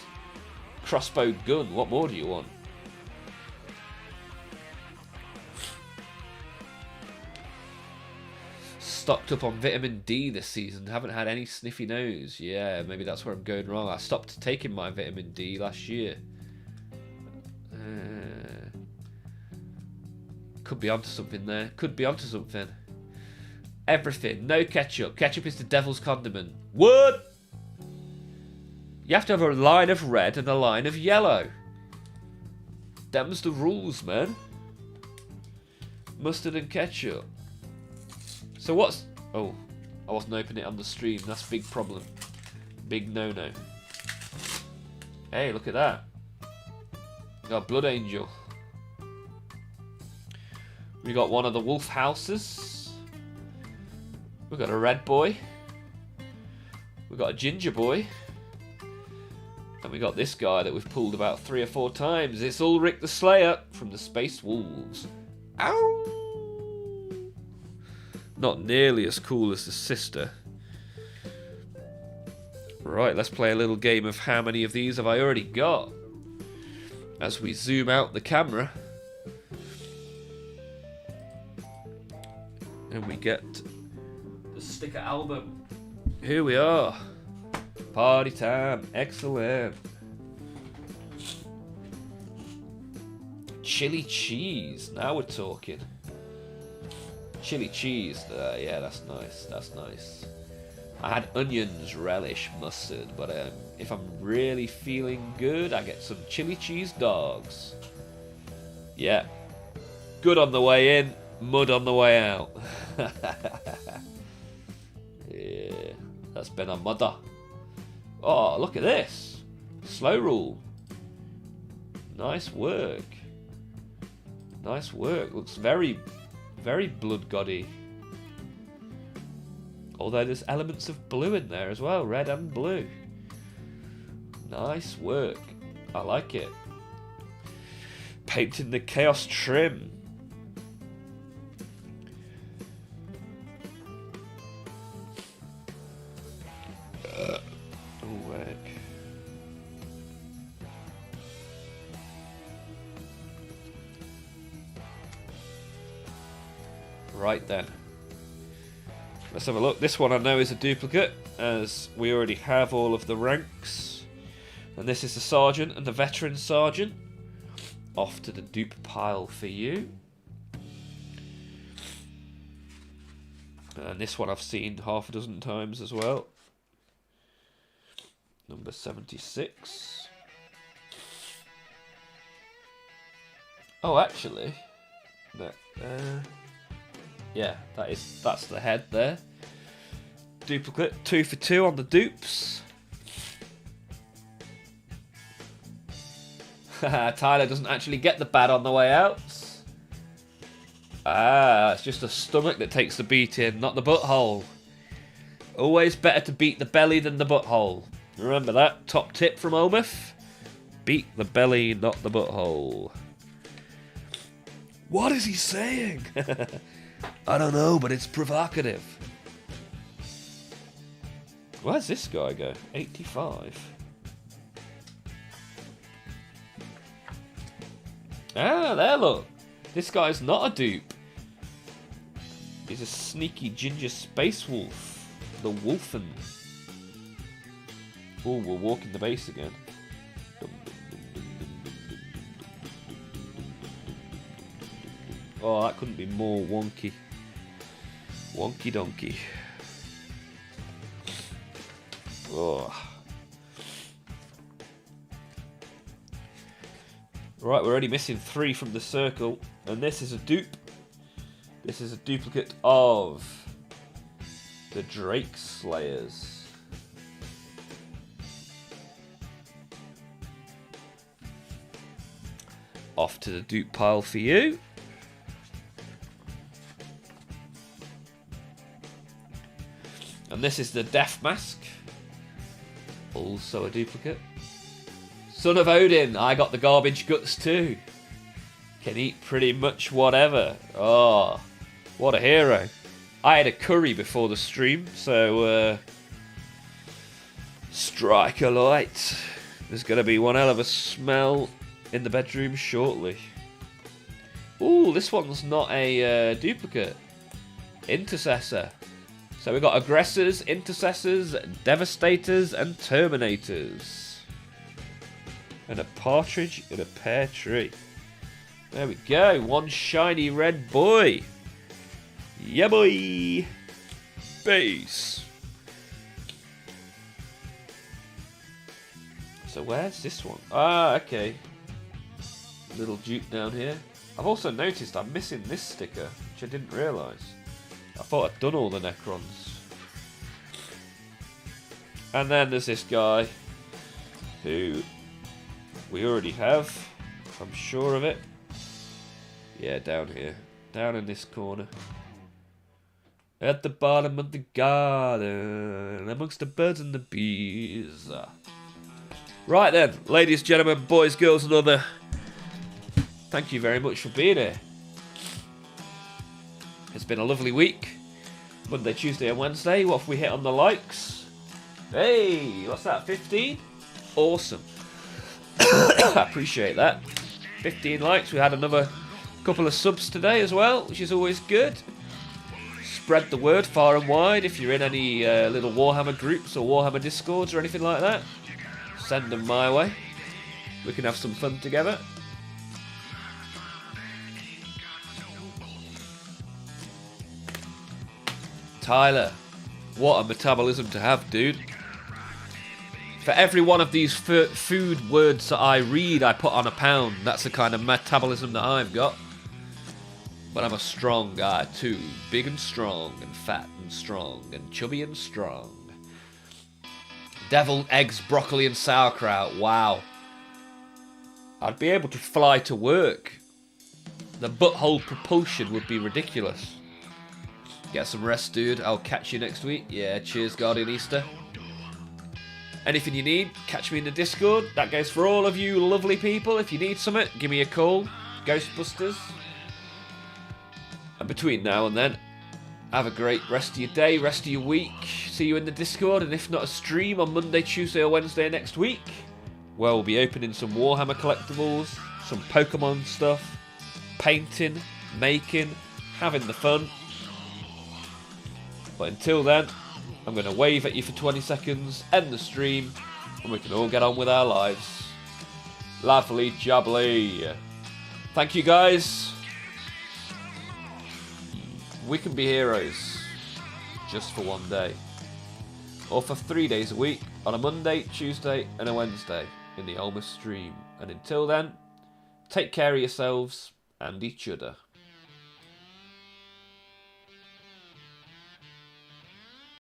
Crossbow gun, what more do you want? Stocked up on vitamin D this season. Haven't had any sniffy nose. Yeah, maybe that's where I'm going wrong. I stopped taking my vitamin D last year. Could be onto something there. Could be onto something. Everything. No ketchup. Ketchup is the devil's condiment. What? You have to have a line of red and a line of yellow. Them's the rules, man. Mustard and ketchup. So what's... Oh, I wasn't opening it on the stream. That's a big problem. Big no-no. Hey, look at that. We got Blood Angel. We got one of the Wolf Houses. We got a Red Boy. We got a Ginger Boy. And we got this guy that we've pulled about 3 or 4 times. It's Ulrich the Slayer from the Space Wolves. Ow! Not nearly as cool as the sister. Right, let's play a little game of how many of these have I already got. As we zoom out the camera. And we get the sticker album. Here we are. Party time. Excellent. Chili cheese. Now we're talking. Chili cheese. Yeah, that's nice. That's nice. I had onions, relish, mustard, but if I'm really feeling good, I get some chili cheese dogs. Yeah. Good on the way in, mud on the way out. Yeah, that's been a mudder. Oh, look at this. Slow rule. Nice work. Nice work. Looks very, very blood goddy. Although there's elements of blue in there as well. Red and blue. Nice work. I like it. Painting the chaos trim. Right then. Let's have a look. This one I know is a duplicate, as we already have all of the ranks. And this is the sergeant and the veteran sergeant. Off to the dupe pile for you. And this one I've seen half a dozen times as well. Number 76. Oh, actually, that yeah, that's the head there. Duplicate, 2 for 2 on the dupes. Tyler doesn't actually get the bad on the way out. Ah, it's just the stomach that takes the beating, not the butthole. Always better to beat the belly than the butthole. Remember that? Top tip from Olmaph. Beat the belly, not the butthole. What is he saying? I don't know, but it's provocative. Where's this guy go? 85. Ah, there, look. This guy's not a dupe. He's a sneaky ginger space wolf. The Wolfen. Oh, we're walking the base again. Oh, that couldn't be more wonky. Wonky donkey. Oh. Right, we're only missing 3 from the circle, and this is a dupe. This is a duplicate of the Drake Slayers. Off to the dupe pile for you. And this is the Death Mask. Also a duplicate. Son of Odin, I got the garbage guts too. Can eat pretty much whatever. Oh, what a hero. I had a curry before the stream, so strike a light. There's going to be one hell of a smell in the bedroom shortly. Ooh, this one's not a duplicate. Intercessor. So we've got aggressors, intercessors, devastators, and terminators. And a partridge in a pear tree. There we go. One shiny red boy. Yeah, boy. Base. So where's this one? Ah, okay. Little dupe down here. I've also noticed I'm missing this sticker, which I didn't realise. I thought I'd done all the Necrons. And then there's this guy who we already have. I'm sure of it. Yeah, down here. Down in this corner. At the bottom of the garden, amongst the birds and the bees. Right then, ladies, gentlemen, boys, girls and other. Thank you very much for being here. It's been a lovely week. Monday, Tuesday and Wednesday. What have we hit on the likes? Hey, what's that, 15? Awesome. I appreciate that. 15 likes. We had another couple of subs today as well, which is always good. Spread the word far and wide if you're in any little Warhammer groups or Warhammer Discords or anything like that. Send them my way. We can have some fun together. Tyler, what a metabolism to have, dude. For every one of these food words that I read, I put on a pound. That's the kind of metabolism that I've got. But I'm a strong guy too. Big and strong, and fat and strong, and chubby and strong. Deviled eggs, broccoli and sauerkraut. Wow. I'd be able to fly to work. The butthole propulsion would be ridiculous. Get some rest, dude. I'll catch you next week. Yeah, cheers, Guardian Easter. Anything you need, catch me in the Discord. That goes for all of you lovely people. If you need something, give me a call. Ghostbusters. And between now and then, have a great rest of your day, rest of your week. See you in the Discord, and if not a stream on Monday, Tuesday or Wednesday next week, well, we'll be opening some Warhammer collectibles, some Pokemon stuff, painting, making, having the fun. But until then, I'm going to wave at you for 20 seconds, end the stream, and we can all get on with our lives. Lovely jubbly. Thank you, guys. We can be heroes just for one day. Or for 3 days a week, on a Monday, Tuesday, and a Wednesday in the Olmaph stream. And until then, take care of yourselves and each other.